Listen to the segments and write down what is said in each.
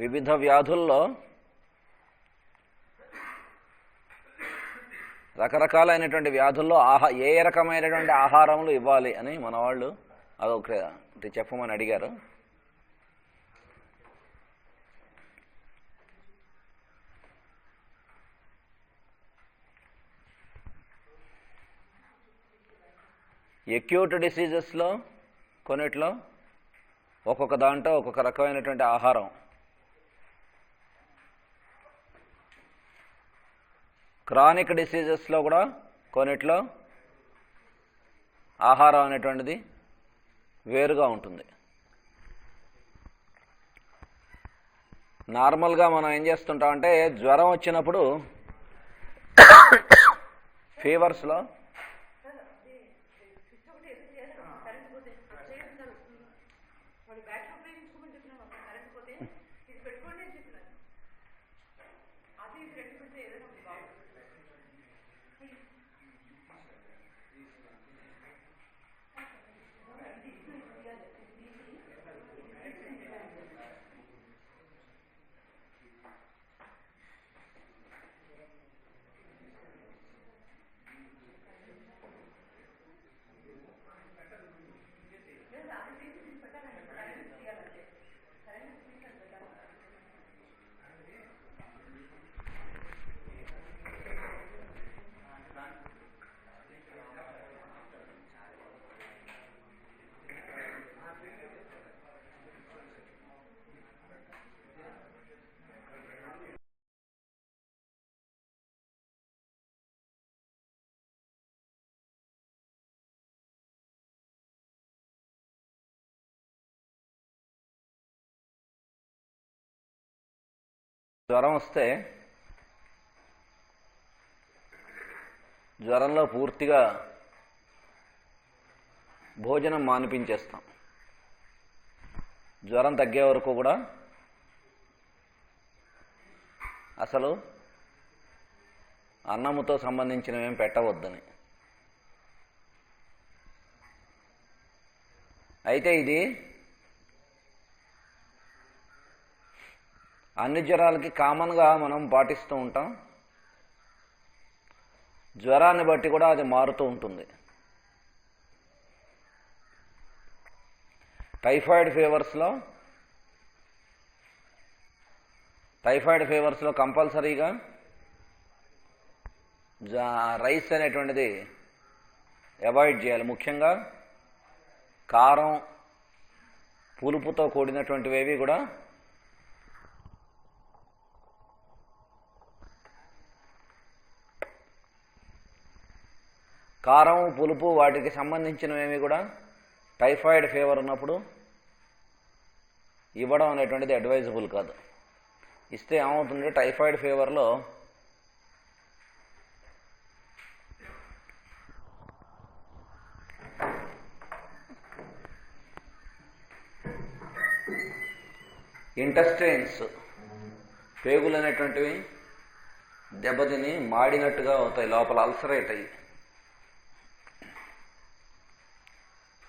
వివిధ వ్యాధుల్లో రకరకాలైనటువంటి వ్యాధుల్లో ఏ రకమైనటువంటి ఆహారములు ఇవ్వాలి అని మన వాళ్ళు అదొకటి చెప్పమని అడిగారు. ఎక్యూట్ డిసీజెస్లో కొన్నిట్లో ఒక్కొక్క దాంట్లో ఒక్కొక్క రకమైనటువంటి ఆహారం, క్రానిక్ డిసీజెస్లో కూడా కొన్నిట్లో ఆహారం అనేటువంటిది వేరుగా ఉంటుంది. నార్మల్గా మనం ఏం చేస్తుంటామంటే జ్వరం వచ్చినప్పుడు ఫీవర్స్లో జ్వరం వస్తే జ్వరంలో పూర్తిగా భోజనం మానిపించేస్తాం. జ్వరం తగ్గే వరకు కూడా అసలు అన్నముతో సంబంధించినవేం పెట్టవద్దని. అయితే ఇది అన్ని జ్వరాలకి కామన్గా మనం పాటిస్తూ ఉంటాం. జ్వరాన్ని బట్టి కూడా అది మారుతూ ఉంటుంది. టైఫాయిడ్ ఫీవర్స్లో కంపల్సరీగా రైస్ అనేటువంటిది అవాయిడ్ చేయాలి. ముఖ్యంగా కారం, పులుపుతో కూడినటువంటివేవి కూడా కారం, పులుపు వాటికి సంబంధించినవేమి కూడా టైఫాయిడ్ ఫీవర్ ఉన్నప్పుడు ఇవ్వడం అనేటువంటిది అడ్వైజబుల్ కాదు. ఇస్తే ఏమవుతుంది, టైఫాయిడ్ ఫీవర్లో ఇంటెస్టైన్స్, పేగులు అనేటువంటివి దెబ్బతిని మాడినట్టుగా అవుతాయి, లోపల అల్సరేట్ అయ్యి.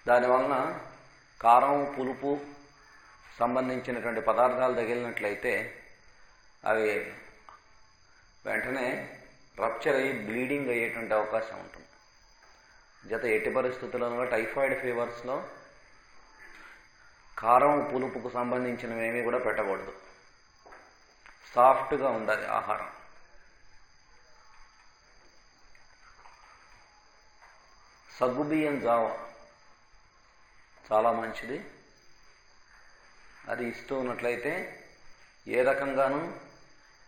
దానివలన కారం, పులుపు సంబంధించినటువంటి పదార్థాలు తగిలినట్లయితే అవి వెంటనే రప్చర్ అయ్యి బ్లీడింగ్ అయ్యేటువంటి అవకాశం ఉంటుంది. జత ఎట్టి పరిస్థితుల్లో టైఫాయిడ్ ఫీవర్స్లో కారం, పులుపుకు సంబంధించినవేమీ కూడా పెట్టకూడదు. సాఫ్ట్గా ఉండాలి ఆహారం. సగ్గుబియ్యం జావ చాలా మంచిది. అది ఇస్తూ ఉన్నట్లయితే ఏ రకంగానూ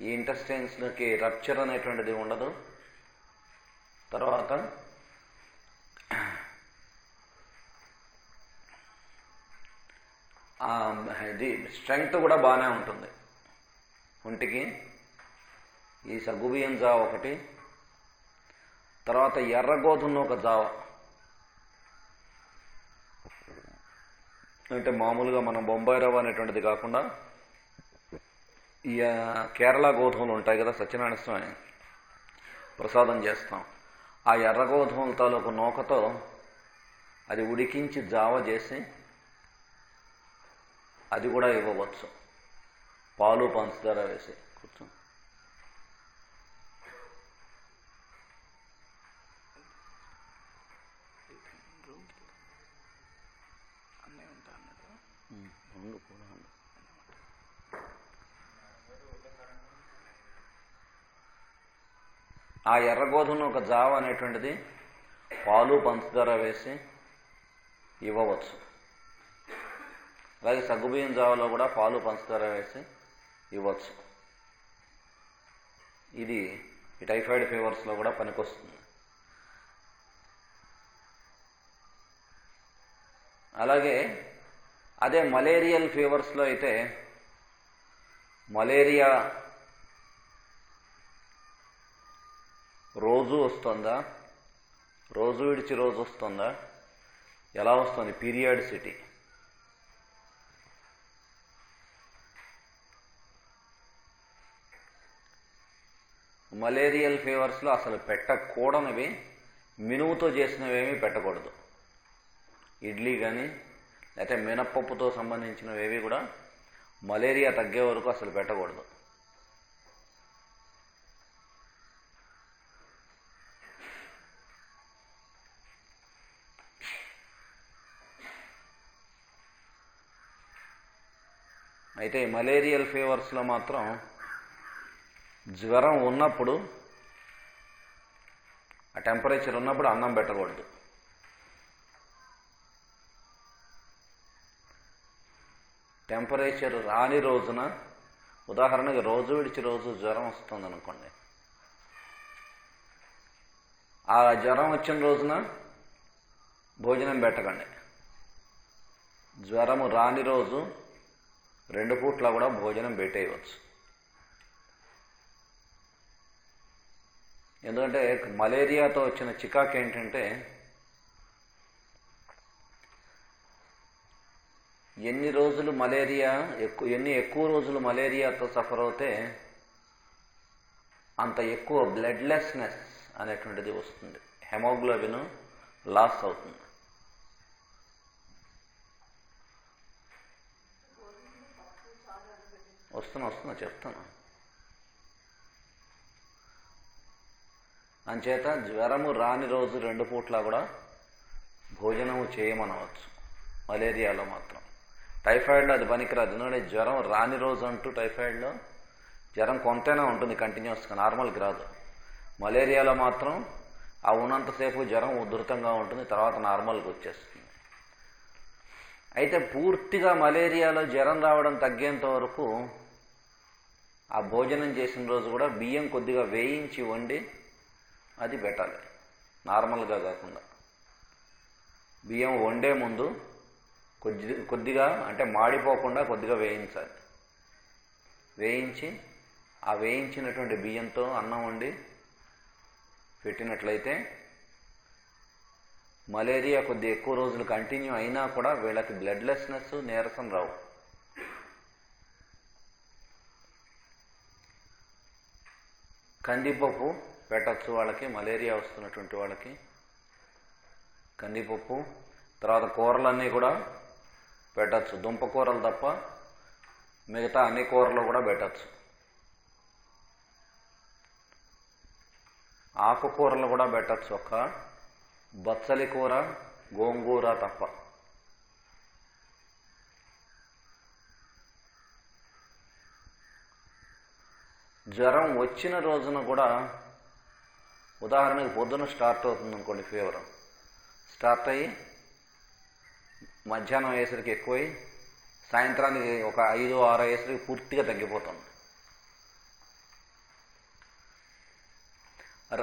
ఈ ఇంటెస్టైన్స్లోకి రప్చర్ అనేటువంటిది ఉండదు. తర్వాత ఇది స్ట్రెంగ్త్ కూడా బాగానే ఉంటుంది ఒంటికి. ఈ సగ్గుబియ్యం జావ ఒకటి, తర్వాత ఎర్ర గోధుమ ఒక జావ, అంటే మామూలుగా మనం బొంబాయి రవ్వ అనేటువంటిది కాకుండా ఈ కేరళ గోధుమలు ఉంటాయి కదా, సత్యనారాయణ స్వామి ప్రసాదం చేస్తాం. ఆ ఎర్ర గోధుమల తాలూకు నూకతో అది ఉడికించి జావ చేసి అది కూడా ఇవ్వవచ్చు. పాలు పంచదార వేసి కూర్చో. ఆ ఎర్ర గోధుమను ఒక జావ అనేటువంటిది పాలు పంచదార వేసి ఇవ్వవచ్చు. అలాగే సగ్గుబియ్యం జావలో కూడా పాలు పంచదార వేసి ఇవ్వచ్చు. ఇది ఈ టైఫాయిడ్ ఫీవర్స్లో కూడా పనికొస్తుంది. అలాగే అదే మలేరియల్ ఫీవర్స్లో అయితే మలేరియా రోజు వస్తుందా, రోజు విడిచి రోజు వస్తుందా, ఎలా వస్తుంది, పీరియాడిసిటీ. మలేరియల్ ఫీవర్స్లో అసలు పెట్టకూడనివి, మినుముతో చేసినవేమీ పెట్టకూడదు. ఇడ్లీ కానీ లేకపోతే మినప్పప్పుతో సంబంధించినవేవి కూడా మలేరియా తగ్గే వరకు అసలు పెట్టకూడదు. అయితే మలేరియల్ ఫీవర్స్లో మాత్రం జ్వరం ఉన్నప్పుడు, ఆ టెంపరేచర్ ఉన్నప్పుడు అన్నం పెట్టకూడదు. టెంపరేచర్ రాని రోజున, ఉదాహరణకి రోజు విడిచి రోజు జ్వరం వస్తుంది అనుకోండి, ఆ జ్వరం వచ్చిన రోజున భోజనం పెట్టకండి. జ్వరము రాని రోజు 2 పూట్ల కూడా భోజనం పెట్టేయవచ్చు. ఎందుకంటే మలేరియాతో వచ్చిన చికాకు ఏంటంటే, ఎన్ని ఎక్కువ రోజులు మలేరియాతో సఫర్ అవుతే అంత ఎక్కువ బ్లడ్లెస్నెస్ అనేటువంటిది వస్తుంది. హెమోగ్లోబిన్ లాస్ అవుతుంది. వస్తున్నా చెప్తాను. అంచేత జ్వరము రాని రోజు 2 పూట్ల కూడా భోజనము చేయమనవచ్చు మలేరియాలో మాత్రం. టైఫాయిడ్లో అది పనికిరాదు. ఎందుకంటే జ్వరం రాని రోజు అంటూ టైఫాయిడ్లో జ్వరం కొంతైనా ఉంటుంది, కంటిన్యూస్గా, నార్మల్కి రాదు. మలేరియాలో మాత్రం ఆ ఉన్నంతసేపు జ్వరం ఉధృతంగా ఉంటుంది, తర్వాత నార్మల్కి వచ్చేస్తుంది. అయితే పూర్తిగా మలేరియాలో జ్వరం రావడం తగ్గేంత వరకు ఆ భోజనం చేసిన రోజు కూడా బియ్యం కొద్దిగా వేయించి వండి అది పెట్టాలి, నార్మల్గా కాకుండా. బియ్యం వండే ముందు కొద్దిగా అంటే మాడిపోకుండా కొద్దిగా వేయించాలి. వేయించి ఆ వేయించినటువంటి బియ్యంతో అన్నం వండి పెట్టినట్లయితే మలేరియా కొద్ది ఎక్కువ రోజులు కంటిన్యూ అయినా కూడా వీళ్ళకి బ్లడ్లెస్నెస్, నీరసం రావు. కందిపప్పు పెట్టచ్చు వాళ్ళకి, మలేరియా వస్తున్నటువంటి వాళ్ళకి. కందిపప్పు, తర్వాత కూరలన్నీ కూడా పెట్టచ్చు. దుంప కూరలు తప్ప మిగతా అన్ని కూరలు కూడా పెట్టచ్చు. ఆకుకూరలు కూడా పెట్టచ్చు, ఒక్క బచ్చలి కూర, గోంగూర తప్ప. జ్వరం వచ్చిన రోజున కూడా, ఉదాహరణకి పొద్దున స్టార్ట్ అవుతుంది అనుకోండి ఫీవర్, స్టార్ట్ అయ్యి మధ్యాహ్నం అయ్యేసరికి ఎక్కువై సాయంత్రానికి ఒక 5-6 అయ్యేసరికి పూర్తిగా తగ్గిపోతుంది.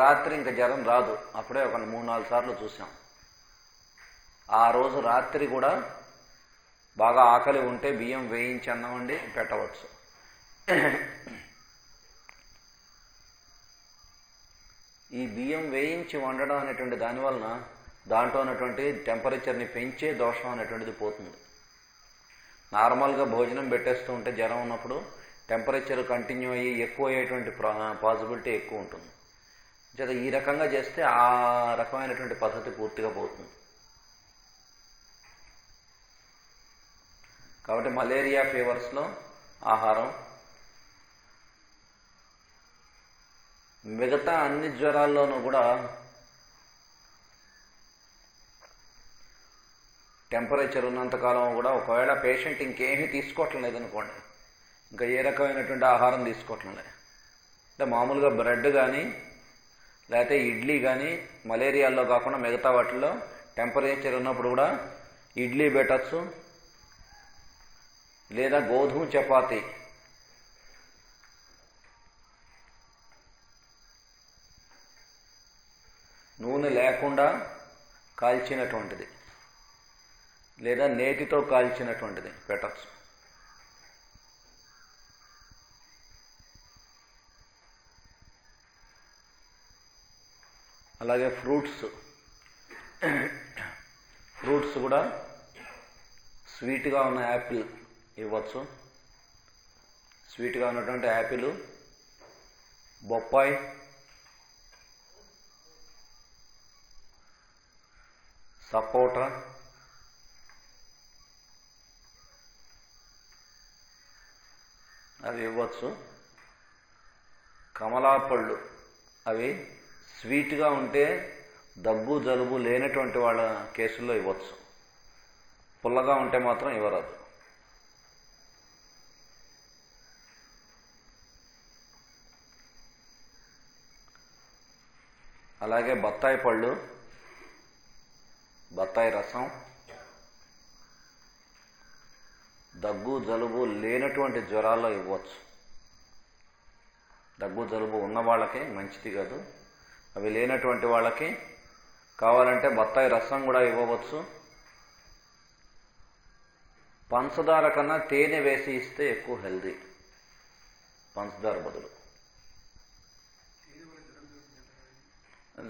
రాత్రి ఇంకా జ్వరం రాదు. అప్పుడే ఒక 3-4 సార్లు చూసాం. ఆ రోజు రాత్రి కూడా బాగా ఆకలి ఉంటే బియ్యం వేయించి అన్నం వండి పెట్టవచ్చు. ఈ బియ్యం వేయించి వండడం అనేటువంటి దానివలన దాంట్లో ఉన్నటువంటి టెంపరేచర్ని పెంచే దోషం అనేటువంటిది పోతుంది. నార్మల్గా భోజనం పెట్టేస్తూ ఉంటే జ్వరం ఉన్నప్పుడు టెంపరేచర్ కంటిన్యూ అయ్యి ఎక్కువ అయ్యేటువంటి పాసిబిలిటీ ఎక్కువ ఉంటుంది. చేత ఈ రకంగా చేస్తే ఆ రకమైనటువంటి పద్ధతి పూర్తిగా పోతుంది. కాబట్టి మలేరియా ఫీవర్స్లో ఆహారం మిగతా అన్ని జ్వరాల్లోనూ కూడా టెంపరేచర్ ఉన్నంతకాలం కూడా ఒకవేళ పేషెంట్ ఇంకేమీ తీసుకోవటం లేదనుకోండి, ఇంకా ఏ రకమైనటువంటి ఆహారం తీసుకోవటం లేదు, అంటే మామూలుగా బ్రెడ్ కానీ లేకపోతే ఇడ్లీ కానీ మలేరియాల్లో కాకుండా మిగతా వాటిల్లో టెంపరేచర్ ఉన్నప్పుడు కూడా ఇడ్లీ పెట్టచ్చు, లేదా గోధుమ చపాతి నూనె లేకుండా కాల్చినటువంటిది లేదా నేతితో కాల్చినటువంటిది పెట్టచ్చు. అలాగే ఫ్రూట్స్ కూడా స్వీట్గా ఉన్న యాపిల్ ఇవ్వచ్చు. స్వీట్గా ఉన్నటువంటి యాపిల్, బొప్పాయి, సపోటా, అవి ఇవ్వచ్చు. కమలాపళ్ళు అవి స్వీట్గా ఉంటే దగ్గు జలుబు లేనటువంటి వాళ్ళ కేసుల్లో ఇవ్వచ్చు, పుల్లగా ఉంటే మాత్రం ఇవ్వరాదు. అలాగే బత్తాయి పళ్ళు, బత్తాయి రసం దగ్గు జలుబు లేనటువంటి జ్వరాల్లో ఇవ్వచ్చు. దగ్గు జలుబు ఉన్న వాళ్ళకి మంచిది కాదు, అవి లేనటువంటి వాళ్ళకి కావాలంటే బత్తాయి రసం కూడా ఇవ్వవచ్చు. పంచదార కన్నా తేనె వేసి ఇస్తే ఎక్కువ హెల్దీ, పంచదార బదులు.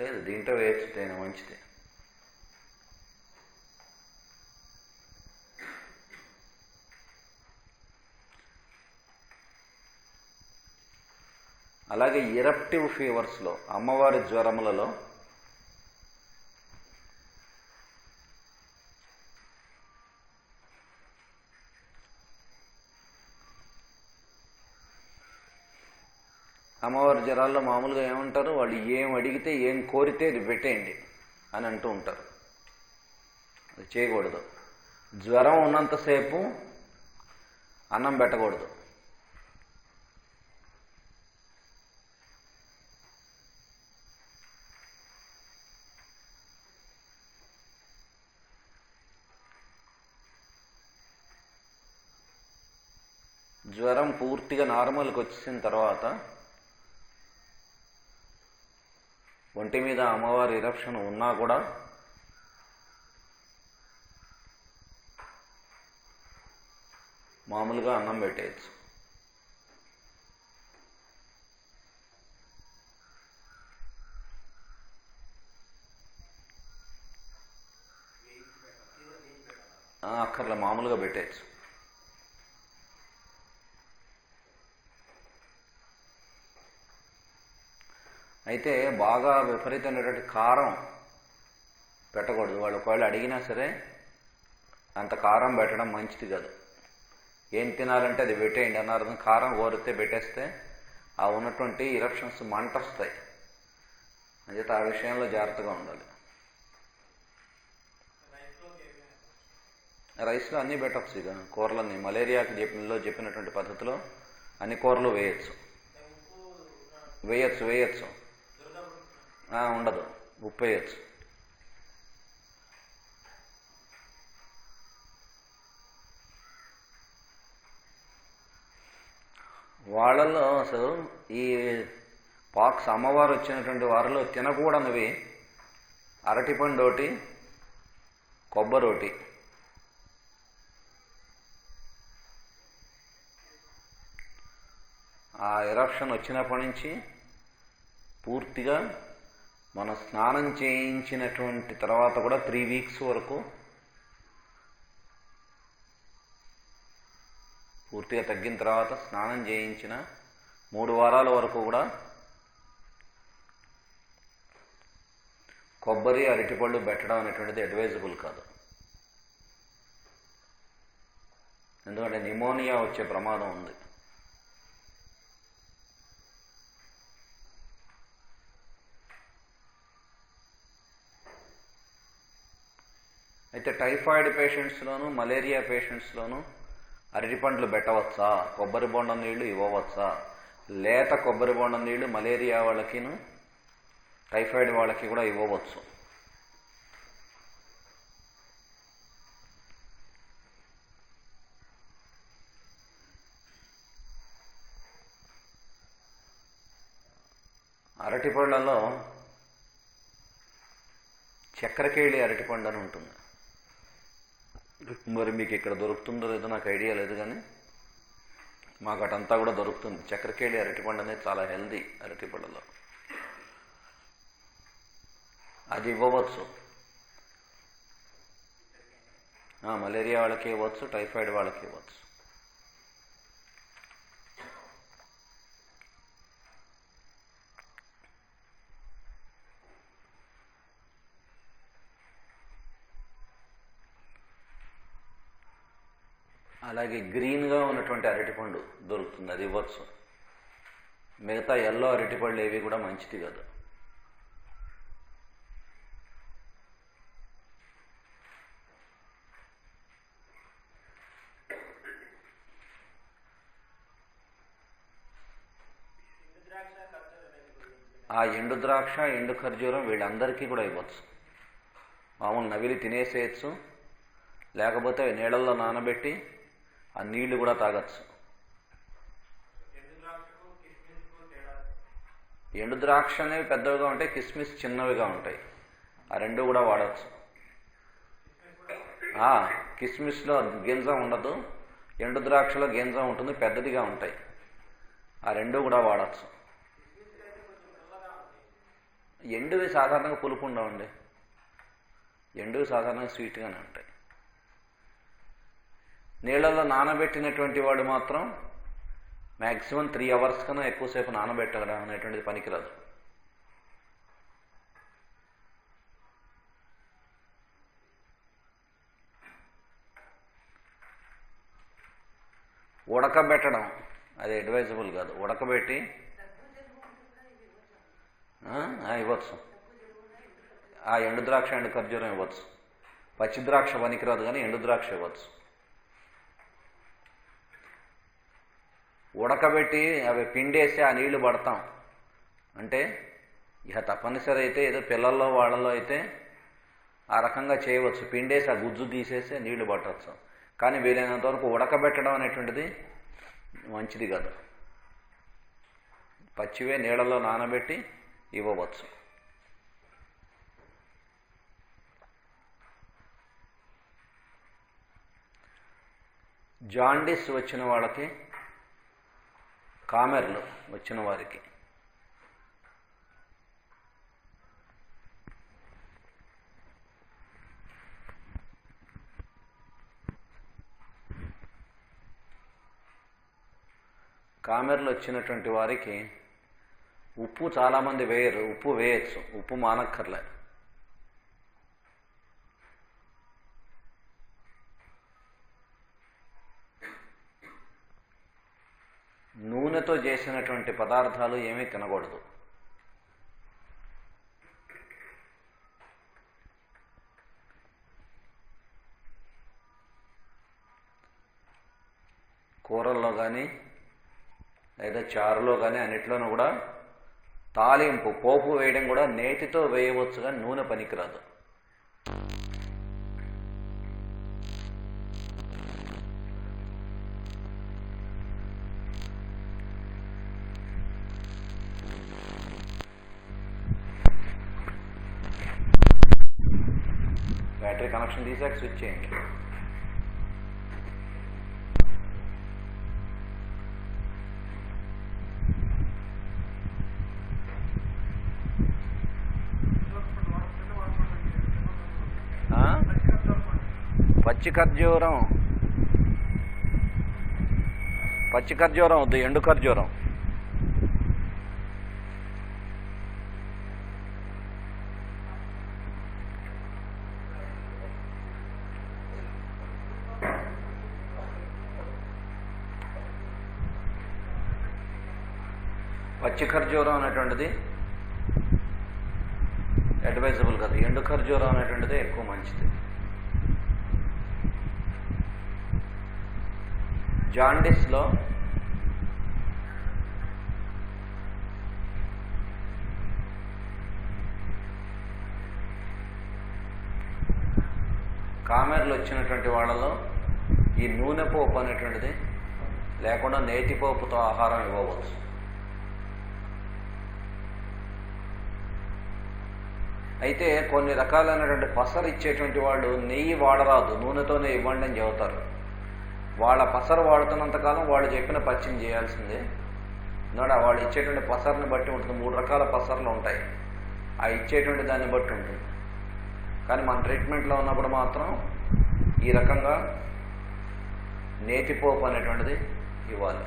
లేదు, దీంట్లో వేయచ్చు తేనె, మంచిది. అలాగే ఇరప్టివ్ ఫీవర్స్లో, అమ్మవారి జ్వరములలో అమ్మవారి జ్వరాల్లో మామూలుగా ఏమంటారు, వాళ్ళు ఏం అడిగితే ఏం కోరితే అది పెట్టేయండి అని అంటూ ఉంటారు. అది చేయకూడదు. జ్వరం ఉన్నంతసేపు అన్నం పెట్టకూడదు. జ్వరం పూర్తిగా నార్మల్కి వచ్చేసిన తర్వాత ఒంటి మీద అమ్మవారి ఇరప్షన్ ఉన్నా కూడా మామూలుగా అన్నం పెట్టేయచ్చు. అక్కర్లే, మామూలుగా పెట్టేయచ్చు. అయితే బాగా విపరీతమైనటువంటి కారం పెట్టకూడదు. వాళ్ళు ఒకవేళ అడిగినా సరే అంత కారం పెట్టడం మంచిది కాదు. ఏం తినాలంటే అది పెట్టేయండి అన్నారు. కారం కోరితే పెట్టేస్తే ఆ ఉన్నటువంటి ఇరప్షన్స్ మంట వస్తాయి. అంచేత ఆ విషయంలో జాగ్రత్తగా ఉండాలి. రైస్లో అన్నీ పెట్టచ్చు. ఇక కూరలన్నీ మలేరియాకి చెప్పినటువంటి పద్ధతిలో అన్ని కూరలు వేయచ్చు. ఉండదు, ఉప్పు వేయచ్చు. వాళ్ళల్లో అసలు ఈ పాక్స్ అమ్మవారు వచ్చినటువంటి వారిలో తినకూడనివి అరటిపండు ఒకటి, కొబ్బరి ఒకటి. ఆ ఎరప్షన్ వచ్చినప్పటి నుంచి పూర్తిగా మనం స్నానం చేయించినటువంటి తర్వాత కూడా 3 వీక్స్ వరకు పూర్తిగా తగ్గిన తర్వాత స్నానం చేయించిన 3 వారాల వరకు కూడా కొబ్బరి, అరటిపళ్ళు పెట్టడం అనేటువంటిది అడ్వైజబుల్ కాదు. ఎందుకంటే న్యూమోనియా వచ్చే ప్రమాదం ఉంది. అయితే టైఫాయిడ్ పేషెంట్స్లోను మలేరియా పేషెంట్స్లోను అరటిపండ్లు పెట్టవచ్చా? కొబ్బరి బొండం నీళ్లు ఇవ్వవచ్చా? లేత కొబ్బరి బొండం నీళ్లు మలేరియా వాళ్ళకిను టైఫాయిడ్ వాళ్ళకి కూడా ఇవ్వవచ్చు. అరటిపళ్ళలో చక్కెరకేళి అరటిపండు అని ఉంటుంది. మరి మీకు ఇక్కడ దొరుకుతుందో లేదో నాకు ఐడియా లేదు, కానీ మాకు అటంతా కూడా దొరుకుతుంది. చక్కెరకేళి అరటిపండు అనేది చాలా హెల్దీ అరటిపళ్ళలో, అది ఇవ్వవచ్చు. మలేరియా వాళ్ళకి ఇవ్వచ్చు, టైఫాయిడ్ వాళ్ళకి ఇవ్వచ్చు. అలాగే గ్రీన్గా ఉన్నటువంటి అరటిపండు దొరుకుతుంది, అది ఇవ్వచ్చు. మిగతా ఎల్లో అరటిపళ్ళు ఏవి కూడా మంచిది కాదు. ఆ ఎండు ద్రాక్ష, ఎండు ఖర్జూరం వీళ్ళందరికీ కూడా ఇవ్వచ్చు. మామూలు నవిలి తినేసేయచ్చు, లేకపోతే నీళ్ళల్లో నానబెట్టి ఆ నీళ్లు కూడా తాగచ్చు. ఎండు ద్రాక్ష అనేవి పెద్దవిగా ఉంటాయి, కిస్మిస్ చిన్నవిగా ఉంటాయి. ఆ రెండు కూడా వాడచ్చు. కిస్మిస్లో గింజ ఉండదు, ఎండు ద్రాక్షలో గింజ ఉంటుంది, పెద్దదిగా ఉంటాయి. ఆ రెండు కూడా వాడచ్చు. ఎండువి సాధారణంగా పులుపు ఉండవండి, ఎండువి సాధారణంగా స్వీట్గానే ఉంటాయి. నీళ్ళల్లో నానబెట్టినటువంటి వాడు మాత్రం మ్యాక్సిమం 3 hours కన్నా ఎక్కువసేపు నానబెట్టడం అనేటువంటిది పనికిరాదు. ఉడకబెట్టడం అది అడ్వైజబుల్ కాదు. ఉడకబెట్టి ఇవ్వచ్చు. ఆ ఎండు ద్రాక్ష, ఎండు ఖర్జూరం ఇవ్వచ్చు. పచ్చి ద్రాక్ష పనికిరాదు, కానీ ఎండు ద్రాక్ష ఇవ్వచ్చు. ఉడకబెట్టి అవి పిండేసి ఆ నీళ్లు పడతాం అంటే ఇక తప్పనిసరి అయితే ఏదో పిల్లల్లో వాళ్ళలో అయితే ఆ రకంగా చేయవచ్చు. పిండేసి ఆ గుజ్జు తీసేసి నీళ్లు పట్టవచ్చు. కానీ వీలైనంత వరకు ఉడకబెట్టడం అనేటువంటిది మంచిది కాదు. పచ్చివే నీళ్ళల్లో నానబెట్టి ఇవ్వవచ్చు. జాండీస్ వచ్చిన వాళ్ళకి, కామెర్లు వచ్చిన వారికి కామెర్లు వచ్చినటువంటి వారికి ఉప్పు చాలామంది వేయరు, ఉప్పు వేయచ్చు, ఉప్పు మానక్కర్లే. నూనెతో చేసినటువంటి పదార్థాలు ఏమీ తినకూడదు. కూరల్లో కానీ లేదా చారులో కానీ అన్నిట్లోనూ కూడా తాలింపు, పోపు వేయడం కూడా నేతితో వేయవచ్చు, కానీ నూనె పనికిరాదు. బ్యాటరీ కనెక్షన్ తీసాక స్విచ్ చేయండి. పచ్చి ఖర్జూరం వద్దు, ఎండు ఖర్జూరం. పచ్చి ఖర్జూరం అనేటువంటిది అడ్వైజబుల్ కాదు, ఎండు ఖర్జూరం అనేటువంటిది ఎక్కువ మంచిది. జాండీస్లో కామెర్లు వచ్చినటువంటి వాళ్ళలో ఈ నూనె పోపు అనేటువంటిది లేకుండా నేతి పోపుతో ఆహారం ఇవ్వవచ్చు. అయితే కొన్ని రకాలైనటువంటి పసరు ఇచ్చేటువంటి వాళ్ళు నెయ్యి వాడరాదు, నూనెతోనే ఇవ్వండి అని చెబుతారు. వాళ్ళ పసరు వాడుతున్నంతకాలం వాళ్ళు చెప్పిన పచ్చిని చేయాల్సిందే. వాళ్ళు ఇచ్చేటువంటి పసరుని బట్టి ఉంటుంది. 3 రకాల పసర్లు ఉంటాయి, ఆ ఇచ్చేటువంటి దాన్ని బట్టి ఉంటుంది. కానీ మన ట్రీట్మెంట్లో ఉన్నప్పుడు మాత్రం ఈ రకంగా నేతిపోపు అనేటువంటిది ఇవ్వాలి.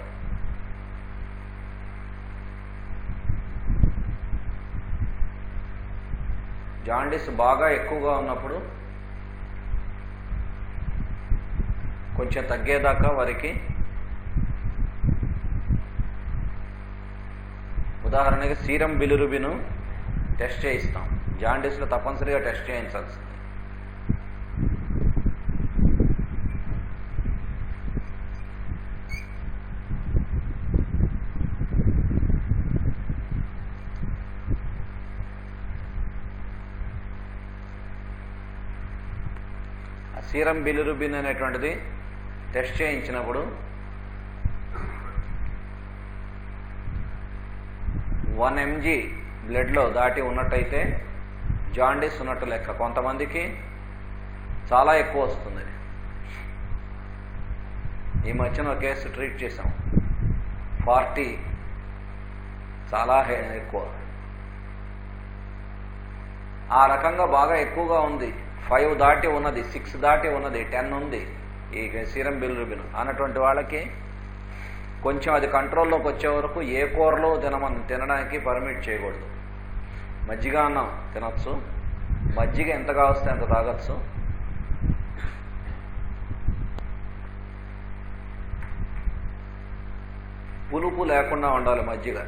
జాండీస్ బాగా ఎక్కువగా ఉన్నప్పుడు కొంచెం తగ్గేదాకా వారికి ఉదాహరణకి సీరం బిలిరుబిన్ టెస్ట్ చేయిస్తాం. జాండీస్లో తప్పనిసరిగా టెస్ట్ చేయించాల్సింది. సీరం బిలిరుబిన్ అనేటువంటిది టెస్ట్ చేయించినప్పుడు 1 mg బ్లడ్లో దాటి ఉన్నట్టయితే జాండీస్ ఉన్నట్టు లెక్క. కొంతమందికి చాలా ఎక్కువ వస్తుంది. ఈ మధ్యన ఒక కేసు ట్రీట్ చేసాం, 40, చాలా ఎక్కువ. ఆ రకంగా బాగా ఎక్కువగా ఉంది, 5 దాటి ఉన్నది, 6 దాటి ఉన్నది, 10 ఉంది ఈ సీరం బిలిరుబిన్ అన్నటువంటి వాళ్ళకి కొంచెం అది కంట్రోల్లోకి వచ్చే వరకు ఏ కూరలో తినడానికి పర్మిట్ చేయకూడదు. మజ్జిగ అన్నం తినచ్చు, మజ్జిగ ఎంత కావస్తే అంత తాగొచ్చు. పులుపు లేకుండా ఉండాలి మజ్జిగ,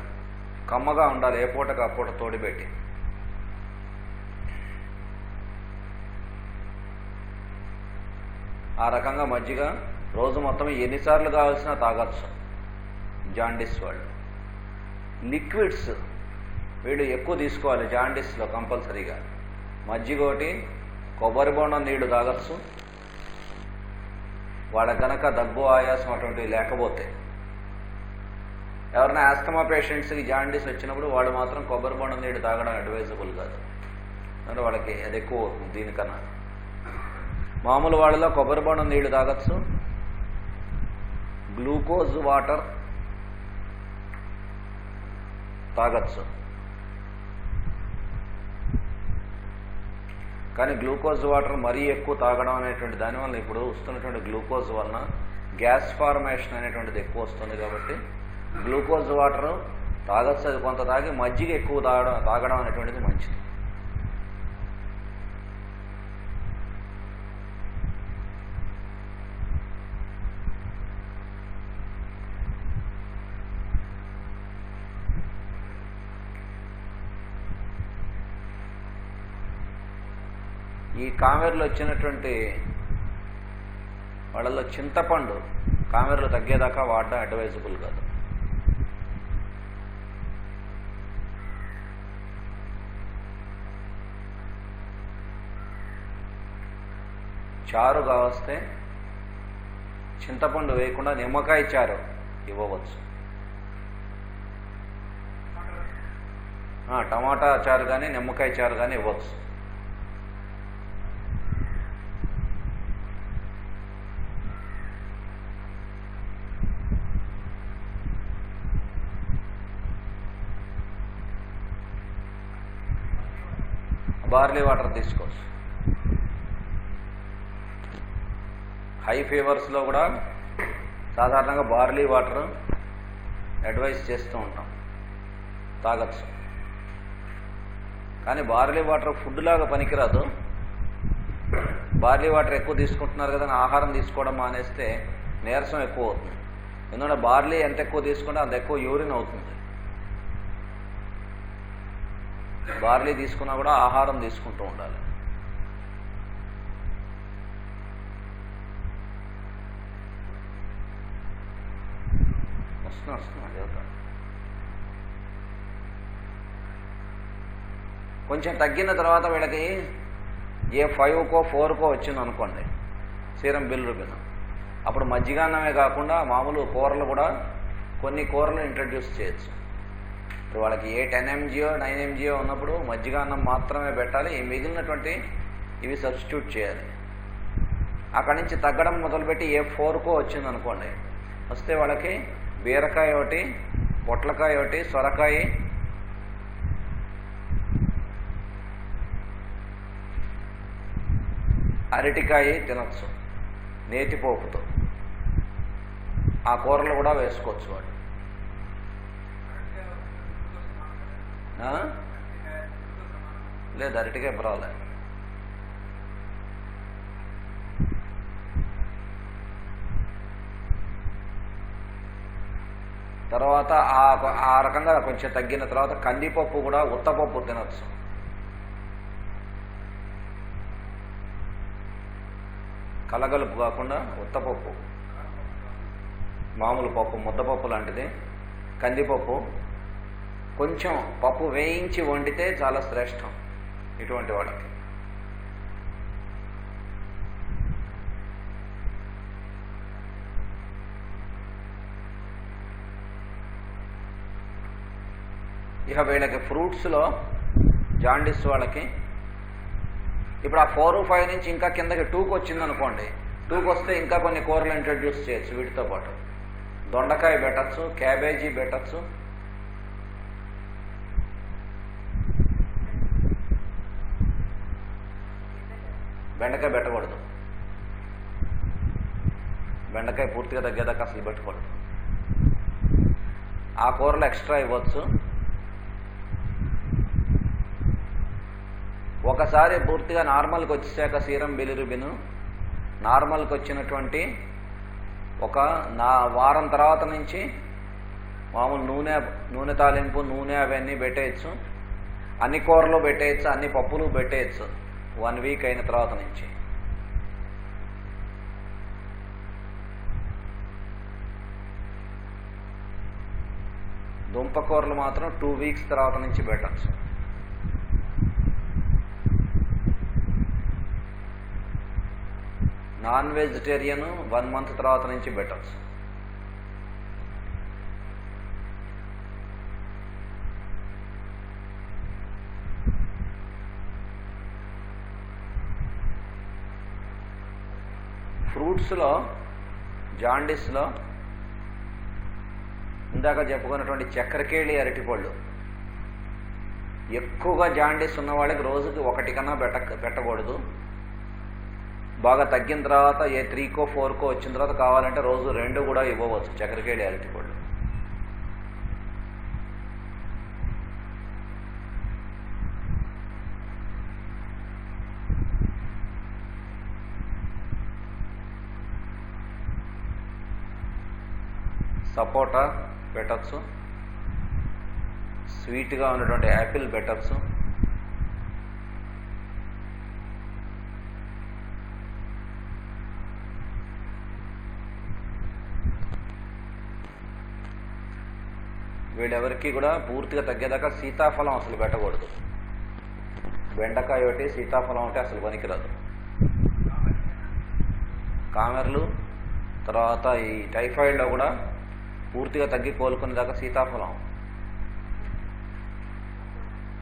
కమ్మగా ఉండాలి, ఏ పూటకు ఆ పూట తోడిపెట్టి. ఆ రకంగా మజ్జిగ రోజు మొత్తం ఎన్నిసార్లు కావాల్సినా తాగొచ్చు జాండీస్ వాళ్ళు. లిక్విడ్స్ వీళ్ళు ఎక్కువ తీసుకోవాలి జాండీస్లో కంపల్సరీగా. మజ్జిగ ఒకటి, కొబ్బరి బొండం నీళ్లు తాగొచ్చు. వాళ్ళ కనుక దగ్గు ఆయాసం అటువంటివి లేకపోతే. ఎవరైనా ఆస్తమా పేషెంట్స్కి జాండీస్ వచ్చినప్పుడు వాళ్ళు మాత్రం కొబ్బరి బొండం నీళ్లు తాగడం అడ్వైజబుల్ కాదు, అంటే వాళ్ళకి అది ఎక్కువ అవుతుంది. దీనికన్నా మామూలు వాళ్ళలో కొబ్బరి బొండం నీళ్లు తాగొచ్చు, గ్లూకోజ్ వాటర్ తాగొచ్చు. కానీ గ్లూకోజ్ వాటర్ మరీ ఎక్కువ తాగడం అనేటువంటి దానివల్ల ఇప్పుడు వస్తున్నటువంటి గ్లూకోజ్ వలన గ్యాస్ ఫార్మేషన్ అనేటువంటిది ఎక్కువ వస్తుంది. కాబట్టి గ్లూకోజ్ వాటర్ తాగొచ్చు, అది కొంత తాగి మజ్జిగ ఎక్కువ తాగడం అనేటువంటిది మంచిది. ఈ కామెర్లు వచ్చినటువంటి వాళ్ళలో చింతపండు కామెర్లు తగ్గేదాకా వాడడం అడ్వైజబుల్ కాదు. చారు కావస్తే చింతపండు వేయకుండా నిమ్మకాయ చారు ఇవ్వవచ్చు. టమాటా చారు కానీ నిమ్మకాయ చారు కానీ ఇవ్వచ్చు. బార్లీ వాటర్ తీసుకోవచ్చు. హై ఫీవర్స్లో కూడా సాధారణంగా బార్లీ వాటర్ అడ్వైస్ చేస్తూ ఉంటాం, తాగచ్చు. కానీ బార్లీ వాటర్ ఫుడ్ లాగా పనికిరాదు. బార్లీ వాటర్ ఎక్కువ తీసుకుంటున్నారు కదా, ఆహారం తీసుకోవడం మానేస్తే నీరసం ఎక్కువ అవుతుంది. ఎందుకంటే బార్లీ ఎంత ఎక్కువ తీసుకుంటే అంత ఎక్కువ యూరిన్ అవుతుంది. బార్లీ తీసుకున్నా కూడా ఆహారం తీసుకుంటూ ఉండాలి. వస్తున్నా చెబుతా. కొంచెం తగ్గిన తర్వాత వీళ్ళకి ఏ 5కో 4కో వచ్చింది అనుకోండి సీరం బిలిరుబిన్, అప్పుడు మజ్జిగాన్నమే కాకుండా మామూలు కూరలు కూడా కొన్ని కూరలు ఇంట్రడ్యూస్ చేయొచ్చు. ఇప్పుడు వాళ్ళకి ఏ 10 mgో 9 mgో ఉన్నప్పుడు మజ్జిగాన్నం మాత్రమే పెట్టాలి, ఈ మిగిలినటువంటి ఇవి సబ్స్టిట్యూట్ చేయాలి. అక్కడి నుంచి తగ్గడం మొదలుపెట్టి ఏ 4కో వచ్చింది అనుకోండి, వస్తే వాళ్ళకి బీరకాయ ఒకటి, పొట్లకాయ ఒకటి, సొరకాయ, అరటికాయ తినచ్చు నేతిపోపుతో. ఆ కూరలు కూడా వేసుకోవచ్చు వాడు. లేదు, అరటికాయ పర్వాలేదు. తర్వాత ఆ రకంగా కొంచెం తగ్గిన తర్వాత కందిపప్పు కూడా ఉత్తపప్పు తినచ్చు. కలగలుపు కాకుండా ఉత్తపప్పు, మామూలు పప్పు, ముద్దపప్పు లాంటిది, కందిపప్పు, కొంచెం పప్పు వేయించి వండితే చాలా శ్రేష్టం ఇటువంటి వాళ్ళకి. ఇక వీళ్ళకి ఫ్రూట్స్లో జాండీస్ వాళ్ళకి ఇప్పుడు ఆ 4, 5 నుంచి ఇంకా కిందకి 2కి వచ్చిందనుకోండి, 2కి వస్తే ఇంకా కొన్ని కూరలు ఇంట్రడ్యూస్ చేయొచ్చు వీటితో పాటు. దొండకాయ పెట్టచ్చు, క్యాబేజీ పెట్టచ్చు, బెండకాయ పెట్టకూడదు. బెండకాయ పూర్తిగా తగ్గేదాకా అసలు పెట్టకూడదు. ఆ కూరలు ఎక్స్ట్రా ఇవ్వచ్చు. ఒకసారి పూర్తిగా నార్మల్కి వచ్చేసాక సీరం బిలిరుబిన్ నార్మల్కి వచ్చినటువంటి ఒక వారం తర్వాత నుంచి మామూలు నూనె తాలింపు, నూనె అవన్నీ పెట్టేయచ్చు, అన్ని కూరలు పెట్టేయచ్చు, అన్ని పప్పులు పెట్టేయచ్చు 1 వీక్ అయిన తర్వాత నుంచి. దుంపకూరలు మాత్రం 2 వీక్స్ తర్వాత నుంచి పెట్టచ్చు. నాన్ వెజిటేరియన్ 1 మంత్ తర్వాత నుంచి పెట్టచ్చు. ఫ్రూట్స్లో జాండీస్లో ఇందాక చెప్పుకున్నటువంటి చక్కెరకేళి అరటిపళ్ళు ఎక్కువగా జాండీస్ ఉన్న వాళ్ళకి రోజుకి 1 కన్నా పెట్టకూడదు. బాగా తగ్గిన తర్వాత ఏ 3కో 4కో వచ్చిన తర్వాత కావాలంటే రోజు 2 కూడా ఇవ్వవచ్చు చక్కెరకేళి అరటిపళ్ళు. సపోటా పెట్టచ్చు, స్వీట్గా ఉన్నటువంటి యాపిల్ పెట్టచ్చు, వీళ్ళెవరికి కూడా పూర్తిగా తగ్గేదాకా సీతాఫలం అసలు పెట్టకూడదు. బెండకాయ ఒకటి, సీతాఫలం ఒకటి అసలు పనికిరాదు. కామెర్లు, తర్వాత ఈ టైఫాయిడ్లో కూడా పూర్తిగా తగ్గి కోలుకునేదాకా సీతాఫలం.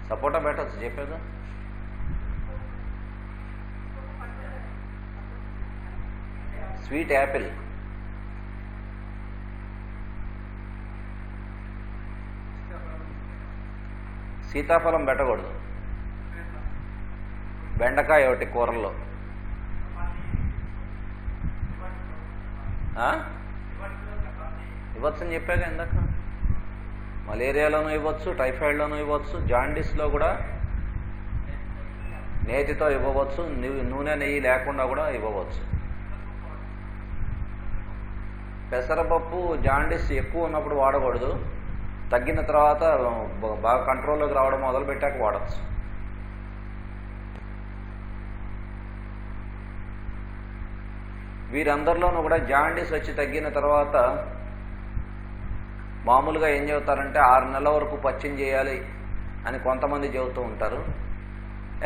సపోటా పెట్టచ్చు చెప్పేదా. స్వీట్ యాపిల్, సీతాఫలం పెట్టకూడదు. బెండకాయ ఒకటి కూరల్లో. ఇవ్వచ్చని చెప్పాక ఇందాక. మలేరియాలోనూ ఇవ్వచ్చు, టైఫాయిడ్లోనూ ఇవ్వచ్చు, జాండీస్లో కూడా నేతితో ఇవ్వవచ్చు, నూనె నెయ్యి లేకుండా కూడా ఇవ్వవచ్చు. పెసరపప్పు జాండీస్ ఎక్కువ ఉన్నప్పుడు వాడకూడదు, తగ్గిన తర్వాత బాగా కంట్రోల్లోకి రావడం మొదలుపెట్టాక వాడచ్చు. వీరందరిలోనూ కూడా జాండీస్ వచ్చి తగ్గిన తర్వాత మామూలుగా ఏం చెబుతారంటే 6 నెలల వరకు పథ్యం చేయాలి అని కొంతమంది చెబుతూ ఉంటారు.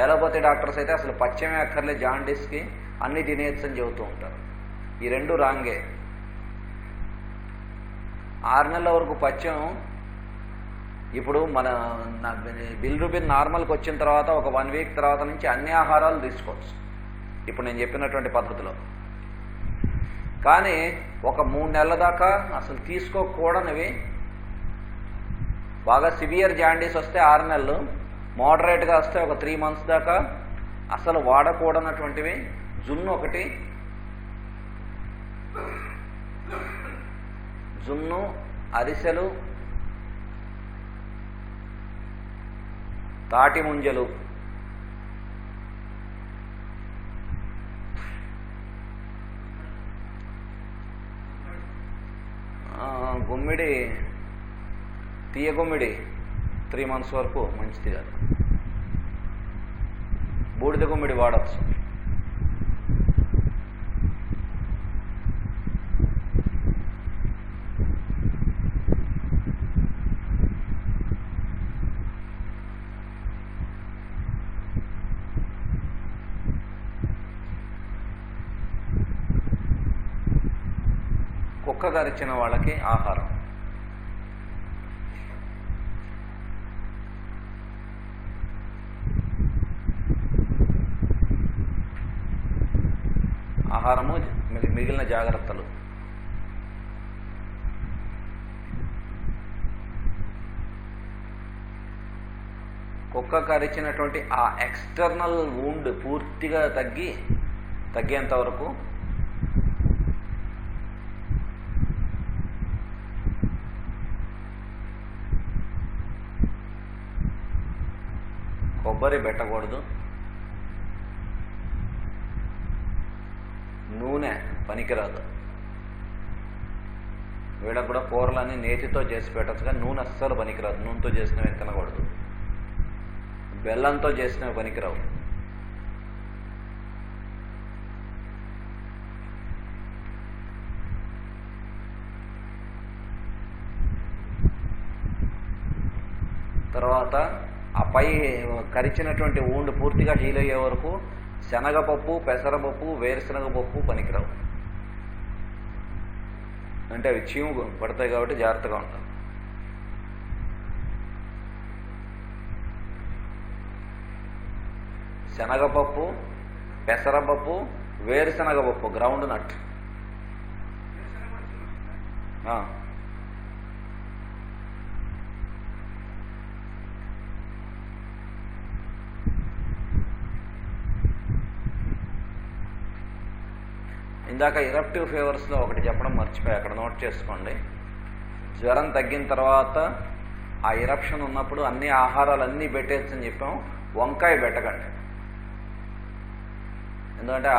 ఎలోపతి డాక్టర్స్ అయితే అసలు పథ్యమే అక్కర్లే, జాండీస్కి అన్ని తినేయచ్చు అని చెబుతూ ఉంటారు. ఈ రెండు రాంగే. 6 నెలల వరకు పథ్యం ఇప్పుడు మన బిలిరూబిన్ నార్మల్కి వచ్చిన తర్వాత ఒక 1 వీక్ తర్వాత నుంచి అన్ని ఆహారాలు తీసుకోవచ్చు ఇప్పుడు నేను చెప్పినటువంటి పద్ధతిలో. కానీ ఒక 3 నెలల దాకా అసలు తీసుకోకూడనివి, బాగా సివియర్ జాండీస్ వస్తే 6 నెలలు, మోడరేట్గా వస్తే ఒక 3 మంత్స్ దాకా అసలు వాడకూడనటువంటివి జున్ను ఒకటి, జున్ను, అరిసెలు, తాటి ముంజలు, గుమ్మిడి, తీయ గుమ్మిడి 3 మంత్స్ వరకు మంచిది కాదు. బూడిద గుమ్మిడి వాడచ్చు. కుక్క కరిచిన వాళ్ళకి ఆహారం ఆహారము మిగిలిన జాగ్రత్తలు. కుక్క కరిచినటువంటి ఆ ఎక్స్టర్నల్ వూండ్ పూర్తిగా తగ్గేంత వరకు కొబ్బరి పెట్టకూడదు, నూనె పనికిరాదు. వీళ్ళకు కూడా కూరలన్నీ నేతితో చేసి పెట్టచ్చు, కానీ నూనె అస్సలు పనికిరాదు. నూనెతో చేసినవి తినకూడదు. బెల్లంతో చేసినవి పనికిరావు. తర్వాత ఆ పై కరిచినటువంటి ఊండు పూర్తిగా హీల్ అయ్యే వరకు శనగపప్పు, పెసరపప్పు, వేరుశనగపప్పు పనికిరావు. అంటే అవి చీము పడతాయి కాబట్టి జాగ్రత్తగా ఉంటారు. శనగపప్పు, పెసరపప్పు, వేరుశనగపప్పు, గ్రౌండ్ నట్. ఇందాక ఇరప్టివ్ ఫీవర్స్లో ఒకటి చెప్పడం మర్చిపోయి, అక్కడ నోట్ చేసుకోండి. జ్వరం తగ్గిన తర్వాత ఆ ఇరప్షన్ ఉన్నప్పుడు అన్ని ఆహారాలన్నీ పెట్టేయచ్చని చెప్పాం. వంకాయ పెట్టకండి, ఎందుకంటే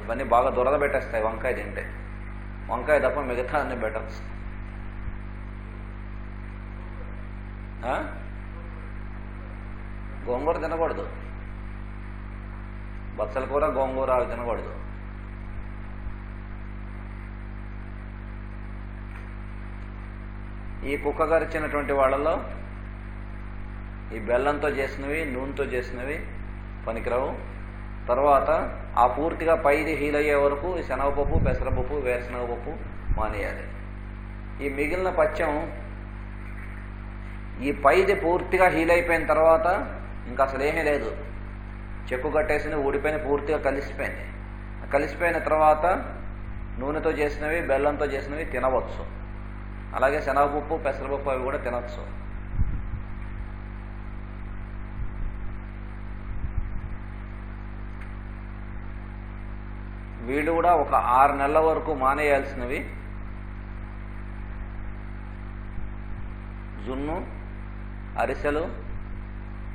ఇవన్నీ బాగా దురద పెట్టేస్తాయి వంకాయ తింటే. వంకాయ తప్ప మిగతా అన్ని పెట్టచ్చు. గోంగూర తినకూడదు, బచ్చల కూర, గోంగూర అవి తినకూడదు. ఈ కుక్క కరిచినటువంటి వాళ్ళలో ఈ బెల్లంతో చేసినవి, నూనెతో చేసినవి పనికిరావు. తర్వాత ఆ పూర్తిగా పైది హీల్ అయ్యే వరకు ఈ శనగపప్పు, పెసరపప్పు, వేరుశనగపప్పు మానేయాలి. ఈ మిగిలిన పథ్యం ఈ పైది పూర్తిగా హీల్ అయిపోయిన తర్వాత ఇంకా అసలు ఏమీ లేదు. చెక్కు కట్టేసింది, ఊడిపోయిన, పూర్తిగా కలిసిపోయింది. కలిసిపోయిన తర్వాత నూనెతో చేసినవి, బెల్లంతో చేసినవి తినవచ్చు. అలాగే శనగపప్పు, పెసరపప్పు అవి కూడా తినచ్చు. వీళ్ళు కూడా ఒక 6 నెలల వరకు మానేయాల్సినవి జున్ను, అరిసెలు,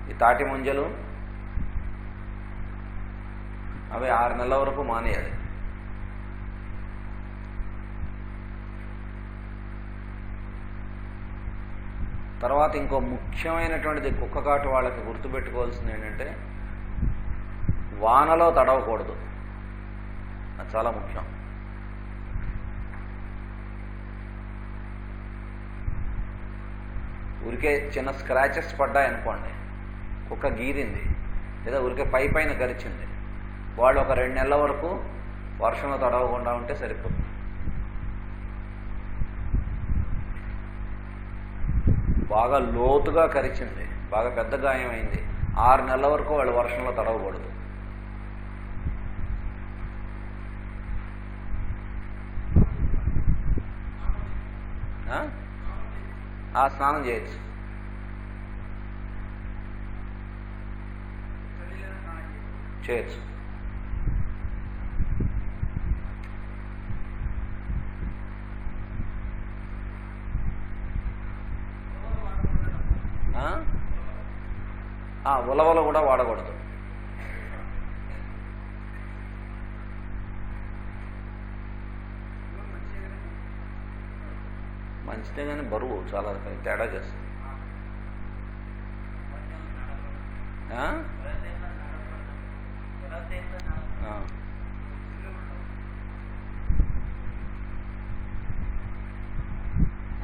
ఈ తాటి ముంజలు, అవి 6 నెలల వరకు మానేయాలి. తర్వాత ఇంకో ముఖ్యమైనటువంటిది కుక్క కాటు వాళ్ళకి గుర్తుపెట్టుకోవాల్సింది ఏంటంటే వానలో తడవకూడదు. అది చాలా ముఖ్యం. ఊరికే చిన్న స్క్రాచెస్ పడ్డాయనుకోండి, కుక్క గీరింది లేదా ఊరికే పైన గరిచింది, వాళ్ళు ఒక 2 నెలల వరకు వర్షంలో తడవకుండా ఉంటే సరిపోతుంది. బాగా లోతుగా కరిచింది, బాగా పెద్ద గాయం అయింది, 6 నెలల వరకు వాళ్ళు వర్షంలో తడవకూడదు. స్నానం చేయొచ్చు. చేయొచ్చు. ఉలవలు కూడా వాడకూడదు. మంచిదే కానీ బరువు చాలా తేడా చేస్తుంది.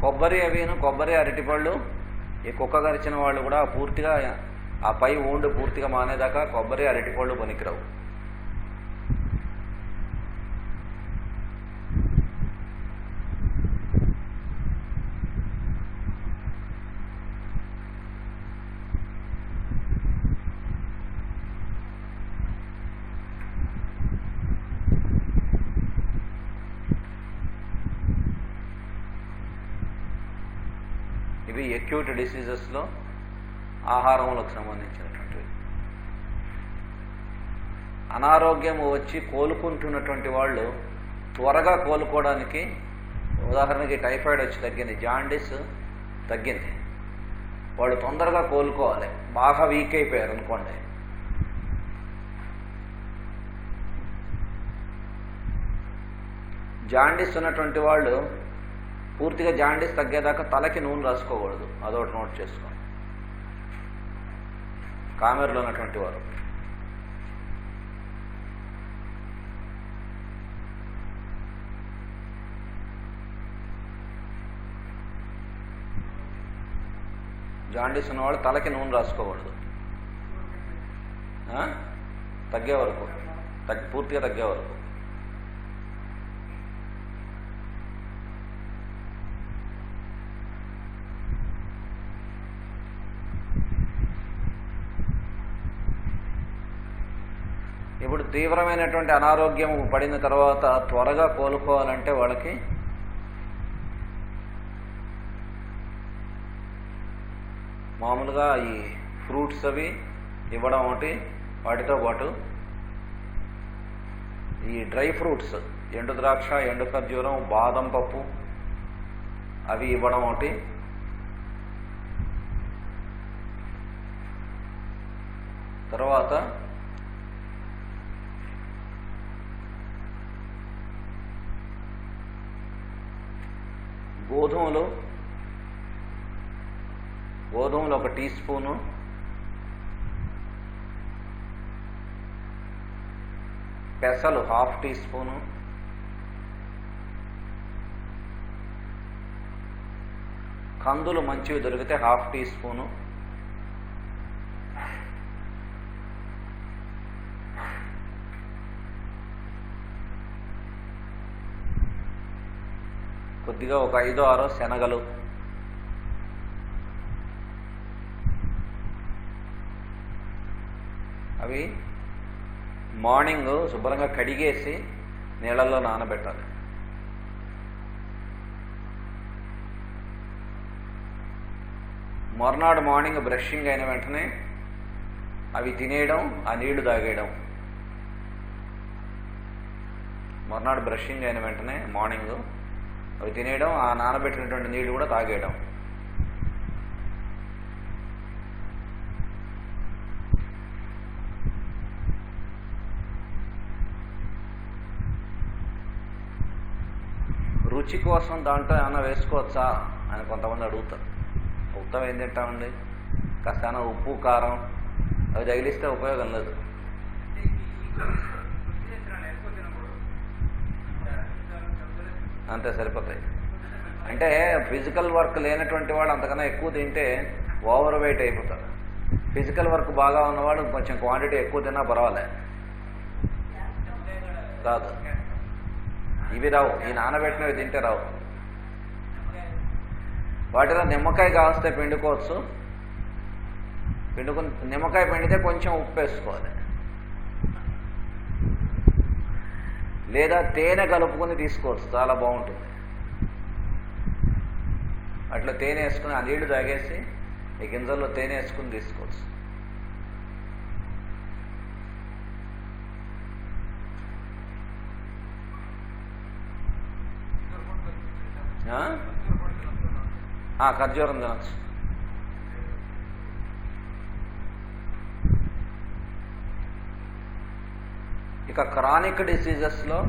కొబ్బరి అరటిపళ్ళు ఈ కుక్క గరిచిన వాళ్ళు కూడా పూర్తిగా ఆ పై ఊండు పూర్తిగా మానేదాకా కొబ్బరి అరటిపళ్ళు పనికిరావు. ఇవి అక్యూట్ డిసీజెస్లో ఆహారములకు సంబంధించినటువంటివి. అనారోగ్యము వచ్చి కోలుకుంటున్నటువంటి వాళ్ళు త్వరగా కోలుకోవడానికి, ఉదాహరణకి టైఫాయిడ్ వచ్చి తగ్గింది, జాండీస్ తగ్గింది, వాళ్ళు తొందరగా కోలుకోవాలి. బాగా వీక్ అయిపోయారు అనుకోండి, జాండీస్ ఉన్నటువంటి వాళ్ళు పూర్తిగా జాండీస్ తగ్గేదాకా తలకి నూనె రాసుకోకూడదు. అదొకటి నోట్ చేసుకోండి. కామెరులో ఉన్నటువంటి వారు జాండీస్ ఉన్నవాళ్ళు తలకి నూనె రాసుకోకూడదు. తగ్గే వరకు, పూర్తిగా తగ్గే వరకు. ఇప్పుడు తీవ్రమైనటువంటి అనారోగ్యం పడిన తర్వాత త్వరగా కోలుకోవాలంటే వాళ్ళకి మామూలుగా ఈ ఫ్రూట్స్ అవి ఇవ్వడం ఒకటి, వాటితో పాటు ఈ డ్రై ఫ్రూట్స్, ఎండు ద్రాక్ష, ఎండు ఖర్జూరం, బాదం పప్పు అవి ఇవ్వడం ఒకటి, తర్వాత గోధుమలు 1 టీ స్పూను, పెసలు 1/2 టీ స్పూను, కందులు మంచివి దొరికితే 1/2 టీ స్పూను, కొద్దిగా ఒక 5-6 శనగలు, అవి మార్నింగ్ శుభ్రంగా కడిగేసి నీళ్ళల్లో నానబెట్టాలి. మర్నాడు మార్నింగ్ బ్రషింగ్ అయిన వెంటనే అవి తినేయడం, ఆ నీళ్లు తాగేయడం. మర్నాడు బ్రషింగ్ అయిన వెంటనే మార్నింగ్ అవి తినేయడం, ఆ నానబెట్టినటువంటి నీళ్లు కూడా తాగేయడం. రుచి కోసం దాంట్లో ఏమైనా వేసుకోవచ్చా అని కొంతమంది అడుగుతారు. ఉత్తమం ఏం తింటామండి, కాస్త ఉప్పు కారం అవి తగిలిస్తే ఉపయోగం లేదు. అంతే సరిపోతాయి. అంటే ఫిజికల్ వర్క్ లేనటువంటి వాడు అంతకన్నా ఎక్కువ తింటే ఓవర్ వెయిట్ అయిపోతారు. ఫిజికల్ వర్క్ బాగా ఉన్నవాడు కొంచెం క్వాంటిటీ ఎక్కువ తిన్నా పర్వాలే, రాదు. ఇవి రావు, ఈ నానబెట్టినవి తింటే రావు. వాటిలో నిమ్మకాయ కావస్తే పిండుకోవచ్చు. పిండుకుని నిమ్మకాయ పిండితే కొంచెం ఉప్పు వేసుకోవాలి, లేదా తేనె కలుపుకొని తీసుకోవచ్చు, చాలా బాగుంటుంది. అట్లా తేనె వేసుకుని ఆ నీళ్లు తాగేసి ఈ గింజల్లో తేనె వేసుకుని తీసుకోవచ్చు. ఖర్జూరం తినచ్చు. ఇక క్రానిక్ డిసీజెస్లో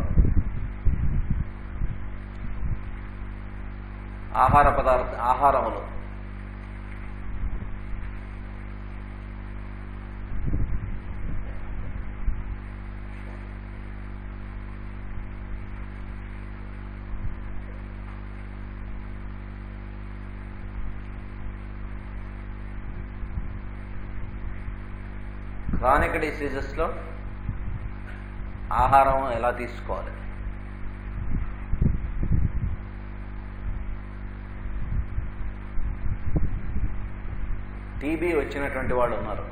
ఆహారములు క్రానిక్ డిసీజెస్లో ఆహారం ఎలా తీసుకోవాలి? టీబీ వచ్చినటువంటి వాళ్ళు ఉన్నారు.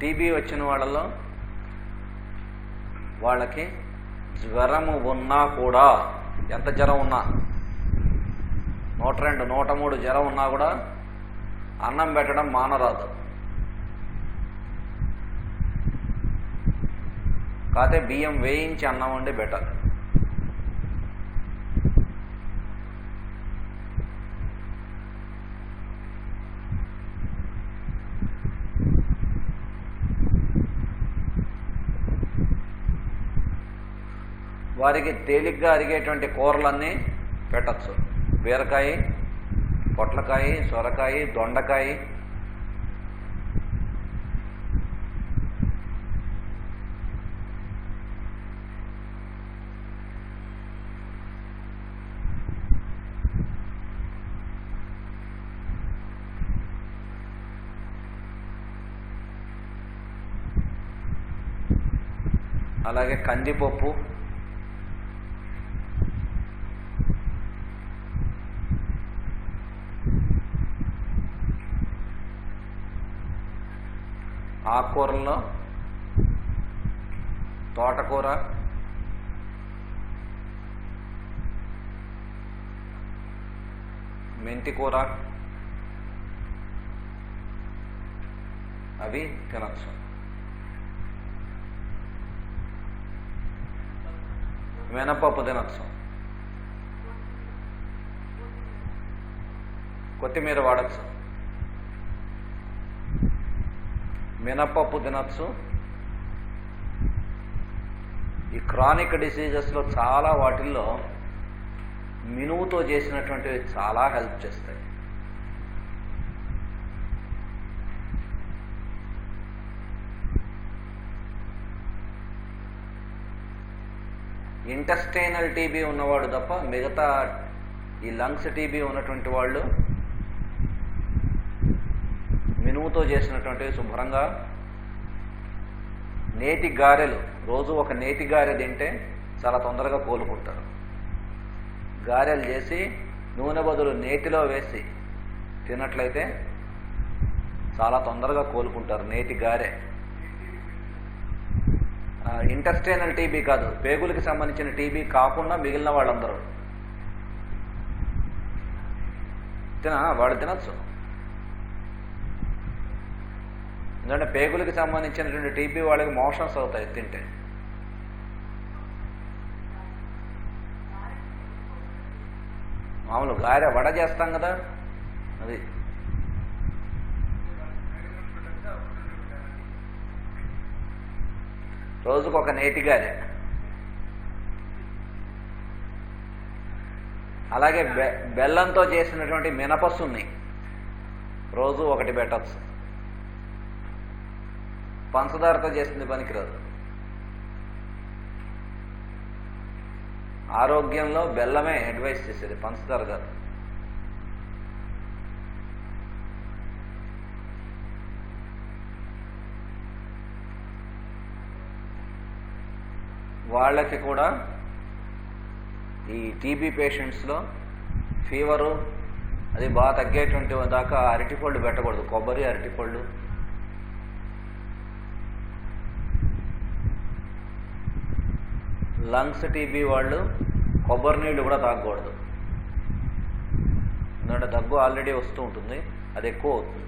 టీబీ వచ్చిన వాళ్ళలో వాళ్ళకి జ్వరము ఉన్నా కూడా, ఎంత జ్వరం ఉన్నా, 102, 103 జ్వరం ఉన్నా కూడా అన్నం పెట్టడం మానరాదు. కాకపోతే బియ్యం వేయించి అన్నం వండి పెట్టాలి. వారికి తేలిగ్గా అరిగేటువంటి కూరలన్నీ పెట్టచ్చు. బీరకాయ, పొట్లకాయ, సొరకాయ, దొండకాయ, అలాగే కందిపప్పు, ఆకుకూరల్లో తోటకూర, మెంతికూర అవి తినచ్చు. మినపప్పు తినచ్చు. కొత్తిమీర వాడచ్చు. మినపప్పు తినచ్చు. ఈ క్రానిక్ డిసీజెస్లో చాలా వాటిల్లో మినువుతో చేసినటువంటివి చాలా హెల్ప్ చేస్తాయి. ఇంటెస్టైనల్ టీబీ ఉన్నవాడు తప్ప మిగతా ఈ లంగ్స్ టీబీ ఉన్నటువంటి వాళ్ళు మినుముతో చేసినటువంటివి శుభ్రంగా, నేతి గారెలు, రోజు ఒక నేతి గారె తింటే చాలా తొందరగా కోలుకుంటారు. గారెలు చేసి నూనె బదులు నేతిలో వేసి తిన్నట్లయితే చాలా తొందరగా కోలుకుంటారు. నేతి గారె. ఇంటెస్టైనల్ టీబీ కాదు, పేగులకి సంబంధించిన టీబీ కాకుండా మిగిలిన వాళ్ళందరూ వాళ్ళు తినచ్చు. ఎందుకంటే పేగులకి సంబంధించినటువంటి టీబీ వాళ్ళకి మోషన్స్ అవుతాయి తింటే. మామూలు గారె వడ చేస్తాం కదా, అది రోజుకు ఒక నేతి గారె. అలాగే బెల్లంతో చేసినటువంటి మినపసుని రోజు ఒకటి పెట్టచ్చు. పంచదారతో చేసింది పనికిరాదు. ఆరోగ్యంలో బెల్లమే అడ్వైస్ చేసేది, పంచదార కాదు. వాళ్ళకి కూడా ఈ టీబీ పేషెంట్స్లో ఫీవరు అది బాగా తగ్గేటువంటి దాకా అరటిపళ్ళు పెట్టకూడదు. కొబ్బరి, అరటిపళ్ళు, లంగ్స్ టీబీ వాళ్ళు కొబ్బరి నీళ్ళు కూడా తాగకూడదు. ఎందుకంటే దగ్గు ఆల్రెడీ వస్తూ ఉంటుంది, అది ఎక్కువ అవుతుంది.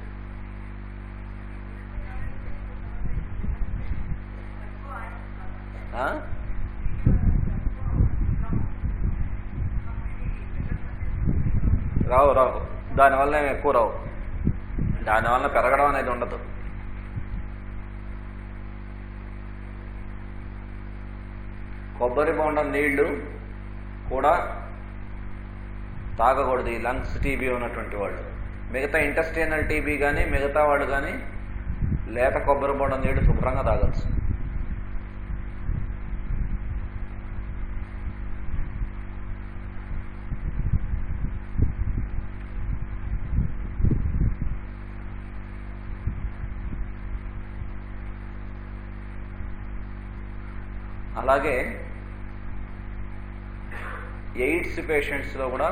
రావు దానివల్ల ఏమి ఎక్కువ రావు. దానివల్ల పెరగడం అనేది ఉండదు. కొబ్బరి బొండం నీళ్లు కూడా తాగకూడదు ఈ లంగ్స్ టీబీ ఉన్నటువంటి వాళ్ళు. మిగతా ఇంటెస్టైనల్ టీబీ కానీ మిగతా వాళ్ళు కానీ లేత కొబ్బరి బొండం నీళ్లు శుభ్రంగా తాగచ్చు. అలాగే ఎయిడ్స్ పేషెంట్స్లో కూడా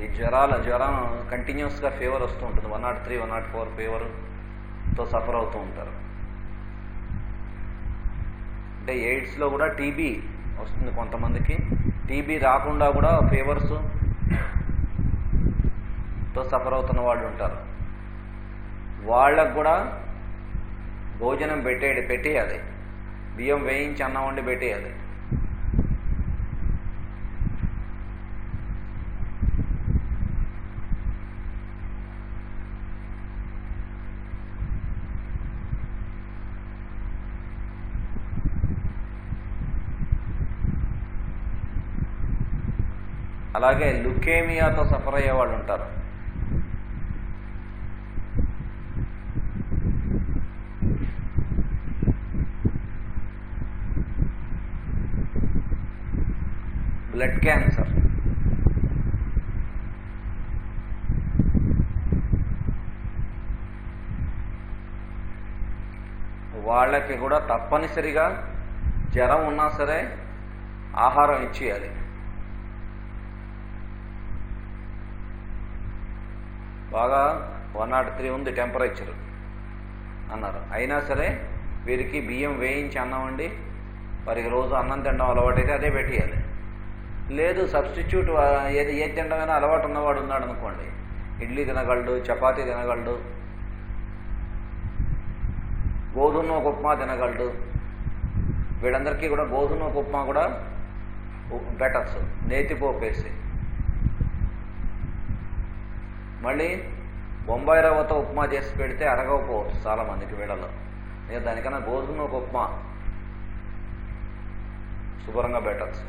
ఈ జ్వరం కంటిన్యూస్గా ఫీవర్ వస్తూ ఉంటుంది. 103, 104 ఫీవర్తో సఫర్ అవుతూ ఉంటారు. అంటే ఎయిడ్స్లో కూడా టీబీ వస్తుంది కొంతమందికి. టీబీ రాకుండా కూడా ఫీవర్స్తో సఫర్ అవుతున్న వాళ్ళు ఉంటారు. వాళ్ళకు కూడా భోజనం పెట్టేయాలి. బియ్యం వేయించి అన్నం వండి పెట్టేయాలి. అలాగే లుకేమియాతో సఫర్ అయ్యే వాళ్ళు ఉంటారు. బ్లడ్ క్యాన్సర్, వాళ్ళకి కూడా తప్పనిసరిగా జ్వరం ఉన్నా సరే ఆహారం ఇచ్చేయాలి. బాగా 103 ఉంది టెంపరేచర్ అన్నారు, అయినా సరే వీరికి బియ్యం వేయించి అన్నం వండి వారికి రోజు అన్నం తినడం అలవాటైతే అదే పెట్టేయాలి. లేదు సబ్స్టిట్యూట్ ఏది తినడమైనా అలవాటు ఉన్నవాడు ఉన్నాడు అనుకోండి, ఇడ్లీ తినగలడు, చపాతీ తినగలడు, గోధుమ ఉప్మా తినగలడు. వీళ్ళందరికీ కూడా గోధుమ ఉప్మా కూడా బెటర్స్, నేతిపోపు వేసి. మళ్ళీ బొంబాయి రవ్వతో ఉప్మా చేసి పెడితే అరగకపోవచ్చు చాలామందికి వీళ్ళలో. నేను దానికన్నా గోధుమ ఉప్మా శుభ్రంగా బెటర్స్.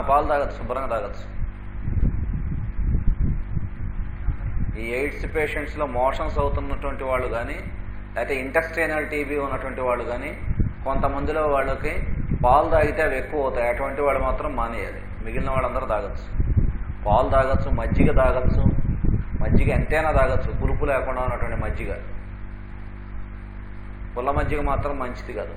పాలు తాగచ్చు, శుభ్రంగా తాగచ్చు. ఈ ఎయిడ్స్ పేషెంట్స్లో మోషన్స్ అవుతున్నటువంటి వాళ్ళు కానీ లేకపోతే ఇంటెస్టైనల్ టీబీ ఉన్నటువంటి వాళ్ళు కానీ కొంతమందిలో వాళ్ళకి పాలు తాగితే అవి ఎక్కువ అవుతాయి. అటువంటి వాళ్ళు మాత్రం మానేయాలి. మిగిలిన వాళ్ళందరూ తాగచ్చు. పాలు తాగచ్చు, మజ్జిగ తాగచ్చు. మజ్జిగ ఎంతైనా తాగచ్చు, పులుపు లేకుండా ఉన్నటువంటి మజ్జిగ. పుల్ల మజ్జిగ మాత్రం మంచిది కాదు.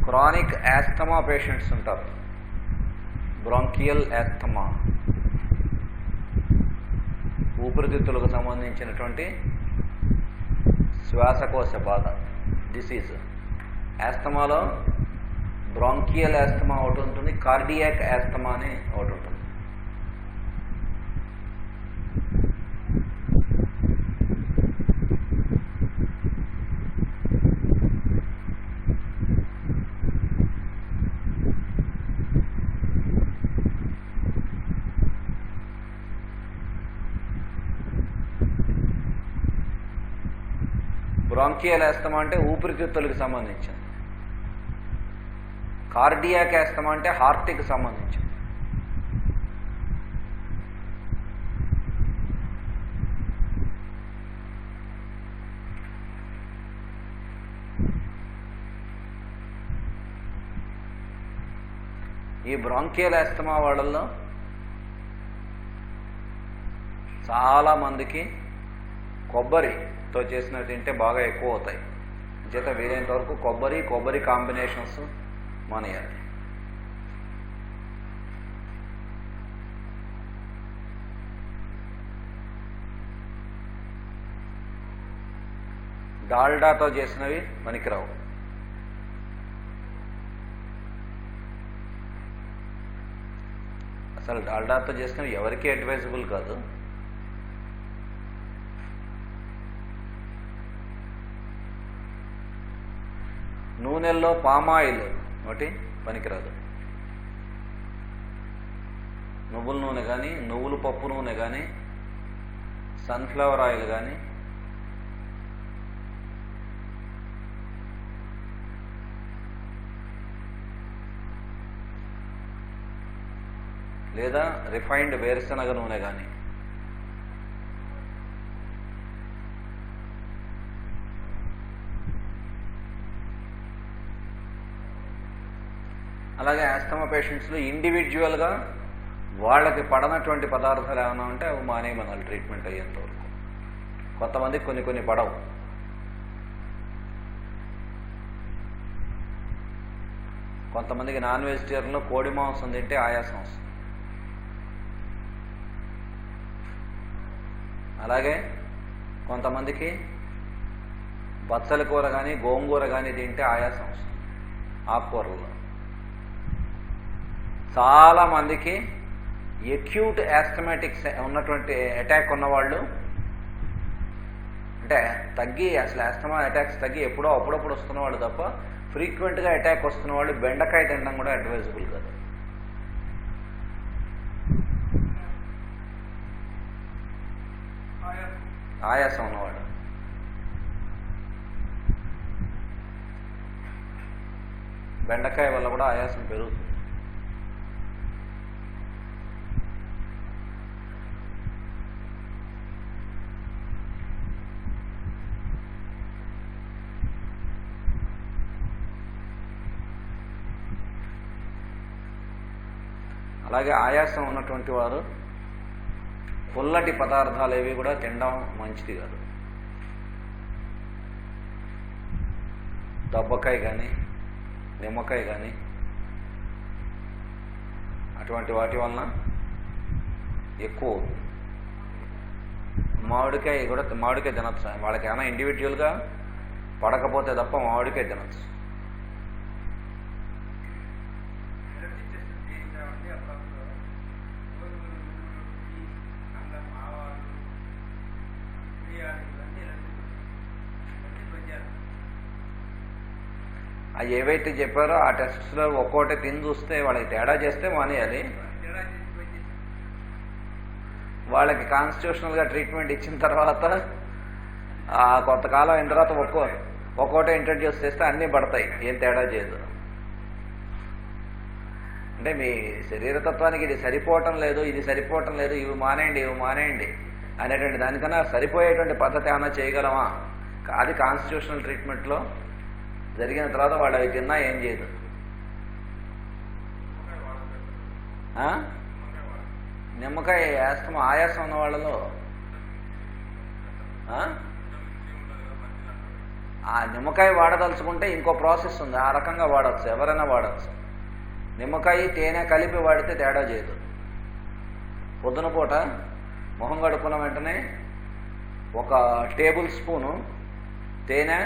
క్రానిక్ యాస్థమా పేషెంట్స్ ఉంటారు. బ్రాంకియల్ యాస్థమా, ఊపిరితిత్తులకు సంబంధించినటువంటి శ్వాసకోశ బాధ డిసీజ్. యాస్థమాలో బ్రాంకియల్ యాస్థమా ఒకటి ఉంటుంది, కార్డియాక్ యాస్థమా అని ఒకటి ఉంటుంది. బ్రాంకియల్ ఆస్తమా అంటే ఊపిరితిత్తులకు సంబంధించింది. కార్డియాక్ ఆస్తమా అంటే హార్ట్కి సంబంధించింది. ఈ బ్రాంకియల్ ఆస్తమా వాళ్ళల్లో చాలామందికి కొబ్బరితో చేసినవి తింటే బాగా ఎక్కువ అవుతాయి. చేత వీలైనంత వరకు కొబ్బరి కాంబినేషన్స్ మానేయాలి. డాల్డాతో చేసినవి పనికిరావు. అసలు డాల్డాతో చేసినవి ఎవరికీ అడ్వైజబుల్ కాదు. నూనెల్లో పామాయిల్ ఒకటి పనికిరాదు. నువ్వుల నూనె కానీ, నువ్వుల పప్పు నూనె కానీ, సన్ఫ్లవర్ ఆయిల్ కానీ, లేదా రిఫైన్డ్ వేరుశనగ నూనె కానీ, అలాగే ఆస్తమా పేషెంట్స్లో ఇండివిజువల్గా వాళ్ళకి పడనటువంటి పదార్థాలు ఏమైనా ఉంటే అవి మానేయమనాలి ట్రీట్మెంట్ అయ్యేంతవరకు. కొంతమందికి కొన్ని పడవు. కొంతమందికి నాన్ వెజిటేరియన్లో కోడి మాంసం తింటే ఆయాసం వస్తుంది. అలాగే కొంతమందికి బచ్చల కూర కానీ, గోంగూర కానీ తింటే ఆయాసం వస్తుంది. ఆకుకూరల్లో చాలామందికి ఎక్యూట్ ఆస్థమాటిక్స్ ఉన్నటువంటి అటాక్ ఉన్నవాళ్ళు, అంటే తగ్గి అసలు ఆస్తమా అటాక్స్ తగ్గి ఎప్పుడో అప్పుడప్పుడు వస్తున్నవాళ్ళు తప్ప ఫ్రీక్వెంట్గా అటాక్ వస్తున్న వాళ్ళు బెండకాయ తినడం కూడా అడ్వైజబుల్ కాదు. ఆయాసం ఉన్నవాడు బెండకాయ వల్ల కూడా ఆయాసం పెరుగుతుంది. అలాగే ఆయాసం ఉన్నటువంటి వారు పుల్లటి పదార్థాలు ఏవి కూడా తినడం మంచిది కాదు. దబ్బకాయ కానీ, నిమ్మకాయ కానీ అటువంటి వాటి వలన ఎక్కువ. మామిడికాయ తినచ్చు. వాళ్ళకి ఏమైనా ఇండివిజువల్గా పడకపోతే తప్ప మామిడికాయ తినచ్చు. అవి ఏవైతే చెప్పారో ఆ టెస్ట్స్లో ఒక్కోటి తిని చూస్తే వాళ్ళకి తేడా చేస్తే మానేయాలి. వాళ్ళకి కాన్స్టిట్యూషనల్గా ట్రీట్మెంట్ ఇచ్చిన తర్వాత కొంతకాలం అయిన తర్వాత ఒక్కోటే ఇంట్రడ్యూస్ చేస్తే అన్నీ పడతాయి, ఏం తేడా చేయదు. అంటే మీ శరీరతత్వానికి ఇది సరిపోవటం లేదు, ఇవి మానేయండి అనేటువంటి దానికన్నా సరిపోయేటువంటి పద్ధతి ఏమైనా చేయగలమా? అది కాన్స్టిట్యూషనల్ ట్రీట్మెంట్లో జరిగిన తర్వాత వాళ్ళు అవి తిన్నా ఏం చేయదు. నిమ్మకాయ ఆయాసం ఉన్న వాళ్ళలో ఆ నిమ్మకాయ వాడదలుచుకుంటే ఇంకో ప్రాసెస్ ఉంది, ఆ రకంగా వాడచ్చు, ఎవరైనా వాడచ్చు. నిమ్మకాయ తేనె కలిపి వాడితే తేడా చేయదు. పొద్దున పూట మొహం కడుక్కున్న వెంటనే 1 టేబుల్ స్పూను తేనె,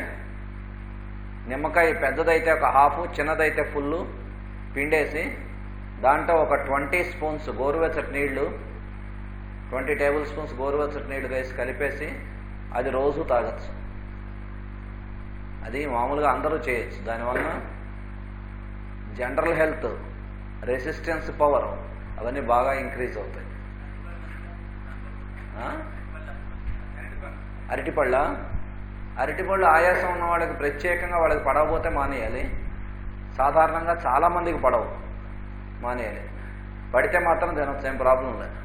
నిమ్మకాయ పెద్దదైతే 1 హాఫ్, చిన్నదైతే ఫుల్ పిండేసి దాంట్లో ఒక 20 స్పూన్స్ గోరువెచ్చటి నీళ్లు, 20 టేబుల్ స్పూన్స్ గోరువెచ్చటి నీళ్లు వేసి కలిపేసి అది రోజు తాగచ్చు. అది మామూలుగా అందరూ చేయొచ్చు. దానివల్ల జనరల్ హెల్త్, రెసిస్టెన్స్ పవర్ అవన్నీ బాగా ఇంక్రీజ్ అవుతాయి. అరటిపళ్ళ అరటిపళ్ళు ఆయాసం ఉన్న వాళ్ళకి ప్రత్యేకంగా వాళ్ళకి పడవపోతే మానేయాలి. సాధారణంగా చాలామందికి పడవు, మానేయాలి. పడితే మాత్రం తినొచ్చు, ఏం ప్రాబ్లం లేదు.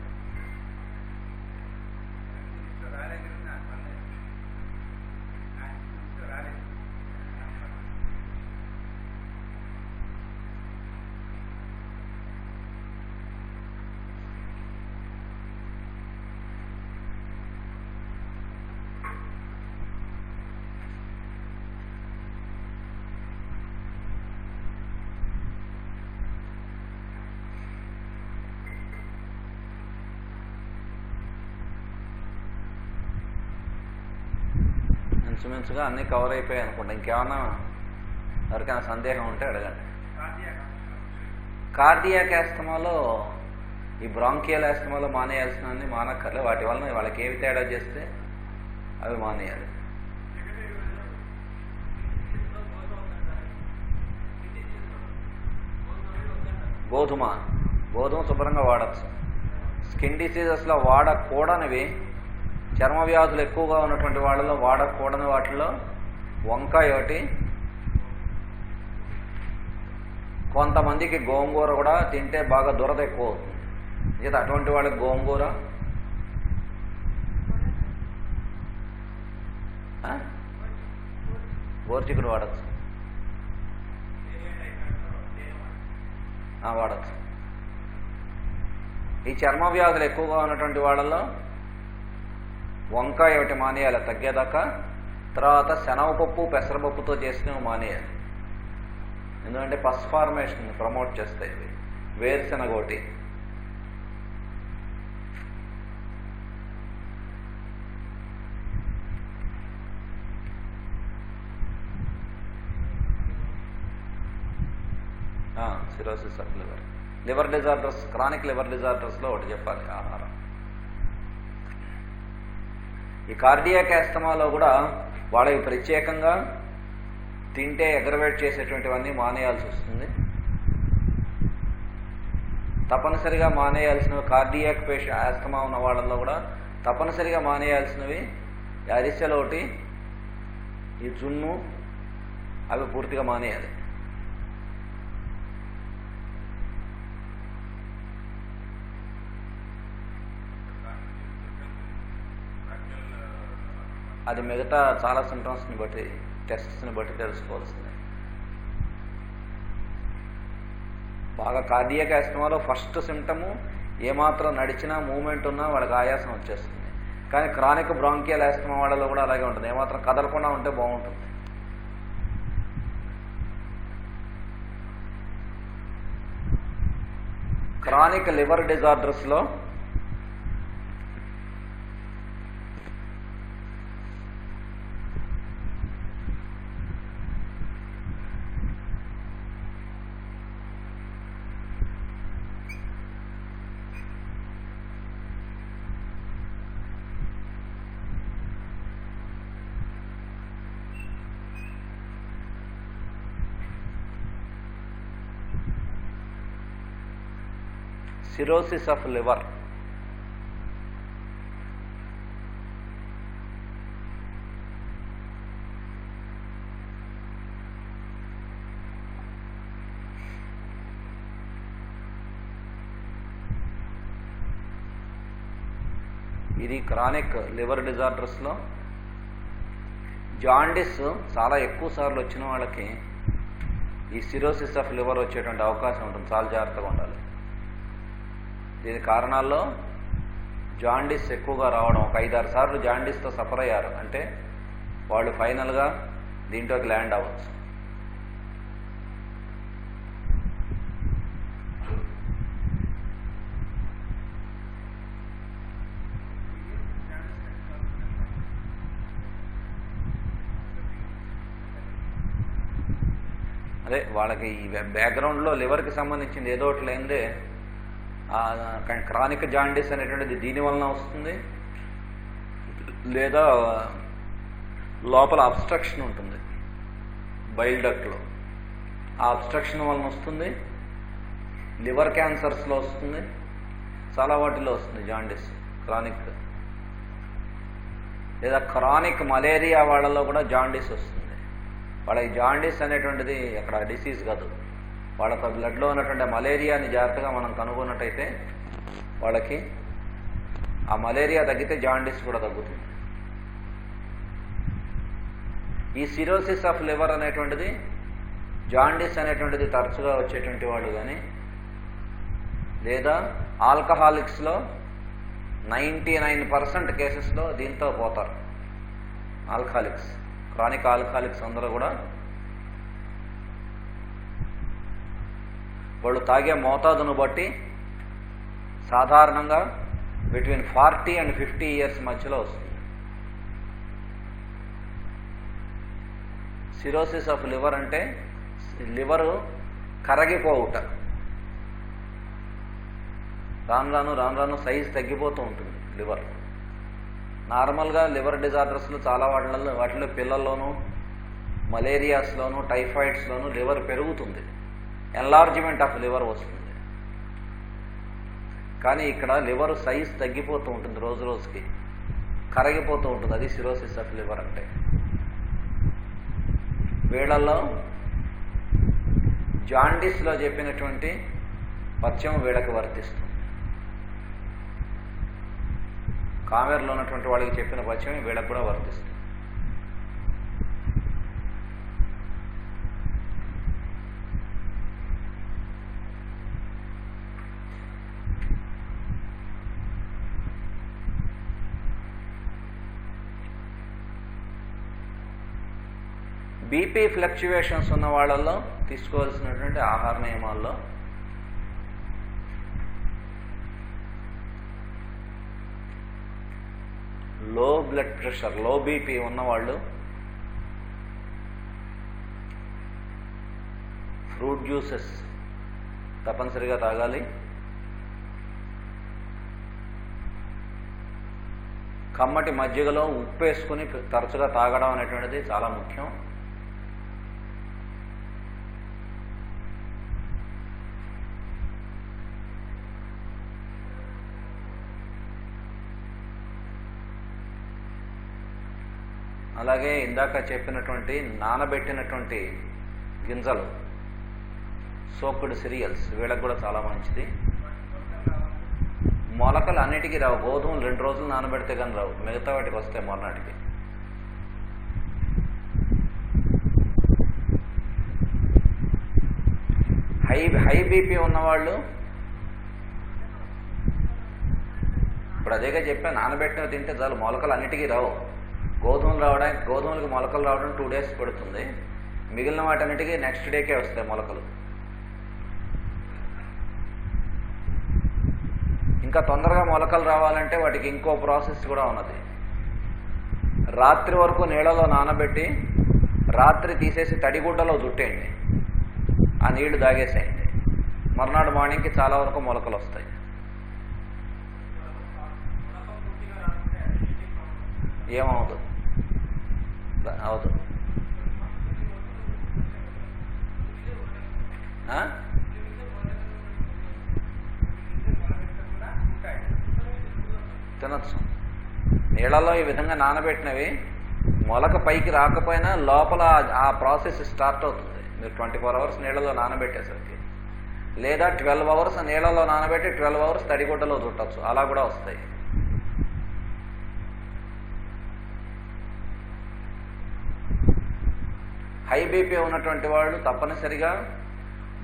ఇంచుమించుగా అన్నీ కవర్ అయిపోయాయి అనుకుంటా. ఇంకేమన్నా ఎవరికైనా సందేహం ఉంటే అడగండి. కార్డియాక్ ఆస్తమాలో ఈ బ్రాంకియల్ ఆస్తమాలో మానేయాల్సినవన్నీ మానక్కర్లే. వాటి వలన వాళ్ళకి ఏవి తేడా చేస్తే అవి మానేయాలి. గోధుమ శుభ్రంగా వాడచ్చు. స్కిన్ డిసీజెస్లో వాడకూడనివి, చర్మ వ్యాధులు ఎక్కువగా ఉన్నటువంటి వాళ్ళలో వాడకూడని వాటిల్లో వంకాయ ఒకటి. కొంతమందికి గోంగూర కూడా తింటే బాగా దురద ఎక్కువ అవుతుంది. అయితే అటువంటి వాళ్ళకి గోంగూర, గోరుచిక్కుడు వాడచ్చు. వాడచ్చు. ఈ చర్మ వ్యాధులు ఎక్కువగా ఉన్నటువంటి వాళ్ళలో వంకాయ ఒకటి మానేయాలి తగ్గేదాకా. తర్వాత శనగపప్పు పెసరపప్పుతో చేసినవి మానేయాలి, ఎందుకంటే పస్ ఫార్మేషన్ ప్రమోట్ చేస్తాయి ఇవి. వేరుశెనగ ఒకటి. Cirrhosis of liver disorders, chronic liver డిజార్డర్స్లో ఒకటి చెప్పాలి ఆహారం. ఈ కార్డియాక్ ఆస్తమాలో కూడా వాళ్ళకి ప్రత్యేకంగా తింటే ఎగ్రవేట్ చేసేటువంటివన్నీ మానేయాల్సి వస్తుంది. తప్పనిసరిగా మానేయాల్సినవి కార్డియాక్ ఆస్తమా ఉన్న వాళ్ళల్లో కూడా తప్పనిసరిగా మానేయాల్సినవి అరిసెలు ఒకటి, ఈ జున్ను, అవి పూర్తిగా మానేయాలి. అది మిగతా చాలా సింటమ్స్ని బట్టి, టెస్ట్స్ని బట్టి తెలుసుకోవాల్సిందే. బాగా కార్డియాక్ ఆస్తమాలో ఫస్ట్ సిమ్టము ఏమాత్రం నడిచినా మూమెంట్ ఉన్నా వాళ్ళకి ఆయాసం వచ్చేస్తుంది. కానీ క్రానిక్ బ్రాంకియల్ ఆస్తమా వాళ్ళలో కూడా అలాగే ఉంటుంది. ఏమాత్రం కదలకుండా ఉంటే బాగుంటుంది. క్రానిక్ లివర్ డిజార్డర్స్లో సిరోసిస్ ఆఫ్ లివర్, ఇది క్రానిక్ లివర్ డిజార్డర్స్లో. జాండిస్ చాలా ఎక్కువ సార్లు వచ్చిన వాళ్ళకి ఈ సిరోసిస్ ఆఫ్ లివర్ వచ్చేటువంటి అవకాశం ఉంటుంది. చాలా జాగ్రత్తగా ఉండాలి. దీని కారణాల్లో జాండిస్ ఎక్కువగా రావడం, ఒక 5-6 సార్లు జాండిస్తో సఫర్ అయ్యారు అంటే వాళ్ళు ఫైనల్గా దీంట్లోకి ల్యాండ్ అవ్వచ్చు. అదే వాళ్ళకి ఈ బ్యాక్గ్రౌండ్లో లివర్కి సంబంధించింది ఏదో ఒకటి లేనిదే క్రానిక్ జాండిస్ అనేటువంటిది దీని వలన వస్తుంది, లేదా లోపల అబ్స్ట్రక్షన్ ఉంటుంది బైల్ డక్ట్లో, ఆ అబ్స్ట్రక్షన్ వలన వస్తుంది. లివర్ క్యాన్సర్స్లో వస్తుంది, చాలా వాటిలో వస్తుంది జాండిస్ క్రానిక్. లేదా క్రానిక్ మలేరియా వాళ్ళలో కూడా జాండీస్ వస్తుంది. వాళ్ళకి జాండీస్ అనేటువంటిది అక్కడ డిసీజ్ కాదు, వాళ్ళ బ్లడ్లో ఉన్నటువంటి మలేరియాని జాగ్రత్తగా మనం కనుగొన్నట్టయితే వాళ్ళకి ఆ మలేరియా తగ్గితే జాండీస్ కూడా తగ్గుతుంది. ఈ సిరోసిస్ ఆఫ్ లివర్ అనేటువంటిది, జాండీస్ అనేటువంటిది తరచుగా వచ్చేటువంటి వాళ్ళు కానీ, లేదా ఆల్కహాలిక్స్లో 99% కేసెస్లో దీంతో పోతారు. ఆల్కహాలిక్స్, క్రానిక్ ఆల్కహాలిక్స్ అందరూ కూడా వాళ్ళు తాగే మోతాదును బట్టి సాధారణంగా బిట్వీన్ 40 and 50 years మధ్యలో వస్తుంది. సిరోసిస్ ఆఫ్ లివర్ అంటే లివరు కరగిపోవుట, రాను రాను సైజు తగ్గిపోతూ ఉంటుంది లివర్. నార్మల్గా లివర్ డిజార్డర్స్లో చాలా వాటిలో పిల్లల్లోనూ, మలేరియాస్లోనూ, టైఫాయిడ్స్లోనూ లివర్ పెరుగుతుంది, ఎన్లార్జ్మెంట్ ఆఫ్ లివర్ వస్తుంది. కానీ ఇక్కడ లివర్ సైజ్ తగ్గిపోతూ ఉంటుంది, రోజు రోజుకి కరగిపోతూ ఉంటుంది. అది సిరోసిస్ ఆఫ్ లివర్ అంటే. వీళ్ళల్లో జాండీస్లో చెప్పినటువంటి పథ్యం వీళ్ళకి వర్తిస్తుంది. కామెర్లో ఉన్నటువంటి వాళ్ళకి చెప్పిన పథ్యం వీళ్ళకి కూడా వర్తిస్తుంది. బీపీ ఫ్లక్చువేషన్స్ ఉన్న వాళ్ళల్లో తీసుకోవాల్సినటువంటి ఆహార నియమాల్లో లో బ్లడ్ ప్రెషర్, లో బీపీ ఉన్నవాళ్ళు ఫ్రూట్ జ్యూసెస్ తప్పనిసరిగా తాగాలి. కమ్మటి మజ్జిగలో ఉప్పు వేసుకుని తరచుగా తాగడం అనేటువంటిది చాలా ముఖ్యం. అలాగే ఇందాక చెప్పినటువంటి నానబెట్టినటువంటి గింజలు, సోక్డ్ సిరియల్స్, వీళ్ళకి కూడా చాలా మంచిది. మొలకలు అన్నిటికీ రావు, గోధుమలు 2 రోజులు నానబెడితే కానీ రావు, మిగతా వాటికి వస్తాయి మొన్నటికి. హై బీపీ ఉన్నవాళ్ళు, ఇప్పుడు అదేగా చెప్పా, నానబెట్టినవి తింటే చాలు, మొలకలు అన్నిటికీ రావు. గోధుమలకి మొలకలు రావడం 2 days పడుతుంది, మిగిలిన వాటన్నిటికీ నెక్స్ట్ డేకే వస్తాయి మొలకలు. ఇంకా తొందరగా మొలకలు రావాలంటే వాటికి ఇంకో ప్రాసెస్ కూడా ఉన్నది. రాత్రి వరకు నీళ్ళలో నానబెట్టి రాత్రి తీసేసి తడిగుడ్డలో చుట్టేయండి, ఆ నీళ్లు తాగేసేయండి, మర్నాడు మార్నింగ్కి చాలా వరకు మొలకలు వస్తాయి. ఏమవుతుంది? అవుతుంది. తినచ్చు. నీళ్ళలో ఈ విధంగా నానబెట్టినవి మొలక పైకి రాకపోయినా లోపల ఆ ప్రాసెస్ స్టార్ట్ అవుతుంది. మీరు 24 hours నీళ్ళలో నానబెట్టేసరికి, లేదా 12 hours నీళ్ళలో నానబెట్టి 12 hours తడిగుడ్డలో చుట్టచ్చు, అలా కూడా వస్తాయి. హై బీపీ ఉన్నటువంటి వాళ్ళు తప్పనిసరిగా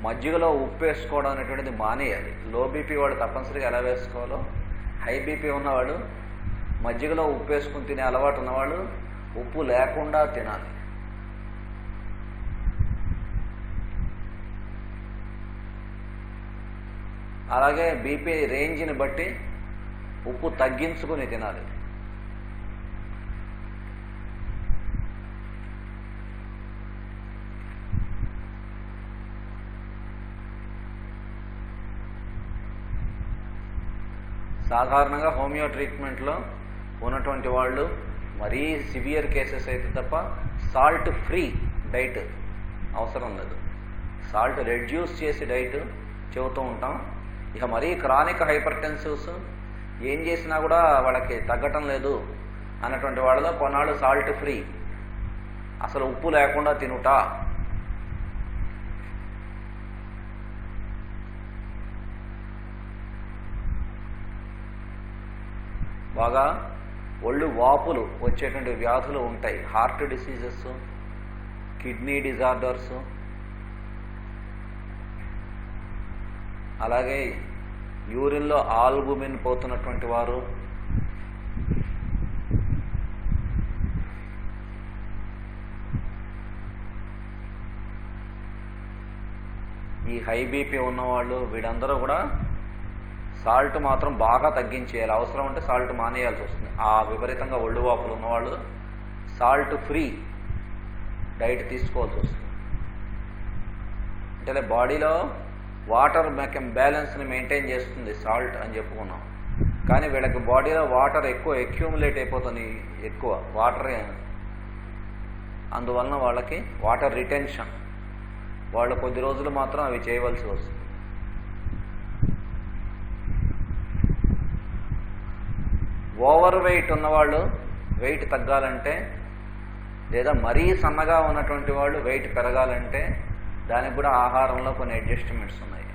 మజ్జిగలో ఉప్పు వేసుకోవడం అనేటువంటిది మానేయాలి. లో బీపీ వాడు తప్పనిసరిగా ఎలా వేసుకోవాలో, హై బీపీ ఉన్నవాడు మజ్జిగలో ఉప్పు వేసుకుని తినే అలవాటు ఉన్నవాళ్ళు ఉప్పు లేకుండా తినాలి. అలాగే బీపీ రేంజ్ని బట్టి ఉప్పు తగ్గించుకుని తినాలి. సాధారణంగా హోమియో ట్రీట్మెంట్లో ఉన్నటువంటి వాళ్ళు మరీ సివియర్ కేసెస్ అయితే తప్ప సాల్ట్ ఫ్రీ డైట్ అవసరం లేదు, సాల్ట్ రెడ్యూస్ చేసి డైట్ చెబుతూ ఉంటాం. ఇక మరీ క్రానిక్ హైపర్ టెన్సివ్స్ ఏం చేసినా కూడా వాళ్ళకి తగ్గటం లేదు అన్నటువంటి వాళ్ళలో కొన్నాళ్ళు సాల్ట్ ఫ్రీ, అసలు ఉప్పు లేకుండా తినుట, బాగా ఒళ్ళు వాపులు వచ్చేటువంటి వ్యాధులు ఉంటాయి, హార్ట్ డిసీజెస్, కిడ్నీ డిజార్డర్స్, అలాగే యూరిన్లో ఆల్బుమిన్ పోతున్నటువంటి వారు, ఈ హై బీపీ ఉన్నవాళ్ళు, వీడందరూ కూడా సాల్ట్ మాత్రం బాగా తగ్గించేయాలి. అవసరం అంటే సాల్ట్ మానేయాల్సి వస్తుంది. ఆ విపరీతంగా ఒళ్ళు వాపులు ఉన్నవాళ్ళు సాల్ట్ ఫ్రీ డైట్ తీసుకోవాల్సి వస్తుంది. అంటే బాడీలో వాటర్ బ్యాలెన్స్ని మెయింటైన్ చేస్తుంది సాల్ట్ అని చెప్పుకున్నాం. కానీ వీళ్ళకి బాడీలో వాటర్ ఎక్కువ అక్యూములేట్ అయిపోతుంది, ఎక్కువ వాటర్, అందువలన వాళ్ళకి వాటర్ రిటెన్షన్, వాళ్ళు కొద్ది రోజులు మాత్రం అవి చేయవలసి వస్తుంది. ఓవర్ వెయిట్ ఉన్నవాళ్ళు వెయిట్ తగ్గాలంటే, లేదా మరీ సన్నగా ఉన్నటువంటి వాళ్ళు వెయిట్ పెరగాలంటే దానికి కూడా ఆహారంలో కొన్ని అడ్జస్ట్మెంట్స్ ఉన్నాయి.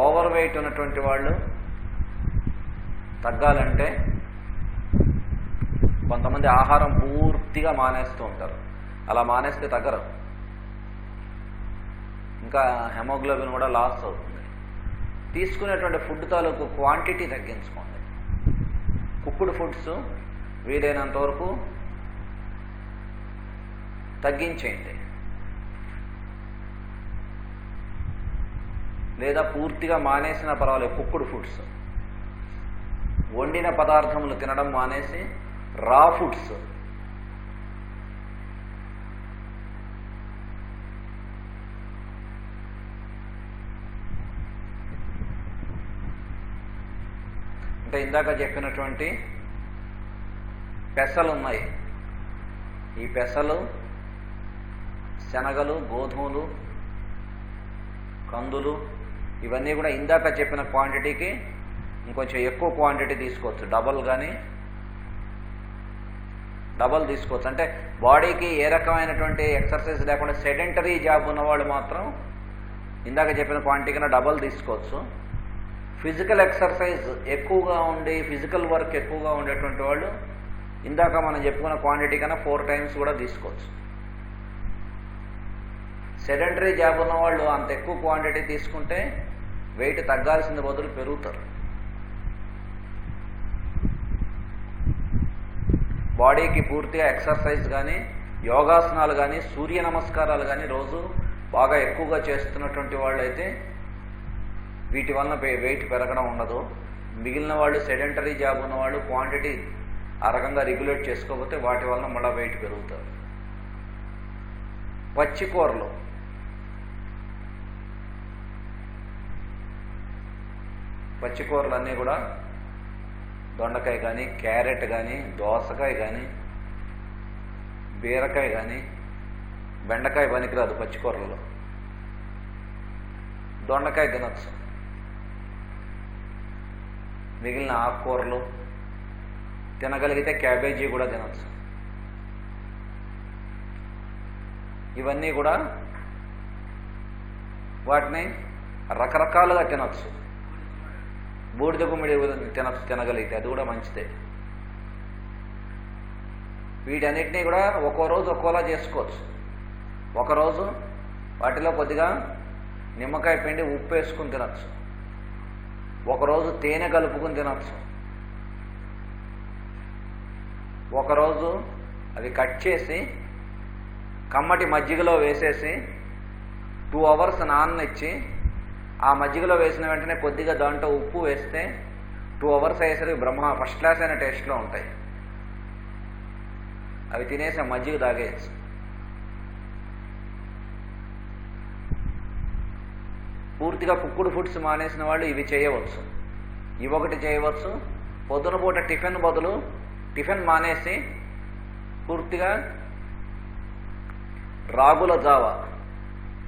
ఓవర్ వెయిట్ ఉన్నటువంటి వాళ్ళు తగ్గాలంటే కొంతమంది ఆహారం పూర్తిగా మానేస్తూ ఉంటారు. అలా మానేస్తే తగ్గరు, ఇంకా హెమోగ్లోబిన్ కూడా లాస్ అవుతుంది. తీసుకునేటువంటి ఫుడ్ తాలూకు క్వాంటిటీ తగ్గించుకోండి. కుక్డ్ ఫుడ్స్ వీలైనంత వరకు తగ్గించేయండి, లేదా పూర్తిగా మానేసినా పర్వాలేదు. కుక్డ్ ఫుడ్స్, వండిన పదార్థములు తినడం మానేసి రా ఫుడ్స్, అంటే ఇందాక చెప్పినటువంటి పెసలు ఉన్నాయి. ఈ పెసలు, శనగలు, గోధుమలు, కందులు, ఇవన్నీ కూడా ఇందాక చెప్పిన క్వాంటిటీకి ఇంకొంచెం ఎక్కువ క్వాంటిటీ తీసుకోవచ్చు. డబల్ తీసుకోవచ్చు. అంటే బాడీకి ఏ రకమైనటువంటి ఎక్సర్సైజ్ లేకుండా సెడెంటరీ జాబ్ ఉన్నవాళ్ళు మాత్రం ఇందాక చెప్పిన క్వాంటిటీ కన్నా డబల్ తీసుకోవచ్చు. ఫిజికల్ ఎక్సర్సైజ్ ఎక్కువగా ఉండి, ఫిజికల్ వర్క్ ఎక్కువగా ఉండేటువంటి వాళ్ళు ఇందాక మనం చెప్పుకున్న క్వాంటిటీ కన్నా 4 times కూడా తీసుకోవచ్చు. సెడెంటరీ జాబ్ ఉన్న వాళ్ళు అంత ఎక్కువ క్వాంటిటీ తీసుకుంటే వెయిట్ తగ్గాల్సిన బదులు పెరుగుతారు. బాడీకి పూర్తిగా ఎక్సర్సైజ్ కానీ, యోగాసనాలు కానీ, సూర్య నమస్కారాలు కానీ రోజు బాగా ఎక్కువగా చేస్తున్నటువంటి వాళ్ళు అయితే వీటి వలన వెయిట్ పెరగడం ఉండదు. మిగిలిన వాళ్ళు, సెడెంటరీ జాబ్ ఉన్న వాళ్ళు క్వాంటిటీ ఆ రకంగా రెగ్యులేట్ చేసుకోకపోతే వాటి వలన మళ్ళీ వెయిట్ పెరుగుతారు. పచ్చికూరలు, పచ్చికూరలు అన్నీ కూడా దొండకాయ కానీ, క్యారెట్ కానీ, దోసకాయ కానీ, బీరకాయ కానీ, బెండకాయ పనికిరాదు పచ్చికూరలలో. దొండకాయ తినచ్చు. మిగిలిన ఆకుకూరలు తినగలిగితే క్యాబేజీ కూడా తినచ్చు. ఇవన్నీ కూడా వాటిని రకరకాలుగా తినచ్చు. బూడిద గుమ్మిడి తినగలిగితే అది కూడా మంచిదే. వీటన్నిటినీ కూడా ఒక్కో రోజు ఒక్కోలా చేసుకోవచ్చు. ఒకరోజు వాటిలో కొద్దిగా నిమ్మకాయ పిండి, ఉప్పు వేసుకుని తినచ్చు. ఒకరోజు తేనె కలుపుకుని తినచ్చు. ఒకరోజు అవి కట్ చేసి కమ్మటి మజ్జిగలో వేసేసి 2 hours నాననిచ్చి ఆ మజ్జిగలో వేసిన వెంటనే కొద్దిగా దాంట్లో ఉప్పు వేస్తే 2 hours అయ్యేసరికి ఫస్ట్ క్లాస్ అయిన టేస్ట్లో ఉంటాయి. అవి తినేసి మజ్జిగ తాగేయచ్చు. పూర్తిగా కుక్కుడు ఫుడ్స్ మానేసిన వాళ్ళు ఇవి చేయవచ్చు. ఇవొకటి చేయవచ్చు. పొద్దున పూట టిఫిన్ బదులు టిఫిన్ మానేసి పూర్తిగా రాగుల జావ,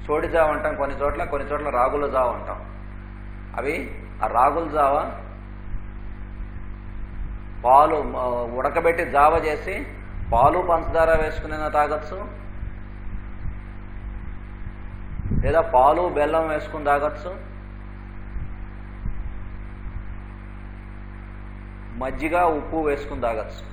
సోడి జావ అంటాం కొన్ని చోట్ల రాగుల జావ అంటాం. అవి ఆ రాగుల జావ పాలు ఉడకబెట్టి జావ చేసి పాలు పంచదార వేసుకునైనా తాగొచ్చు, లేదా పాలు బెల్లం వేసుకుని తాగొచ్చు, మజ్జిగ ఉప్పు వేసుకుని తాగొచ్చు.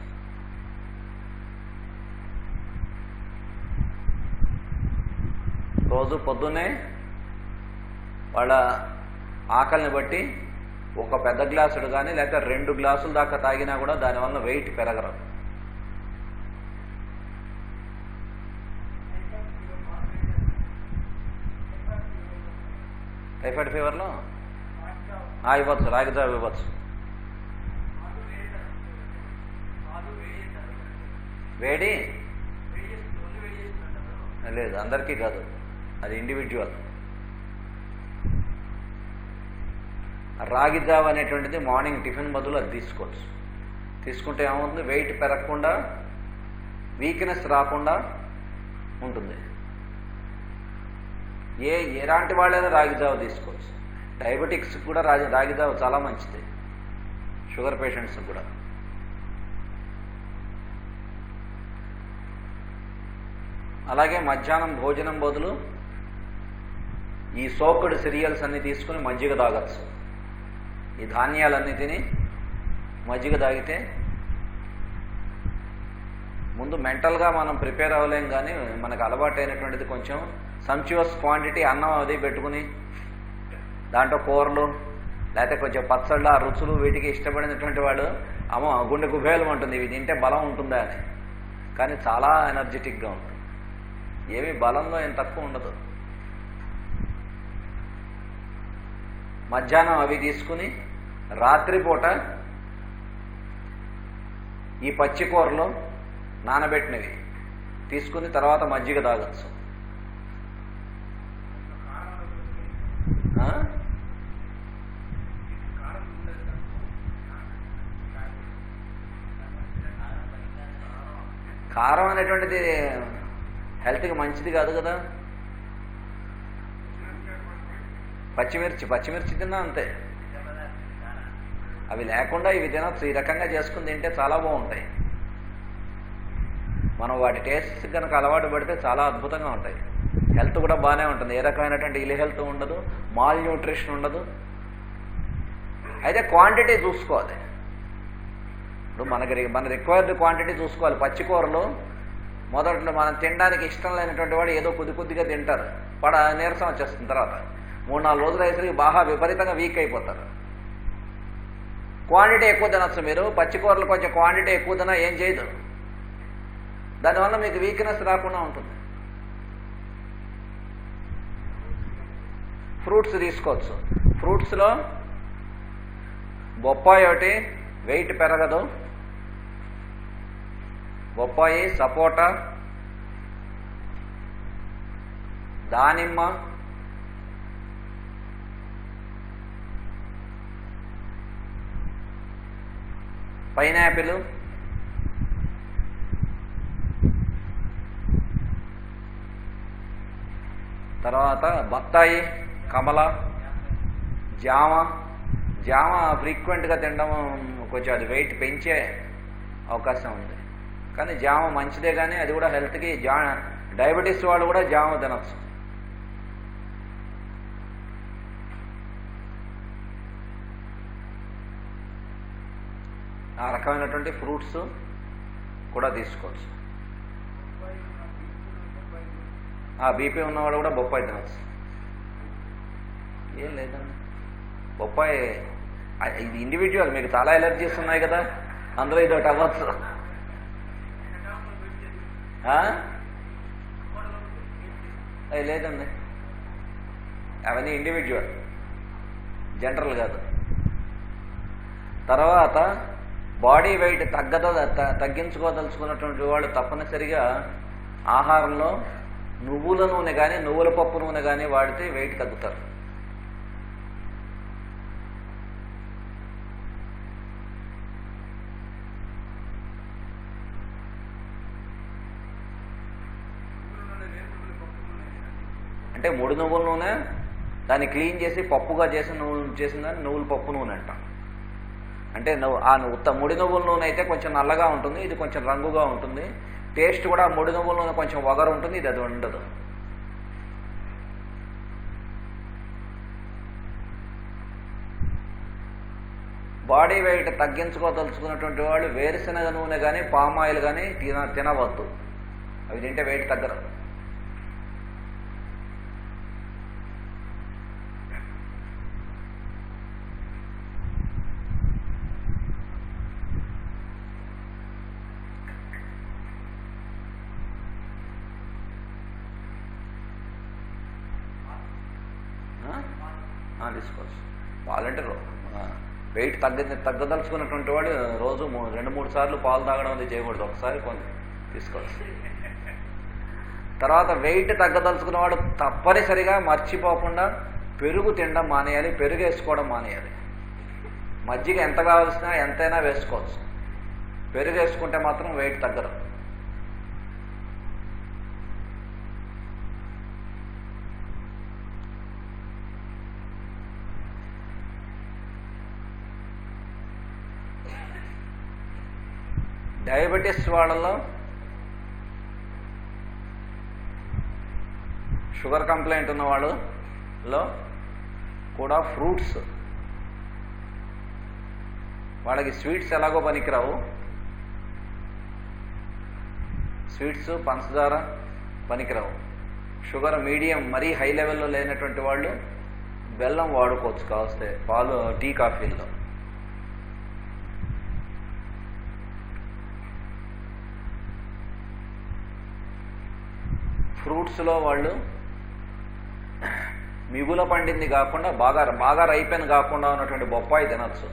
రోజు పొద్దున్నే వాళ్ళ ఆకలిని బట్టి ఒక పెద్ద గ్లాసుడు కానీ లేక 2 గ్లాసులు దాకా తాగినా కూడా దానివల్ల వెయిట్ పెరగరు. టైఫాయిడ్ ఫీవర్లో ఇవ్వచ్చు, రాగి జావ ఇవ్వచ్చు. వేడి లేదు, అందరికీ కాదు, అది ఇండివిజువల్. రాగి జావ అనేటువంటిది మార్నింగ్ టిఫిన్ బదులు అది తీసుకోవచ్చు. తీసుకుంటే ఏమవుతుంది, వెయిట్ పెరగకుండా వీక్నెస్ రాకుండా ఉంటుంది. ఎలాంటి వాళ్ళైనా రాగి జావ తీసుకోవచ్చు. డయాబెటిక్స్ కూడా రాగి జావ చాలా మంచిది, షుగర్ పేషెంట్స్ కూడా. అలాగే మధ్యాహ్నం భోజనం బదులు ఈ సోక్డ్ సిరియల్స్ అన్ని తీసుకుని మజ్జిగ తాగచ్చు. ఈ ధాన్యాలన్నీ తిని మజ్జిగ తాగితే ముందు మెంటల్గా మనం ప్రిపేర్ అవ్వలేం, కానీ మనకు అలవాటు అయినటువంటిది కొంచెం సంచువస్ క్వాంటిటీ అన్నం అది పెట్టుకుని దాంట్లో కూరలు లేకపోతే కొంచెం పచ్చళ్ళు, ఆ రుచులు వీటికి ఇష్టపడినటువంటి వాడు గుండె గుబేలం ఉంటుంది, ఇవి తింటే బలం ఉంటుందా అని. కానీ చాలా ఎనర్జెటిక్గా ఉంటుంది, ఏమీ బలంలో ఏం తక్కువ ఉండదు. మధ్యాహ్నం అవి తీసుకుని రాత్రిపూట ఈ పచ్చి కూరలు నానబెట్టినవి తీసుకుని తర్వాత మజ్జిగ తాగచ్చు. కారం అనేటువంటిది హెల్త్కి మంచిది కాదు కదా. పచ్చిమిర్చి తిన్నా అంతే, అవి లేకుండా ఇవి తినచ్చు. ఈ రకంగా చేసుకుని తింటే చాలా బాగుంటాయి. మనం వాటి టేస్ట్ కనుక అలవాటు పడితే చాలా అద్భుతంగా ఉంటాయి. హెల్త్ కూడా బాగానే ఉంటుంది, ఏ రకమైనటువంటి ఇల్ హెల్త్ ఉండదు, మాల్ న్యూట్రిషన్ ఉండదు. అయితే క్వాంటిటీ చూసుకోవాలి. ఇప్పుడు మన రిక్వైర్డ్ క్వాంటిటీ చూసుకోవాలి. పచ్చికూరలు మొదట్లో మనం తినడానికి ఇష్టం లేనటువంటి వాడు ఏదో కొద్దిగా తింటారు, నీరసం వచ్చేస్తుంది. తర్వాత 3-4 రోజులు అయ్యేసరికి బాగా విపరీతంగా వీక్ అయిపోతారు. క్వాంటిటీ ఎక్కువ తినచ్చు మీరు. పచ్చికూరలు కొంచెం క్వాంటిటీ ఎక్కువ తినా ఏం చేయదు, దానివల్ల మీకు వీక్నెస్ రాకుండా ఉంటుంది. ఫ్రూట్స్ తీసుకోవచ్చు. ఫ్రూట్స్లో బొప్పాయి ఒకటి వెయిట్ పెరగదు. బొప్పాయి, సపోటా, దానిమ్మ, పైనాపిల్, తర్వాత బత్తాయి, కమల, జామ. ఫ్రీక్వెంట్గా తినడం కొంచెం అది వెయిట్ పెంచే అవకాశం ఉంది, కానీ జామ మంచిదే. కానీ అది కూడా హెల్త్కి, డయాబెటీస్ వాళ్ళు కూడా జామ తినచ్చు. ఆ రకమైనటువంటి ఫ్రూట్స్ కూడా తీసుకోవచ్చు. బీపీ ఉన్నవాడు కూడా బొప్పాయి తినచ్చు, ఏం లేదండి. బొప్పాయి ఇది ఇండివిజువల్, మీకు చాలా ఎలర్జీస్ ఉన్నాయి కదా, అందులో ఇది ఒకటి అవ్వచ్చు. లేదండి, అవన్నీ ఇండివిజువల్, జనరల్ కాదు. తర్వాత బాడీ వెయిట్ తగ్గించుకోదలుచుకున్నటువంటి వాళ్ళు తప్పనిసరిగా ఆహారంలో నువ్వుల నూనె కానీ నువ్వుల పప్పు నూనె కానీ వాడితే వెయిట్ తగ్గుతారు. అంటే ముడి నువ్వుల నూనె, దాన్ని క్లీన్ చేసి పప్పుగా చేసిన నువ్వులు చేసిన దాన్ని నువ్వుల పప్పు నూనె అంటాం. అంటే ముడి నువ్వుల నూనె అయితే కొంచెం నల్లగా ఉంటుంది, ఇది కొంచెం రంగుగా ఉంటుంది. టేస్ట్ కూడా ముడి నువ్వుల నూనె కొంచెం వగరు ఉంటుంది, ఇది అది ఉండదు. బాడీ వెయిట్ తగ్గించుకోదలుచుకున్నటువంటి వాళ్ళు వేరుశనగ నూనె కానీ పామ్ ఆయిల్ కానీ తినవద్దు. అవి తింటే వెయిట్ తగ్గరు. తీసుకోవచ్చు. పాలంటే వెయిట్ తగ్గదలుచుకున్నటువంటి వాడు రోజు 2-3 సార్లు పాలు తాగడం అది చేయకూడదు, ఒకసారి కొన్ని తీసుకోవచ్చు. తర్వాత వెయిట్ తగ్గదలుచుకున్నవాడు తప్పనిసరిగా మర్చిపోకుండా పెరుగు తినడం మానేయాలి, పెరుగు వేసుకోవడం మానేయాలి. మజ్జిగ ఎంత కావాల్సినా ఎంతైనా వేసుకోవచ్చు, పెరుగు వేసుకుంటే మాత్రం వెయిట్ తగ్గదు. డయాబెటీస్ వాళ్ళలో, షుగర్ కంప్లైంట్ ఉన్న వాళ్ళలో కూడా ఫ్రూట్స్, వాళ్ళకి స్వీట్స్ ఎలాగో పనికిరావు, స్వీట్స్ పంచదార పనికిరావు. షుగర్ మీడియం మరీ హై లెవెల్లో లేనటువంటి వాళ్ళు బెల్లం వాడుకోవచ్చు కావస్తే పాలు, టీ, కాఫీల్లో. ఫ్రూట్స్లో వాళ్ళు మిగుల పండింది కాకుండా బాగా రైపెన్ కాకుండా ఉన్నటువంటి బొప్పాయి తినచ్చు.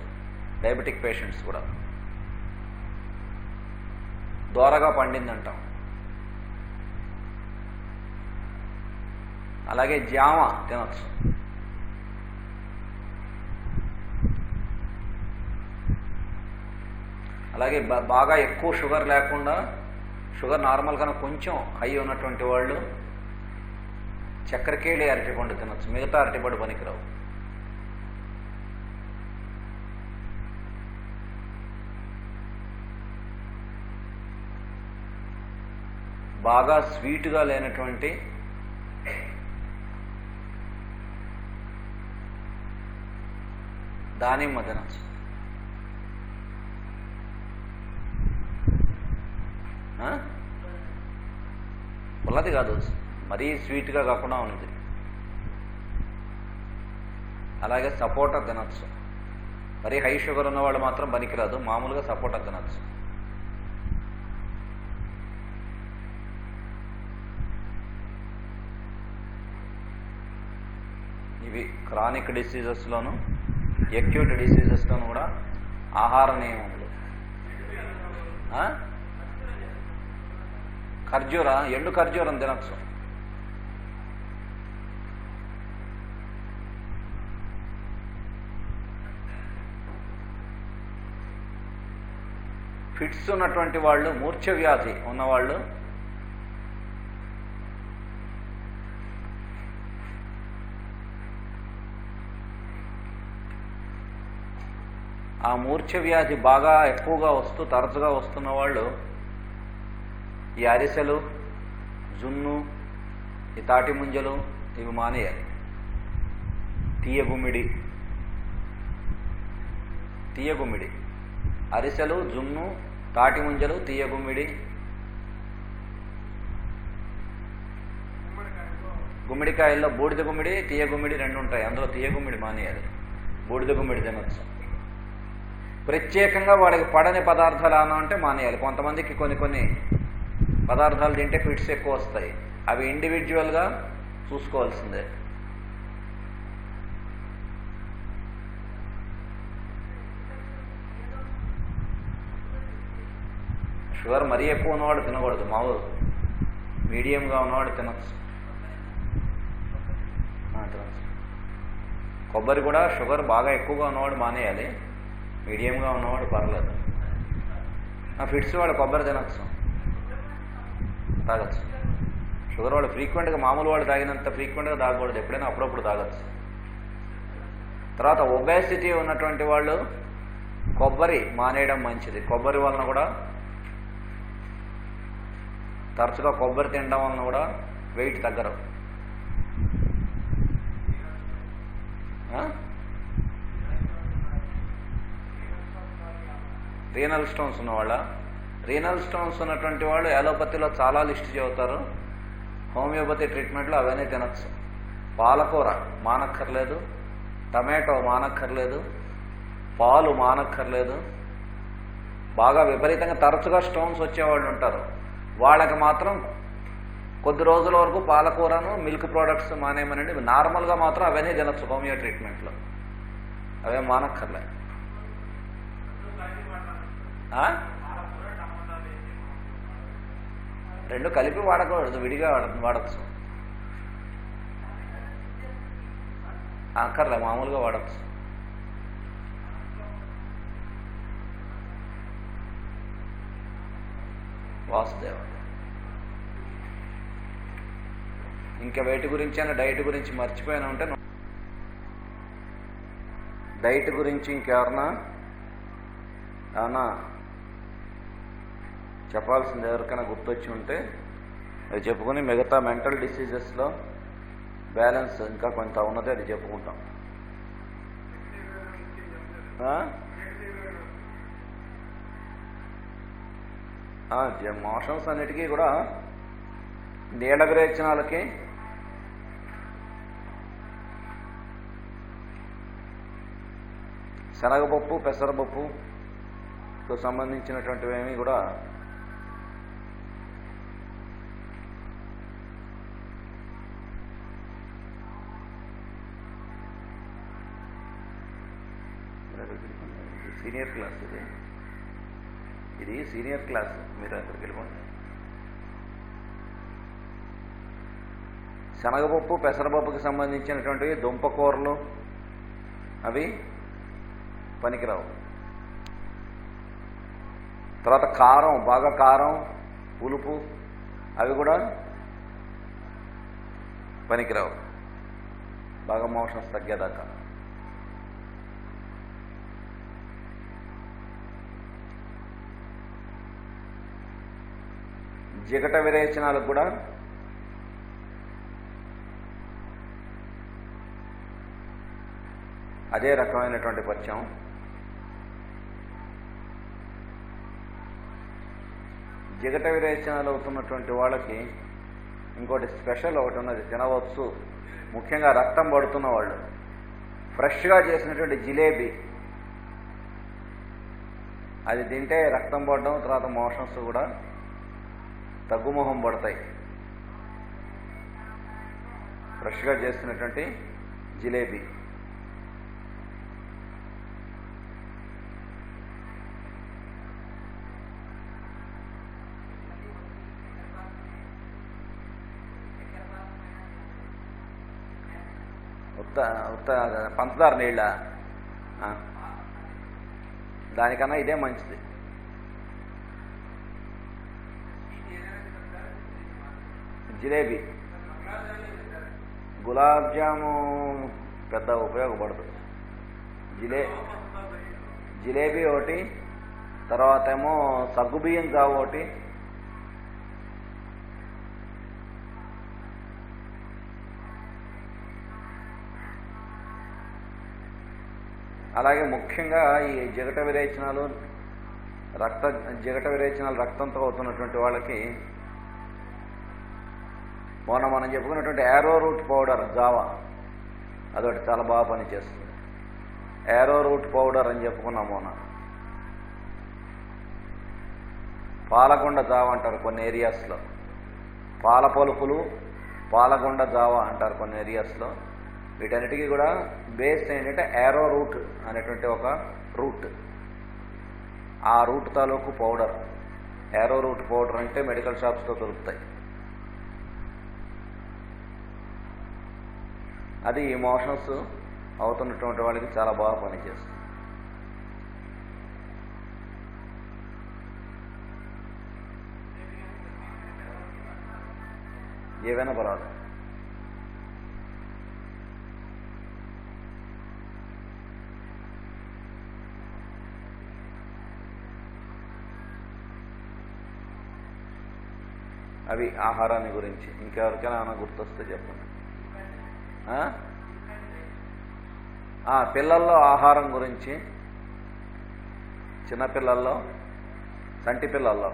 డయాబెటిక్ పేషెంట్స్ కూడా దోరగా పండింది అంటాం. అలాగే జామ తినచ్చు. అలాగే బాగా ఎక్కువ షుగర్ లేకుండా, షుగర్ నార్మల్ కన్నా కొంచెం హై ఉన్నటువంటి వాళ్ళు చక్కెరకేళి అరటిపండు తినచ్చు, మిగతా అరటిపండు పనికిరావు. బాగా స్వీట్గా లేనటువంటి దానిమ్మ తినచ్చు. పుల్లది కాదు, మరీ స్వీట్గా కాకుండా ఉంది. అలాగే సపోటా తినచ్చు. మరీ హై షుగర్ ఉన్నవాళ్ళు మాత్రం పనికిరాదు, మామూలుగా సపోటా తినచ్చు. ఇవి క్రానిక్ డిసీజెస్లోను, ఎక్యూట్ డిసీజెస్లోను కూడా ఆహార నియమములు. ఖర్జూర, ఎండు ఖర్జూరం తినచ్చు. ఫిట్స్ ఉన్నటువంటి వాళ్ళు, మూర్ఛ వ్యాధి ఉన్నవాళ్ళు ఆ మూర్ఛ వ్యాధి బాగా ఎక్కువగా తరచుగా వస్తున్న వాళ్ళు ఈ అరిసెలు, జున్ను, ఈ తాటి ముంజలు ఇవి మానేయాలి. తీయగుమ్మిడి, అరిసెలు, జున్ను, తాటి ముంజలు, తీయగుమ్మిడి. గుమ్మిడికాయల్లో బూడిద గుమ్మిడి, తీయగుమ్మిడి రెండు ఉంటాయి. అందులో తీయగుమ్మిడి మానేయాలి, బూడిద గుమ్మిడి తినచ్చు. ప్రత్యేకంగా వాడికి పడని పదార్థాలు అన్నా అంటే మానేయాలి. కొంతమందికి కొన్ని పదార్థాలు తింటే ఫిట్స్ ఎక్కువ వస్తాయి, అవి ఇండివిజువల్గా చూసుకోవాల్సిందే. షుగర్ మరీ ఎక్కువ ఉన్నవాడు తినకూడదు, మామూలు మీడియంగా ఉన్నవాడు తినచ్చు. కొబ్బరి కూడా షుగర్ బాగా ఎక్కువగా ఉన్నవాడు మానేయాలి, మీడియంగా ఉన్నవాడు పర్లేదు. ఫిట్స్ వాడు కొబ్బరి తినచ్చు, తాగచ్చు. షుగర్ వాడు ఫ్రీక్వెంట్గా, మామూలు వాడు తాగినంత ఫ్రీక్వెంట్గా తాగకూడదు, ఎప్పుడైనా అప్పుడప్పుడు తాగచ్చు. తర్వాత ఒబేసిటీ ఉన్నటువంటి వాళ్ళు కొబ్బరి మానేయడం మంచిది. కొబ్బరి వలన కూడా తరచుగా కొబ్బరి తినడం వలన కూడా వెయిట్ తగ్గరు. రీనల్ స్టోన్స్ ఉన్నవాళ్ళ, రీనల్ స్టోన్స్ ఉన్నటువంటి వాళ్ళు అలోపతిలో చాలా లిస్ట్ చెబుతారు. హోమియోపతి ట్రీట్మెంట్లో అవన్నీ తినచ్చు. పాలకూర మానక్కర్లేదు, టమాటో మానక్కర్లేదు, పాలు మానక్కర్లేదు. బాగా విపరీతంగా తరచుగా స్టోన్స్ వచ్చేవాళ్ళు ఉంటారు, వాళ్ళకి మాత్రం కొద్ది రోజుల వరకు పాలకూరను మిల్క్ ప్రోడక్ట్స్ మానేయమనండి. నార్మల్గా మాత్రం అవన్నీ తినచ్చు హోమియో ట్రీట్మెంట్లో, అవే మానక్కర్లే. రెండు కలిపి వాడకూడదు, విడిగా వాడచ్చు. అక్కర్లే, మామూలుగా వాడచ్చు. వాసుదేవ. ఇంకా వేటి గురించి అయినా డైట్ గురించి మర్చిపోయినా ఉంటే, డైట్ గురించి ఇంకెవరన్నా ఏమన్నా చెప్పాల్సింది ఎవరికైనా గుర్తొచ్చి ఉంటే అది చెప్పుకొని మిగతా మెంటల్ డిసీజెస్లో బ్యాలెన్స్ ఇంకా కొంత ఉన్నది, అది చెప్పుకుంటాం. మోషన్స్ అన్నిటికీ కూడా నీళ్ళ విరేచనాలకి శనగపప్పు పెసరపప్పుకు సంబంధించినటువంటివేమీ కూడా సీనియర్ క్లాస్, ఇది సీనియర్ క్లాస్, మీరు అక్కడికి వెళ్ళిపోండి. శనగపప్పు పెసరపప్పుకి సంబంధించినటువంటివి దుంపకూరలు అవి పనికిరావు. తర్వాత కారం, బాగా కారం, పులుపు అవి కూడా పనికిరావు బాగా మోషన్స్ తగ్గేదాకా. జిగట విరేచనాలకు కూడా అదే రకమైనటువంటి పథ్యం. జిగట విరేచనాలు అవుతున్నటువంటి వాళ్ళకి ఇంకోటి స్పెషల్ ఒకటి ఉన్నది, తినవచ్చు. ముఖ్యంగా రక్తం పడుతున్న వాళ్ళు ఫ్రెష్గా చేసినటువంటి జిలేబీ అది తింటే రక్తం పడడం, తర్వాత మోషన్స్ కూడా తగ్గుముఖం పడతాయి. ఫ్రెష్గా చేసినటువంటి జిలేబీ. పంచదార నీళ్ళ, దానికన్నా ఇదే మంచిది. జిలేబీ, గులాబ్ జాము పెద్ద ఉపయోగపడదు. జిలేబీ ఒకటి, తర్వాత ఏమో సగ్గుబియ్యం జావ ఒకటి, అలాగే ముఖ్యంగా ఈ జిగట విరేచనాలు రక్తంతో అవుతున్నటువంటి వాళ్ళకి మనం చెప్పుకున్నటువంటి యారో రూట్ పౌడర్ జావా అదొకటి చాలా బాగా పనిచేస్తుంది. యారో రూట్ పౌడర్ అని చెప్పుకున్నాం మొన్న. పాలకొండ జావా అంటారు కొన్ని ఏరియాస్లో, పాల పలుకులు పాలకొండ జావా అంటారు కొన్ని ఏరియాస్లో. వీటన్నిటికీ కూడా బేస్ ఏంటంటే యారో రూట్ అనేటువంటి ఒక రూట్. ఆ రూట్ తాలూకు పౌడర్, యారో రూట్ పౌడర్ అంటే మెడికల్ షాప్స్లో దొరుకుతాయి. అది ఈ మోషన్స్ అవుతున్నటువంటి వాళ్ళకి చాలా బాగా పనిచేస్తుంది. ఏవైనా పర్వాలేదు. అవి ఆహారాన్ని గురించి. ఇంకెవరికైనా ఏమైనా గుర్తొస్తే చెప్పండి. పిల్లల్లో ఆహారం గురించి, చిన్నపిల్లల్లో, సంటి పిల్లల్లో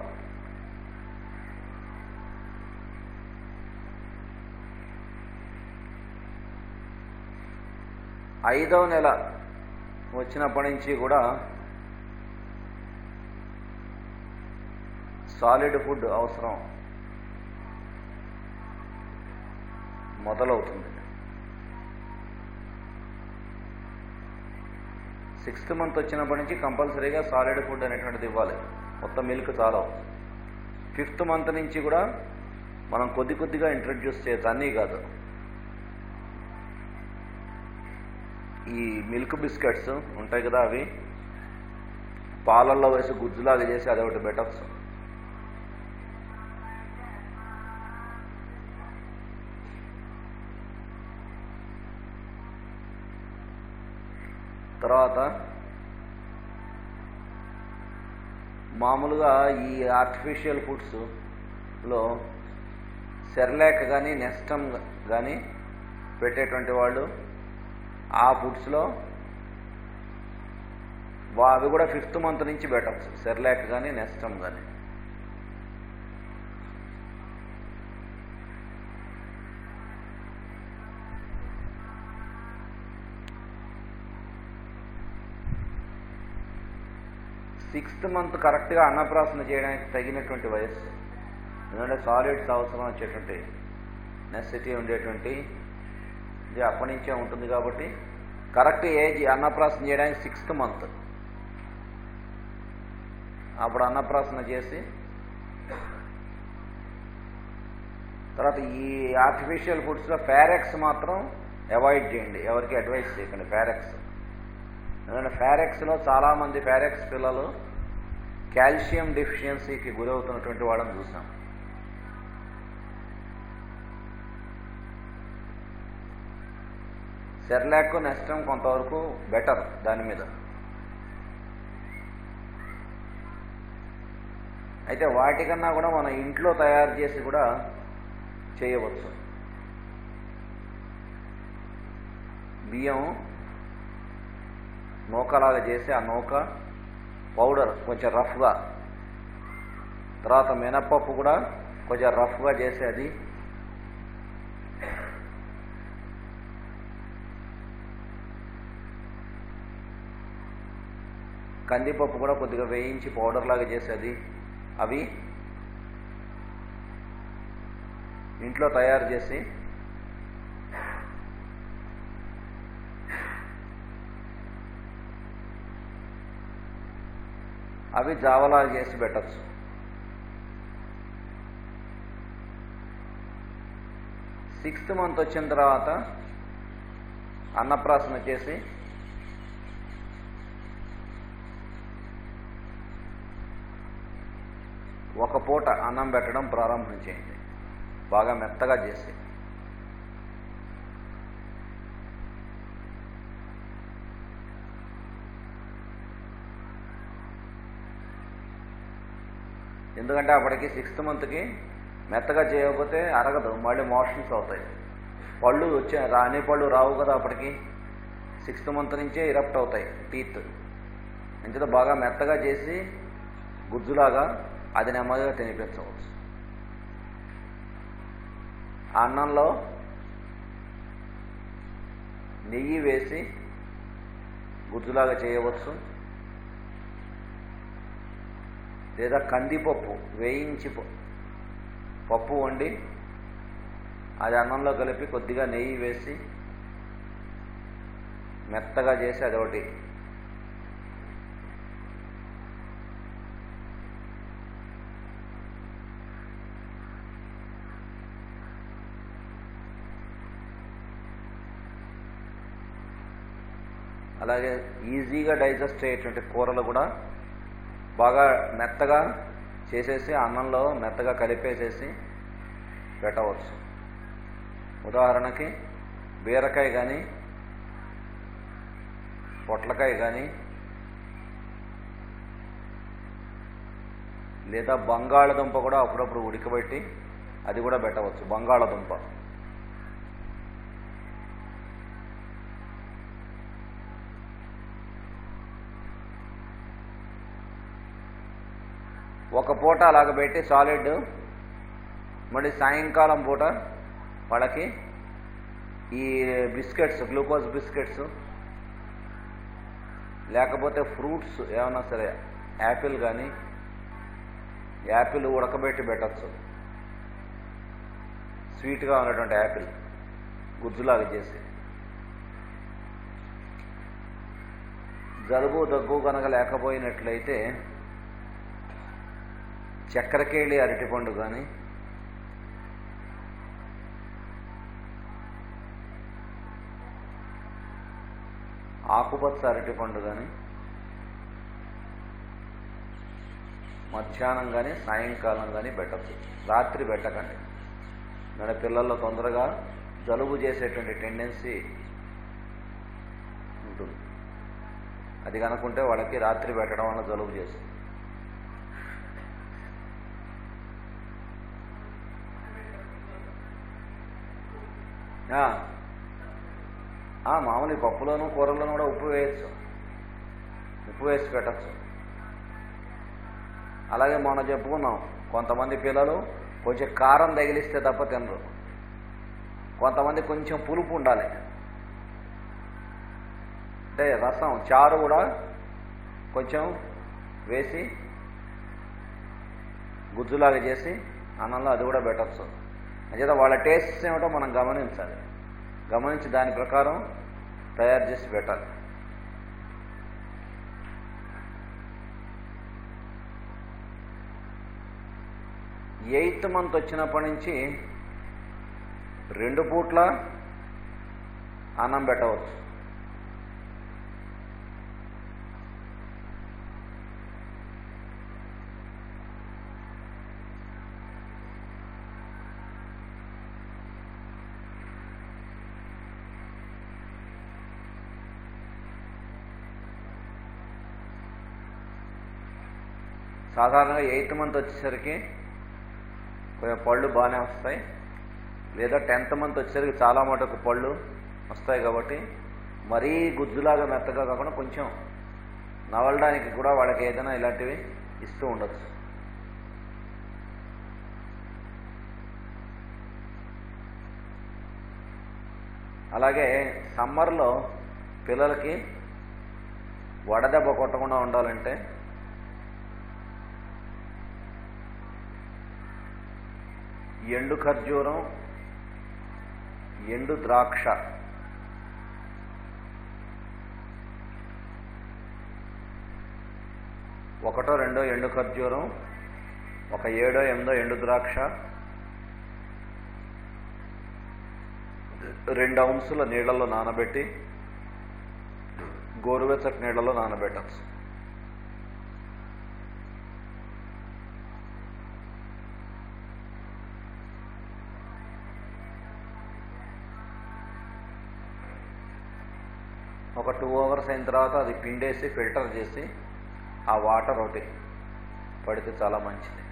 ఐదవ నెల వచ్చినప్పటి నుంచి కూడా సాలిడ్ ఫుడ్ అవసరం మొదలవుతుంది. 6th మంత్ వచ్చినప్పటి నుంచి కంపల్సరీగా సాలిడ్ ఫుడ్ అనేటువంటిది ఇవ్వాలి. మొత్తం మిల్క్ చాలా. 5th మంత్ నుంచి కూడా మనం కొద్దిగా ఇంట్రడ్యూస్ చేయొచ్చు, అన్నీ కాదు. ఈ మిల్క్ బిస్కెట్స్ ఉంటాయి కదా, అవి పాలల్లో వేసి గుజ్జులాగా చేసి అదొకటి బెటర్స్. తర్వాత మామూలుగా ఈ ఆర్టిఫిషియల్ ఫుడ్స్లో సెర్లాక్ కానీ నెస్టమ్ కానీ పెట్టేటువంటి వాళ్ళు ఆ ఫుడ్స్లో అవి కూడా 5th మంత్ నుంచి పెట్టచ్చు, సెర్లాక్ కానీ నెస్టమ్ కానీ. సిక్స్త్ మంత్ కరెక్ట్గా అన్నప్రాసన చేయడానికి తగినటువంటి వయస్సు. ఎందుకంటే సాలిడ్స్ అవసరం వచ్చేటువంటి నెసెసిటీ ఉండేటువంటి ఇది అప్పటి నుంచే ఉంటుంది కాబట్టి కరెక్ట్ ఏజ్ అన్నప్రాసన చేయడానికి 6th మంత్. అప్పుడు అన్నప్రాసన చేసి తర్వాత ఈ ఆర్టిఫిషియల్ ఫుడ్స్లో ఫారెక్స్ మాత్రం అవాయిడ్ చేయండి, ఎవరికి అడ్వైస్ చేయకండి ఫారెక్స్. ఎందుకంటే ఫారెక్స్లో చాలామంది ఫారెక్స్ పిల్లలు కాల్షియం డెఫిషియన్సీకి గురవుతున్నటువంటి వాళ్ళని చూసాం. సెర్లాక్ నెస్టమ్ కొంతవరకు బెటర్ దాని మీద. అయితే వాటికన్నా కూడా మనం ఇంట్లో తయారు చేసి కూడా చేయవచ్చు. బియ్యం నూకలాగా చేసి ఆ నూక పౌడర్ కొంచెం రఫ్గా, తర్వాత మినప్పప్పు కూడా కొంచెం రఫ్గా చేసి అది కందిపప్పు కూడా కొద్దిగా వేయించి పౌడర్ లాగా చేసేది అవి ఇంట్లో తయారు చేసి అవి జావలాగా చేసి పెట్టచ్చు. సిక్స్త్ మంత్ వచ్చిన తర్వాత అన్నప్రాసన చేసి ఒక పూట అన్నం పెట్టడం ప్రారంభం చేయండి, బాగా మెత్తగా చేసి. ఎందుకంటే అప్పటికి 6th మంత్కి మెత్తగా చేయకపోతే అరగదు, మళ్ళీ మోషన్స్ అవుతాయి. పళ్ళు వచ్చే రాని పళ్ళు రావు కదా అప్పటికి, 6th మంత్ నుంచే ఇరప్ట్ అవుతాయి టీత్. అంచేత బాగా మెత్తగా చేసి గుజ్జులాగా అది నెమ్మదిగా తినిపించవచ్చు. ఆ అన్నంలో నెయ్యి వేసి గుజ్జులాగా చేయవచ్చు, లేదా కందిపప్పు వేయించి పప్పు వండి అది అన్నంలో కలిపి కొద్దిగా నెయ్యి వేసి మెత్తగా చేసి అదొకటి అలాగే ఈజీగా డైజెస్ట్ అయ్యేటువంటి కూరలు కూడా బాగా మెత్తగా చేసేసి అన్నంలో మెత్తగా కలిపేసేసి పెట్టవచ్చు. ఉదాహరణకి బీరకాయ కానీ పొట్లకాయ కానీ లేదా బంగాళదుంప కూడా అప్పుడప్పుడు ఉడకబెట్టి అది కూడా పెట్టవచ్చు. బంగాళదుంప, ఒక పూట అలాగ పెట్టి సాలిడ్, మళ్ళీ సాయంకాలం పూట వాళ్ళకి ఈ బిస్కెట్స్, గ్లూకోజ్ బిస్కెట్స్ లేకపోతే ఫ్రూట్స్ ఏమన్నా సరే, యాపిల్ కానీ, యాపిల్ ఉడకబెట్టి పెట్టచ్చు, స్వీట్గా ఉన్నటువంటి యాపిల్ గుజ్జులాగా చేసి. జలుబు దగ్గు కనుక లేకపోయినట్లయితే చక్కెరకేళి అరటిపండు కానీ, ఆకుపచ్చ అరటిపండు కానీ మధ్యాహ్నం కానీ సాయంకాలం కానీ పెట్టచ్చు. రాత్రి పెట్టకండి. మన పిల్లల్లో తొందరగా జలుబు చేసేటువంటి టెండెన్సీ ఉంటుంది. అది కనుకుంటే వాళ్ళకి రాత్రి పెట్టడం వల్ల జలుబు చేస్తుంది. మామూలు పప్పులోను కూరల్లోనూ కూడా ఉప్పు వేయచ్చు, ఉప్పు వేసి పెట్టచ్చు. అలాగే మొన్న చెప్పుకున్నాం, కొంతమంది పిల్లలు కొంచెం కారం తగిలిస్తే తప్ప తినరు, కొంతమంది కొంచెం పులుపు ఉండాలి. అంటే రసం, చారు కూడా కొంచెం వేసి గుజ్జులాగా చేసి అన్నంలో అది కూడా పెట్టచ్చు. అంచేత వాళ్ళ టేస్ట్స్ ఏమిటో మనం గమనించాలి, గమనించి దాని ప్రకారం తయారు చేసి పెట్టాలి. ఎయిత్ మంత్ వచ్చినప్పటి నుంచి 2 పూట్ల అన్నం పెట్టవచ్చు. సాధారణంగా 8th మంత్ వచ్చేసరికి కొంచెం పళ్ళు బాగానే వస్తాయి, లేదా 10th మంత్ వచ్చేసరికి చాలా మటుకు పళ్ళు వస్తాయి. కాబట్టి మరీ గుజ్జులాగా మెత్తగా కాకుండా కొంచెం నవలడానికి కూడా వాళ్ళకి ఏదైనా ఇలాంటివి ఇస్తూ ఉండొచ్చు. అలాగే సమ్మర్లో పిల్లలకి వడదెబ్బ కొట్టకుండా ఉండాలంటే ఎండు ఖర్జూరం, ఎండు ద్రాక్ష, ఒకటో రెండో ఎండు ఖర్జూరం, ఒక 7 8 ఎండు ద్రాక్ష, 2 ఔన్సుల నీళ్లలో నానబెట్టి గోరువెచ్చటి నీళ్లలో నానబెట్టచ్చు. ఒక 2 hours అయిన తర్వాత అది పిండేసి ఫిల్టర్ చేసి ఆ వాటర్ ఒకటి పడితే చాలా మంచిది.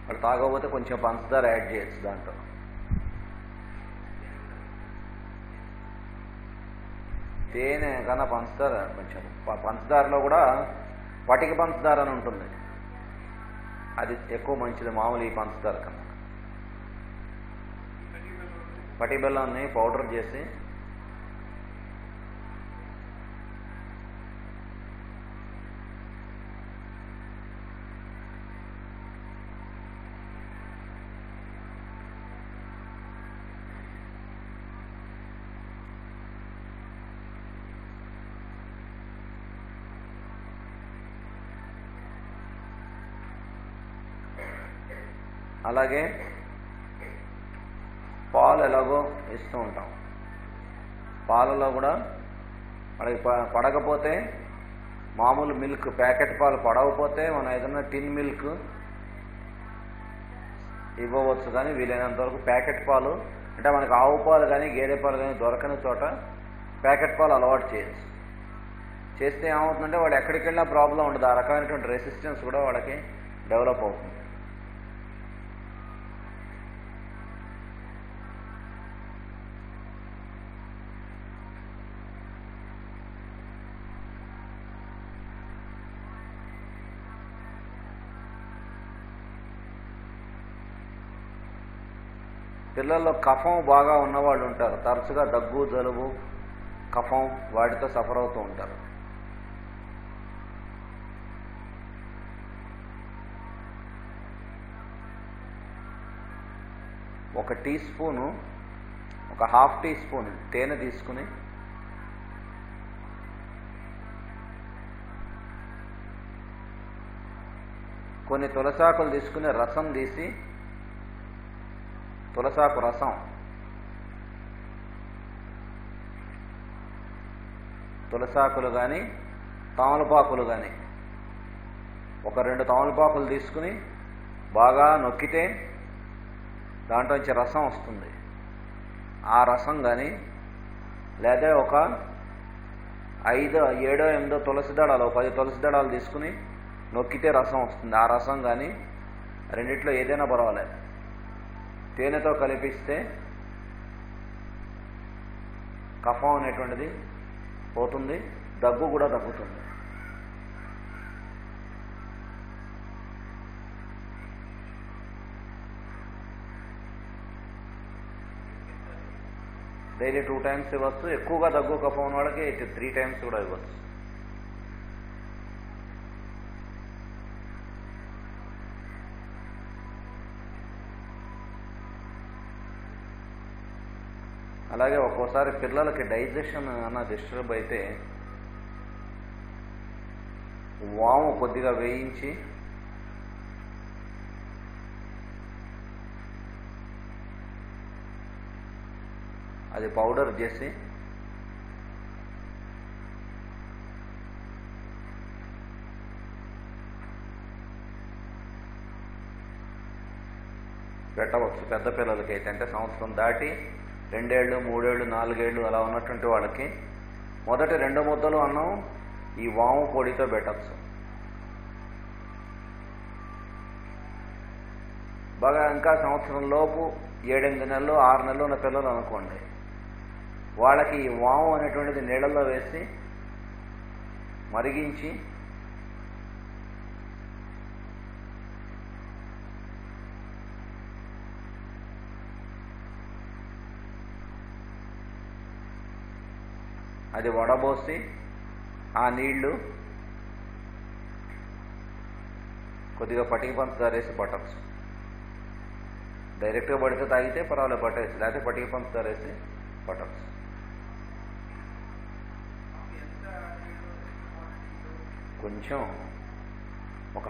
వాళ్ళు తాగకపోతే కొంచెం పంచదార యాడ్ చేయొచ్చు దాంట్లో. తేనె కన్నా పంచదార, కొంచెం పంచదారలో కూడా పటిక పంచదార అని ఉంటుంది, అది ఎక్కువ మంచిది మామూలు ఈ పంచదార కన్నా. పటిక బెల్లాన్ని పౌడర్ చేసి అలాగే పాలు ఎలాగో ఇస్తూ ఉంటాం. పాలలో కూడా మనకి పడకపోతే మామూలు మిల్క్, ప్యాకెట్ పాలు పడకపోతే మనం ఏదైనా టిన్ మిల్క్ ఇవ్వవచ్చు. కానీ వీలైనంత వరకు ప్యాకెట్ పాలు, అంటే మనకు ఆవు పాలు కానీ గేదె పాలు కానీ దొరకని చోట ప్యాకెట్ పాలు అలవాటు చేయొచ్చు. చేస్తే ఏమవుతుందంటే వాళ్ళు ఎక్కడికి వెళ్ళినా ప్రాబ్లం ఉండదు. ఆ రకమైనటువంటి రెసిస్టెన్స్ కూడా వాళ్ళకి డెవలప్ అవుతుంది. పిల్లల్లో కఫం బాగా ఉన్నవాళ్ళు ఉంటారు, తరచుగా దగ్గు, జలుబు, కఫం వాటితో సఫర్ అవుతూ ఉంటారు. ఒక టీ స్పూను, ఒక హాఫ్ టీ స్పూన్ తేనె తీసుకుని కొన్ని తులసాకులు తీసుకుని రసం తీసి, తులసాకు రసం తులసాకులు కానీ తమలపాకులు కానీ ఒక 2 తమలపాకులు తీసుకుని బాగా నొక్కితే దాంట్లోంచి రసం వస్తుంది. ఆ రసం కానీ లేదా ఒక 5, 7, 8 తులసి దళాలు, 10 తులసి దళాలు తీసుకుని నొక్కితే రసం వస్తుంది. ఆ రసం కానీ రెండిట్లో ఏదైనా పర్వాలేదు, తేనెతో కలిపిస్తే కఫం అనేటువంటిది పోతుంది, దగ్గు కూడా తగ్గుతుంది. డైలీ 2 times ఇవ్వచ్చు. ఎక్కువగా దగ్గు కఫం ఉన్న వాళ్ళకి 3 times కూడా ఇవ్వచ్చు. అలాగే ఒక్కోసారి పిల్లలకి డైజెషన్ అన్న డిస్టర్బ్ అయితే వాము కొద్దిగా వేయించి అది పౌడర్ చేసి పెట్టవచ్చు. పెద్ద పిల్లలకి అయితే, అంటే సంవత్సరం దాటి 2 ఏళ్ళు, 3 ఏళ్ళు, 4 ఏళ్ళు అలా ఉన్నటువంటి వాళ్ళకి మొదటి 2 ముద్దలు అన్నం ఈ వాము పొడితో పెట్టచ్చు. బాగా ఇంకా సంవత్సరం లోపు 7-8 నెలలు, 6 నెలలు ఉన్న పిల్లలు అనుకోండి, వాళ్ళకి ఈ వాము అనేటువంటిది నీళ్ళల్లో వేసి మరిగించి అది వడబోసి ఆ నీళ్లు కొద్దిగా పటిక పంచదార వేసి పట్టచ్చు. డైరెక్ట్గా పడితే తాగితే పర్వాలేదు పట్టేసి, లేకపోతే పటిక పంచదార వేసి పట్టచ్చు. కొంచెం ఒక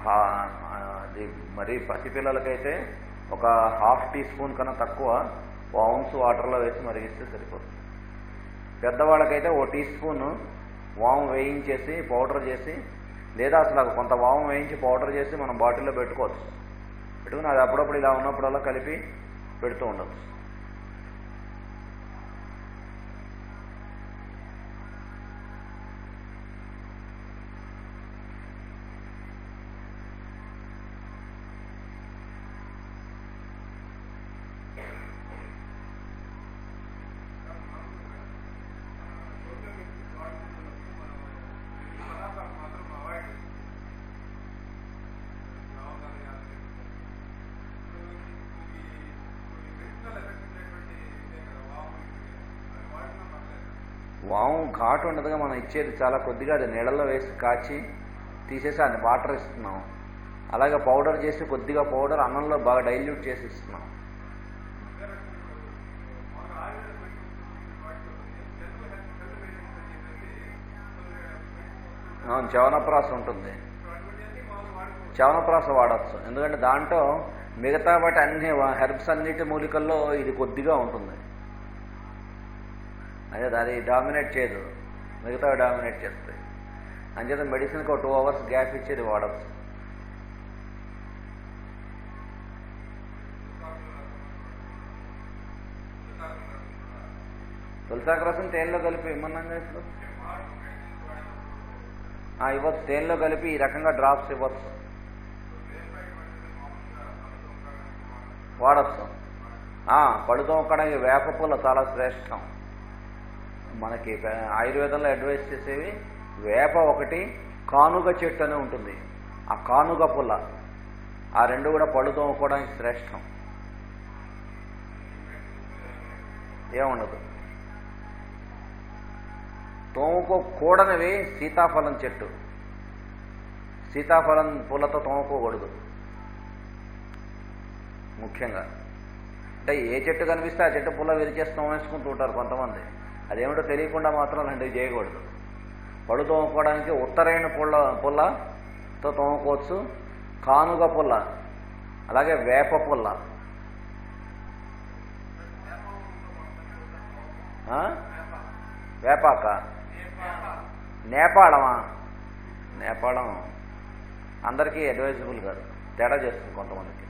అది మరి పసిపిల్లలకైతే ఒక ½ టీ స్పూన్ కన్నా తక్కువ వామ్స్ వాటర్లో వేసి మరిగిస్తే సరిపోతుంది. పెద్దవాళ్ళకైతే 1 టీ స్పూన్ వాము వేయించేసి పౌడర్ చేసి, లేదా అసలు కొంత వాము వేయించి పౌడర్ చేసి మనం బాటిల్లో పెట్టుకోవచ్చు. పెట్టుకుని అది అప్పుడప్పుడు ఇలా ఉన్నప్పుడల్లా కలిపి పెడుతూ ఉండవచ్చు. వాము ఘాటు ఉండదుగా, మనం ఇచ్చేది చాలా కొద్దిగా, అది నీళ్ళల్లో వేసి కాచి తీసేసి అది వాటర్ ఇస్తున్నాం. అలాగే పౌడర్ చేసి కొద్దిగా పౌడర్ అన్నంలో బాగా డైల్యూట్ చేసి ఇస్తున్నాం. చవనప్రాస ఉంటుంది, చవనప్రాస వాడచ్చు. ఎందుకంటే దాంట్లో మిగతా వాటి అన్ని హెర్బ్స్ అన్నిటి మూలికల్లో ఇది కొద్దిగా ఉంటుంది. అదే అది డామినేట్ చేయదు, మిగతా డామినేట్ చేస్తాయి. అంచేత మెడిసిన్కి ఒక 2 hours గ్యాప్ ఇచ్చేది వాడచ్చు. తులసాకు రసం తేనెలో కలిపి ఇమ్మన్నాం ఇప్పుడు ఇవ్వచ్చు. తేనెలో కలిపి ఈ రకంగా డ్రాప్స్ ఇవ్వచ్చు. వాడచ్చు. పళ్ళు తోమడానికి వేప పుల్ల చాలా శ్రేష్టం. మనకి ఆయుర్వేదంలో అడ్వైస్ చేసేవి వేప ఒకటి, కానుగ చెట్టు అని ఉంటుంది, ఆ కానుగ పుల్ల, ఆ రెండు కూడా పళ్ళు తోముకోవడానికి శ్రేష్టం. ఏముండదు. తోముకోకూడనివి సీతాఫలం చెట్టు, సీతాఫలం పుల్లతో తోముకోకూడదు ముఖ్యంగా. అంటే ఏ చెట్టు కనిపిస్తే ఆ చెట్టు పుల్ల విరిచేసి తోమేసుకుంటూ ఉంటారు కొంతమంది. అదేమిటో తెలియకుండా మాత్రం అలాంటివి చేయకూడదు. పళ్ళు తోముకోవడానికి ఉత్తరైన పుల్లతో తోముకోవచ్చు, కానుగ పుల్ల, అలాగే వేప పుల్ల. వేపాక, నేపాళమా? నేపాళం అందరికీ అడ్వైజబుల్ కాదు, తేడా చేస్తుంది కొంతమందికి.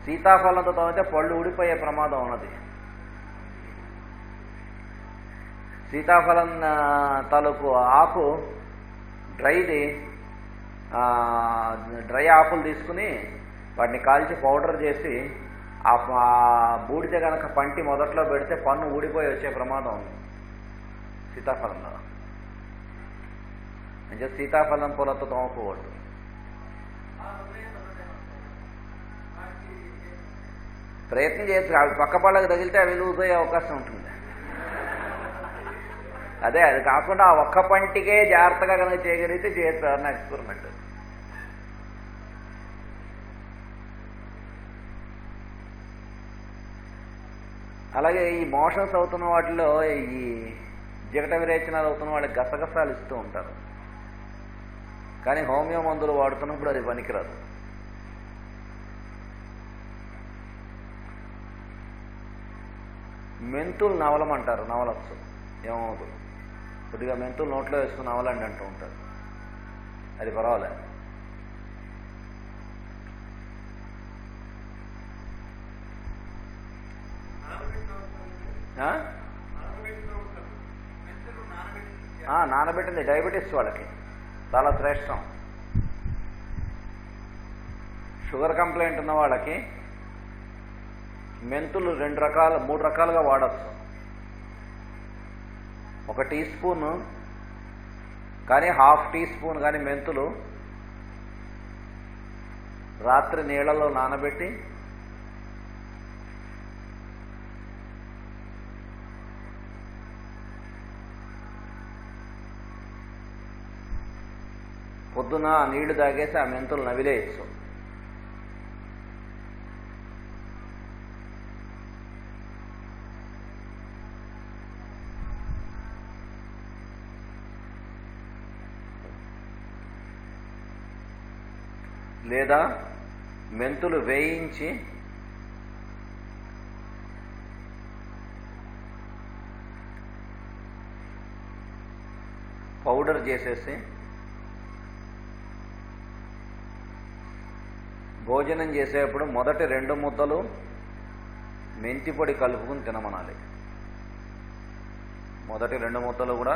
సీతాఫలంతో తోమితే పళ్ళు ఊడిపోయే ప్రమాదం ఉన్నది. సీతాఫలం తాలూకు ఆకు డ్రై ఆకులు తీసుకుని వాటిని కాల్చి పౌడర్ చేసి ఆ బూడిద కనుక పంటి మొదట్లో పెడితే పన్ను ఊడిపోయి వచ్చే ప్రమాదం ఉంది సీతాఫలంలో. అంటే సీతాఫలం పూలతో తోమకూడదు. ప్రయత్నం చేసి అవి పక్క పళ్ళకి తగిలితే అవి లూజయ్యే అవకాశం ఉంటుంది. అదే, అది కాకుండా ఆ ఒక్క పంటికే జాగ్రత్తగా కనుక చేయగలిగితే చేయొచ్చు అన్న ఎక్స్పెరిమెంట్. అలాగే ఈ మోషన్స్ అవుతున్న వాటిలో ఈ జిగట విరేచనాలు అవుతున్న వాళ్ళకి గసగసాలు ఇస్తూ ఉంటారు, కానీ హోమియో మందులు వాడుతున్నప్పుడు అది పనికిరాదు. మెంతులు నవలమంటారు, నవలచ్చు, ఏమవుతుంది. కొద్దిగా మెంతులు నోట్లో వేసుకుని నవలండి అంటూ ఉంటారు, అది పర్వాలేదు. నానబెట్టింది డయాబెటీస్ వాళ్ళకి చాలా శ్రేష్టం. షుగర్ కంప్లైంట్ ఉన్న వాళ్ళకి మెంతులు 3 రకాలుగా వాడచ్చు. 1 టీ స్పూను కానీ, ½ టీ స్పూన్ కానీ మెంతులు రాత్రి నీళ్లలో నానబెట్టి పొద్దున నీళ్లు తాగేసి ఆ మెంతులు నవిలేయచ్చు. లేదా మెంతులు వేయించి పౌడర్ చేసేసి భోజనం చేసేప్పుడు మొదటి 2 ముద్దలు మెంతి పొడి కలుపుకుని తినమనాలి. మొదటి 2 ముద్దలు కూడా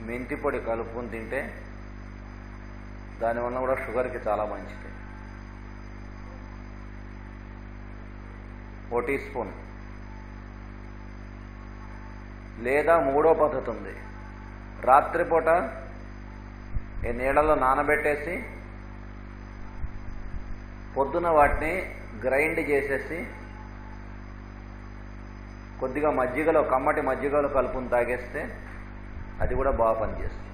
మెంతి పొడి కలుపుకుని తింటే దానివల్ల కూడా షుగర్కి చాలా మంచిది. 1 టీ స్పూన్. లేదా 3వ పద్ధతి ఉంది, రాత్రిపూట ఈ నీళ్ళలో నానబెట్టేసి పొద్దున వాటిని గ్రైండ్ చేసేసి కొద్దిగా మజ్జిగలో, కమ్మటి మజ్జిగలో కలుపుని తాగేస్తే అది కూడా బాగా పనిచేస్తుంది.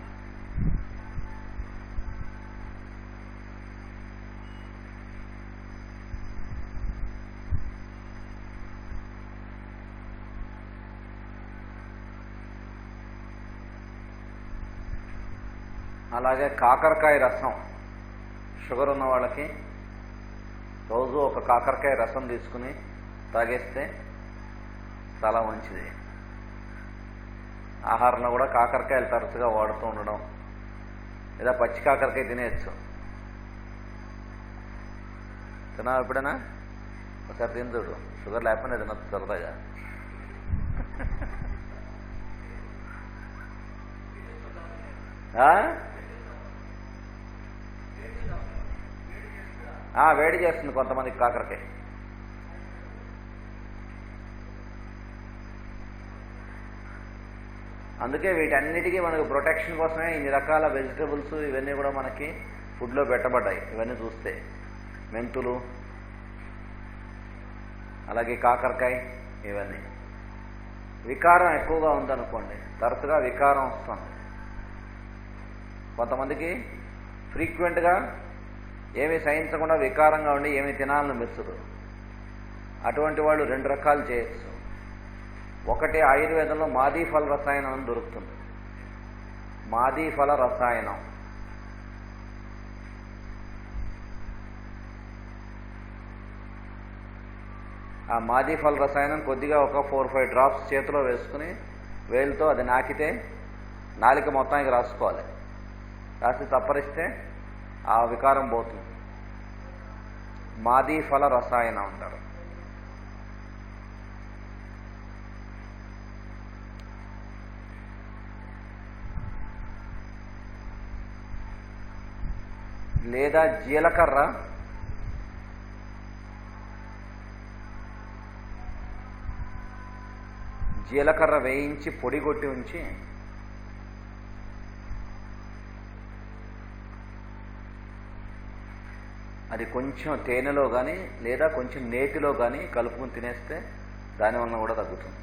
అలాగే కాకరకాయ రసం, షుగర్ ఉన్న వాళ్ళకి రోజు ఒక కాకరకాయ రసం తీసుకుని తాగేస్తే చాలా మంచిది. ఆహారంలో కూడా కాకరకాయలు తరచుగా వాడుతూ ఉండడం, లేదా పచ్చి కాకరకాయ తినేయచ్చు. తిన్నావు ఎప్పుడైనా? ఒకసారి తిని చూడు, షుగర్ లేకపోయినా తినచ్చు సరదాగా. వేడి చేస్తుంది కొంతమందికి కాకరకాయ. అందుకే వీటన్నిటికీ మనకు ప్రొటెక్షన్ కోసమే ఇన్ని రకాల వెజిటబుల్స్ ఇవన్నీ కూడా మనకి ఫుడ్లో పెట్టబడ్డాయి. ఇవన్నీ చూస్తే మెంతులు, అలాగే కాకరకాయ, ఇవన్నీ. వికారం ఎక్కువగా ఉందనుకోండి, తరచుగా వికారం వస్తుంది. కొంతమందికి ఫ్రీక్వెంట్గా ఏమీ సహించకుండా వికారంగా ఉండి ఏమీ తినాలని మెచ్చదు. అటువంటి వాళ్ళు 2 రకాలు చేయొచ్చు. ఒకటి ఆయుర్వేదంలో మాదీఫల రసాయనం అని దొరుకుతుంది. మాదీఫల రసాయనం ఆ మాదీఫల రసాయనం కొద్దిగా ఒక 4-5 డ్రాప్స్ చేతిలో వేసుకుని వేలుతో అది నాకితే నాలిక మొత్తానికి రాసుకోవాలి. రాసి చప్పరిస్తే ఆ వికారం పోతుంది. మాదీఫల రసాయనం అంటారు. లేదా జీలకర్ర, జీలకర్ర వేయించి పొడి కొట్టి ఉంచి అది కొంచెం తేనెలో కానీ లేదా కొంచెం నేతిలో కానీ కలుపుకుని తినేస్తే దానివల్ల కూడా తగ్గుతుంది.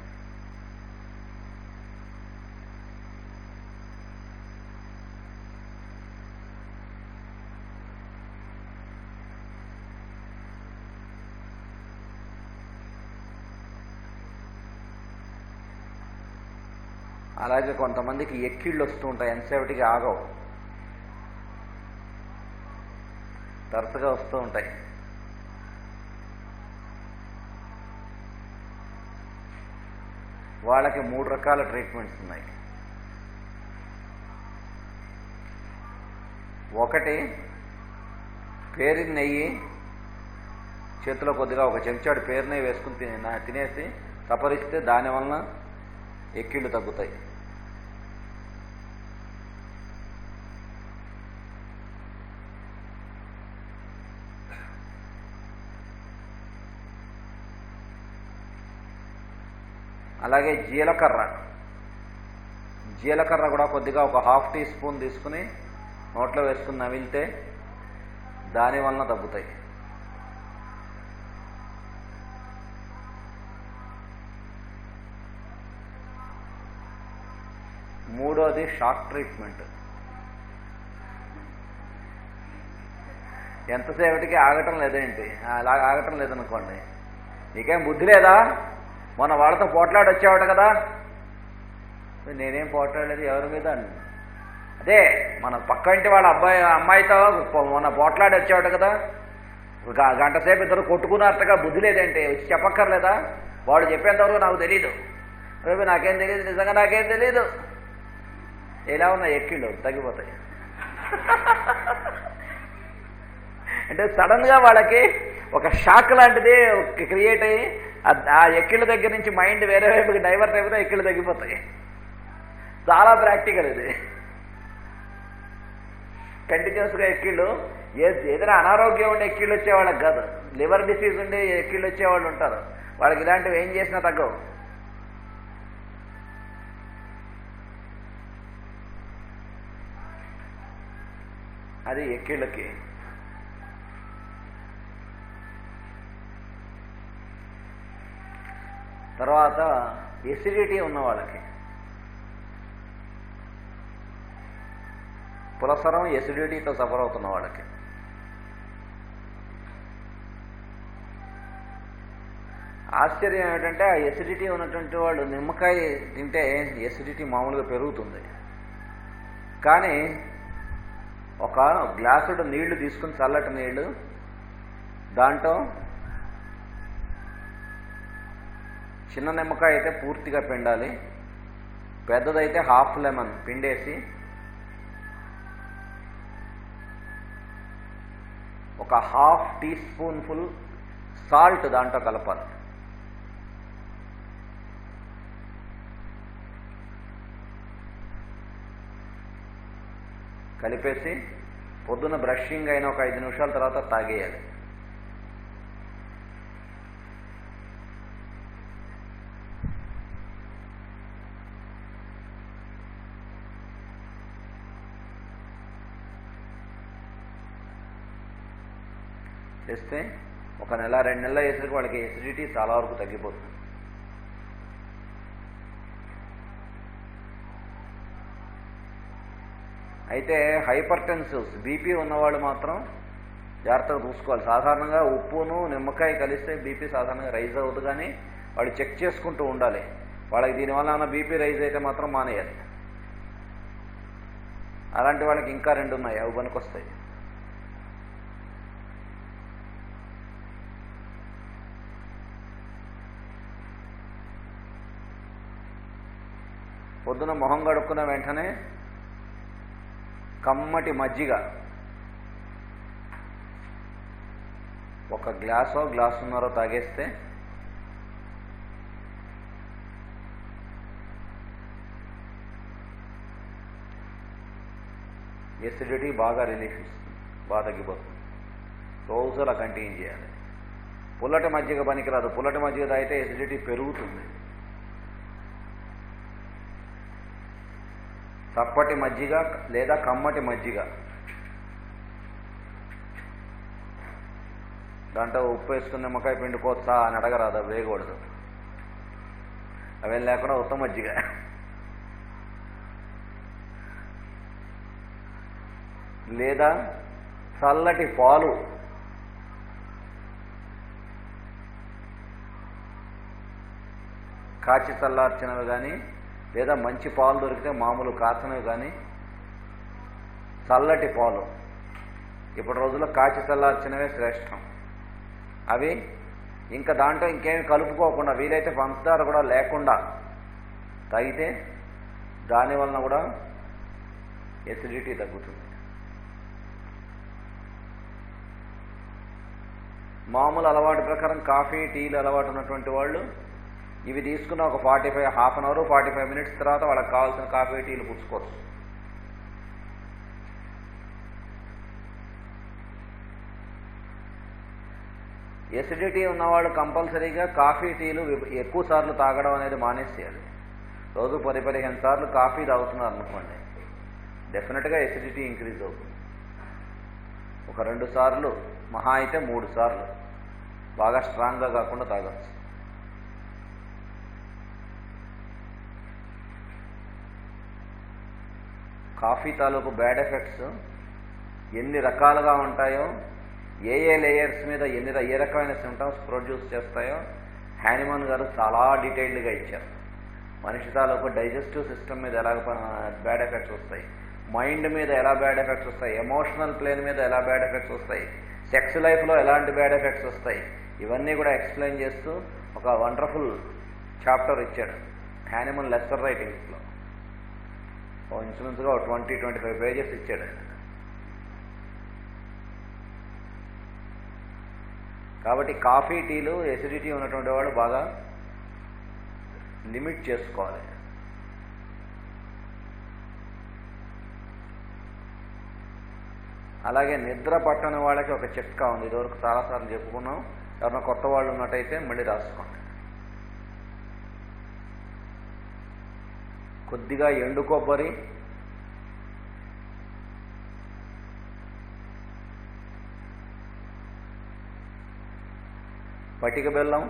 అలాగే కొంతమందికి ఎక్కిళ్ళు వస్తూ ఉంటాయి, ఎంతసేపటికి ఆగవు, తరచుగా వస్తూ ఉంటాయి. వాళ్ళకి 3 రకాల ట్రీట్మెంట్స్ ఉన్నాయి. ఒకటి, పేరిన నెయ్యి చేతిలో కొద్దిగా ఒక చెంచాడు పేరు నెయ్యి వేసుకుని తినేసి సపరిస్తే దానివలన ఎక్కిళ్ళు తగ్గుతాయి. అలాగే జీలకర్ర కూడా కొద్దిగా ఒక 1/2 టీ స్పూన్ తీసుకుని నోట్లో వేసుకుని నమిలితే దానివలన తగ్గుతాయి. మూడోది షాక్ ట్రీట్మెంట్. ఎంతసేపటికి ఆగటం లేదేంటి, అలాగ ఆగటం లేదనుకోండి, నీకేం బుద్ధి లేదా, మొన్న వాళ్ళతో పోట్లాడి వచ్చావట కదా. నేనేం పోట్లాడలేదు ఎవరి మీద, అదే మన పక్క ఇంటి వాళ్ళ అమ్మాయితో మొన్న పోట్లాడి వచ్చావట కదా, గంట సేపు ఇద్దరు కొట్టుకున్నారటగా, బుద్ధి లేదేంటి, వచ్చి చెప్పక్కర్లేదా, వాడు చెప్పేంతవరకు నాకు తెలీదు, నాకేం తెలియదు, నిజంగా నాకేం తెలీదు. ఎలా ఉన్నాయి ఎక్కిళ్ళు తగ్గిపోతాయి. అంటే సడన్గా వాళ్ళకి ఒక షాక్ లాంటిది క్రియేట్ అయ్యి ఆ ఎక్కిళ్ళ దగ్గర నుంచి మైండ్ వేరే వైపుకి డైవర్ట్ అయిపోతే ఎక్కిళ్ళు తగ్గిపోతాయి. చాలా ప్రాక్టికల్ ఇది. కంటిన్యూస్గా ఎక్కిళ్ళు, ఏదైనా అనారోగ్యం ఉండి ఎక్కిళ్ళు వచ్చేవాళ్ళకి కాదు, లివర్ డిసీజ్ ఉండి ఎక్కిళ్ళు వచ్చేవాళ్ళు ఉంటారు, వాళ్ళకి ఇలాంటివి ఏం చేసినా తగ్గవు. అది ఎక్కిళ్ళకి. తర్వాత ఎసిడిటీ ఉన్న వాళ్ళకి, పులసరం ఎసిడిటీతో సఫర్ అవుతున్న వాళ్ళకి, ఆశ్చర్యం ఏమిటంటే ఆ ఎసిడిటీ ఉన్నటువంటి వాళ్ళు నిమ్మకాయ తింటే ఎసిడిటీ మామూలుగా పెరుగుతుంది, కానీ ఒక గ్లాసుడు నీళ్లు తీసుకుని, చల్లటి నీళ్లు, దాంట్లో చిన్న నిమ్మకాయ అయితే పూర్తిగా పిండాలి, పెద్దదైతే 1/2 లెమన్ పిండేసి ఒక 1/2 టీ స్పూన్ ఫుల్ సాల్ట్ దాంట్లో కలపాలి. కలిపేసి పొద్దున్న బ్రషింగ్ అయిన ఒక 5 నిమిషాల తర్వాత తాగేయాలి. చేస్తే 1 నెల 2 నెలలు అయ్యేసరికి వాళ్ళకి ఎసిడిటీ చాలా వరకు తగ్గిపోతుంది. అయితే హైపర్ టెన్సివ్స్ బీపీ ఉన్నవాళ్ళు మాత్రం జాగ్రత్తగా చూసుకోవాలి. సాధారణంగా ఉప్పును నిమ్మకాయ కలిస్తే బీపీ సాధారణంగా రైజ్ అవుతుంది, కానీ వాళ్ళు చెక్ చేసుకుంటూ ఉండాలి. వాళ్ళకి దీనివల్ల ఏమైనా బీపీ రైజ్ అయితే మాత్రం మానేయాలి. అలాంటి వాళ్ళకి ఇంకా 2 ఉన్నాయి, అవి పనికొస్తాయి. పొద్దున మొహం కడుక్కున్న వెంటనే కమ్మటి మజ్జిగ 1 గ్లాసున్నర తాగేస్తే ఎసిడిటీ బాగా రిలీఫ్ ఇస్తుంది, బాగా తగ్గిపోతుంది. రోజు అలా కంటిన్యూ చేయాలి. పుల్లటి మజ్జిగ పనికిరాదు. పుల్లటి మజ్జిగ తాగితే ఎసిడిటీ పెరుగుతుంది. చప్పటి మజ్జిగ లేదా కమ్మటి మజ్జిగ, దాంట్లో ఉప్పు వేసుకుని నిమ్మకాయ పిండుకోవచ్చా అని అడగరాదు, అవి వేయకూడదు. అవేం లేకుండా ఉత్తమ మజ్జిగ. లేదా చల్లటి పాలు, కాచి చల్లార్చినవి కానీ, లేదా మంచి పాలు దొరికితే మామూలు కాచినవి కానీ, చల్లటి పాలు ఇప్పటి రోజుల్లో కాచి చల్లార్చినవే శ్రేష్టం. అవి ఇంకా దాంట్లో ఇంకేమి కలుపుకోకుండా, వీలైతే పంచదార కూడా లేకుండా తాగితే దానివలన కూడా ఎసిడిటీ తగ్గుతుంది. మామూలు అలవాటు ప్రకారం కాఫీ టీలు అలవాటు ఉన్నటువంటి వాళ్ళు ఇవి తీసుకున్న ఒక 1/2 అవర్ 45 మినిట్స్ తర్వాత వాళ్ళకి కావాల్సిన కాఫీ టీలు పుచ్చుకోవచ్చు. ఎసిడిటీ ఉన్నవాళ్ళు కంపల్సరీగా కాఫీ టీలు ఎక్కువ సార్లు తాగడం అనేది మానేసేయాలి. రోజు 10-15 సార్లు కాఫీ తాగుతున్నారు అనుకోండి, డెఫినెట్గా ఎసిడిటీ ఇంక్రీజ్ అవుతుంది. ఒక 2 సార్లు, మహా అయితే 3 సార్లు బాగా స్ట్రాంగ్గా కాకుండా తాగచ్చు. కాఫీ తాలూకు బ్యాడ్ ఎఫెక్ట్స్ ఎన్ని రకాలుగా ఉంటాయో, ఏ లేయర్స్ మీద ఏ రకమైన సిమ్టమ్స్ ప్రొడ్యూస్ చేస్తాయో హ్యానిమన్ గారు చాలా డీటెయిల్డ్గా ఇచ్చారు. మనిషి తాలూకు డైజెస్టివ్ సిస్టమ్ మీద ఎలా బ్యాడ్ ఎఫెక్ట్స్ వస్తాయి, మైండ్ మీద ఎలా బ్యాడ్ ఎఫెక్ట్స్ వస్తాయి, ఎమోషనల్ ప్లేన్ మీద ఎలా బ్యాడ్ ఎఫెక్ట్స్ వస్తాయి, సెక్స్ లైఫ్లో ఎలాంటి బ్యాడ్ ఎఫెక్ట్స్ వస్తాయి, ఇవన్నీ కూడా ఎక్స్ప్లెయిన్ చేస్తూ ఒక వండర్ఫుల్ చాప్టర్ ఇచ్చాడు హ్యానిమన్ లెస్టర్ రైటింగ్స్లో. ఇన్సూరెన్స్గా 20-25 పేజెస్ ఇచ్చాడు. కాబట్టి కాఫీ టీలు ఎసిడిటీ ఉన్నటువంటి వాళ్ళు బాగా లిమిట్ చేసుకోవాలి. అలాగే నిద్ర పట్టని వాళ్ళకి ఒక చిట్కా ఉంది, ఇదివరకు చాలాసార్లు చెప్పుకున్నాం. ఎవరైనా కొత్త వాళ్ళు ఉన్నట్టయితే మళ్ళీ రాసుకోండి. కొద్దిగా ఎండు కొబ్బరి, పటిక బెల్లం,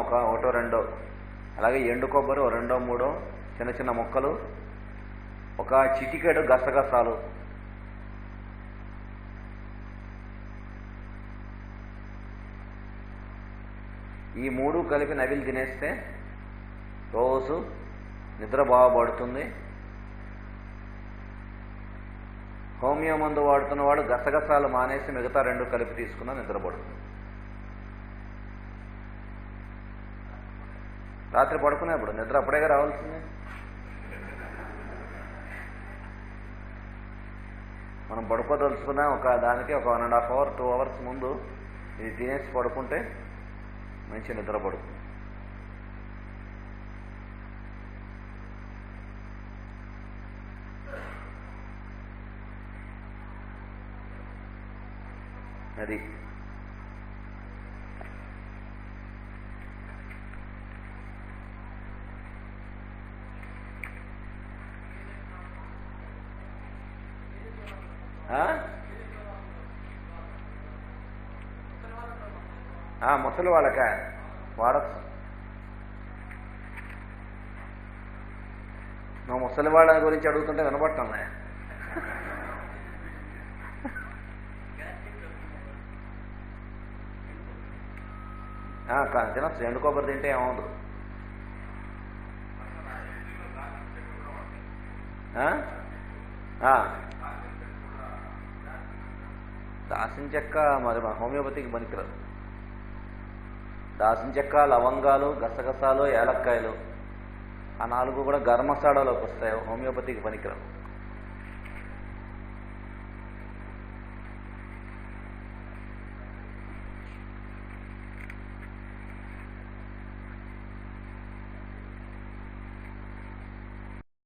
ఒకటో రెండో, అలాగే ఎండు కొబ్బరి 2-3 చిన్న చిన్న ముక్కలు, ఒక చిటికెడు గసగసాలు, ఈ 3 కలిపి నవిలి తినేస్తే రోజు నిద్ర బాగా పడుతుంది. హోమియో మందు వాడుతున్న వాడు గసగసాలు మానేసి మిగతా 2 కలిపి తీసుకున్నా నిద్రపడుతుంది. రాత్రి పడుకునేప్పుడు నిద్ర అప్పుడేగా రావాల్సిందే. మనం పడుకోదలుచుకున్నా దానికి ఒక 1.5 అవర్ 2 అవర్స్ ముందు ఇది తినేసి పడుకుంటే మంచి నిద్ర పడుతుంది. అది ముసలి వాళ్ళకా వాడచ్చు. నువ్వు ముసలి వాళ్ళ గురించి అడుగుతుంటే వినపడుతుంది. తినచ్చు, ఎండు కొబ్బరి తింటే ఏమవుతుంది. దాసిన చెక్క మరి హోమియోపతికి పనికిరాదు. దాసిన చెక్క, లవంగాలు, గసగసాలు, ఏలక్కాయలు ఆ 4 కూడా గరం మసాలాలోకి వస్తాయి, హోమియోపతికి పనికిరాదు.